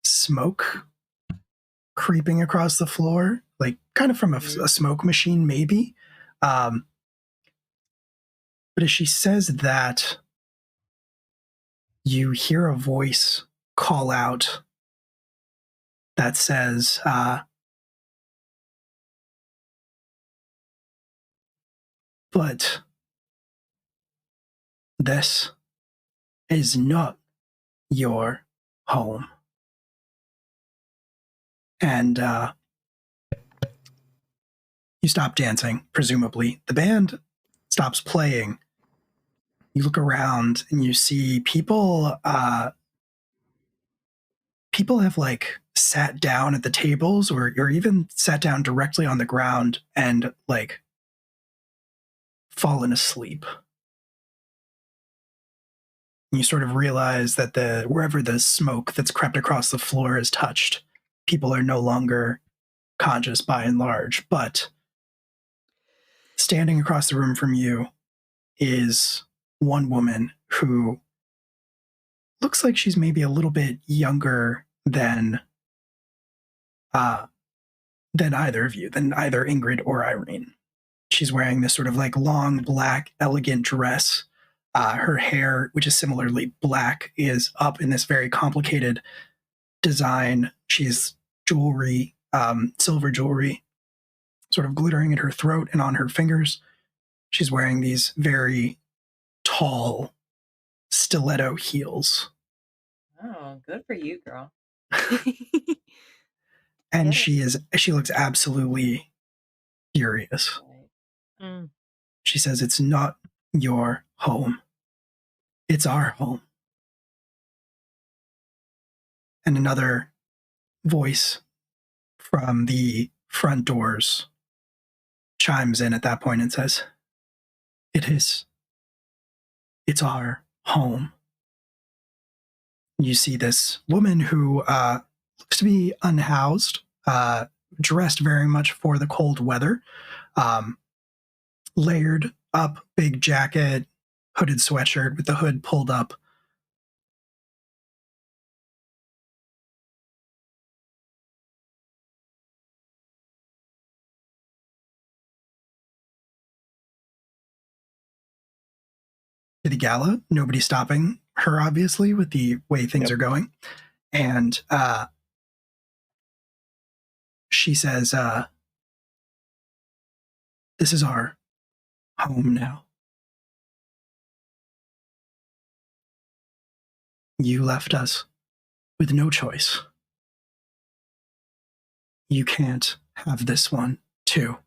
smoke creeping across the floor, like kind of from a smoke machine, maybe. But as she says that, you hear a voice call out that says, "But this is not your home." And you stop dancing, presumably. The band stops playing, you look around and you see people people have like sat down at the tables or even sat down directly on the ground and like fallen asleep. And you sort of realize that wherever the smoke that's crept across the floor is touched, people are no longer conscious by and large. But standing across the room from you is one woman who looks like she's maybe a little bit younger than either of you, than either Ingrid or Irene. She's wearing this sort of like long, black, elegant dress. Her hair, which is similarly black, is up in this very complicated design. She's jewelry, silver jewelry, sort of glittering at her throat and on her fingers. She's wearing these very tall stiletto heels. Oh, good for you, girl. And Yeah. she looks absolutely furious. Mm. She says, "It's not your home. It's our home." And another voice from the front doors chimes in at that point and says, "It is. It's our home." You see this woman who looks to be unhoused, dressed very much for the cold weather, layered up, big jacket, hooded sweatshirt with the hood pulled up. To the gala, nobody stopping her, obviously, with the way things are going. And she says, "This is our home now. You left us with no choice. You can't have this one, too."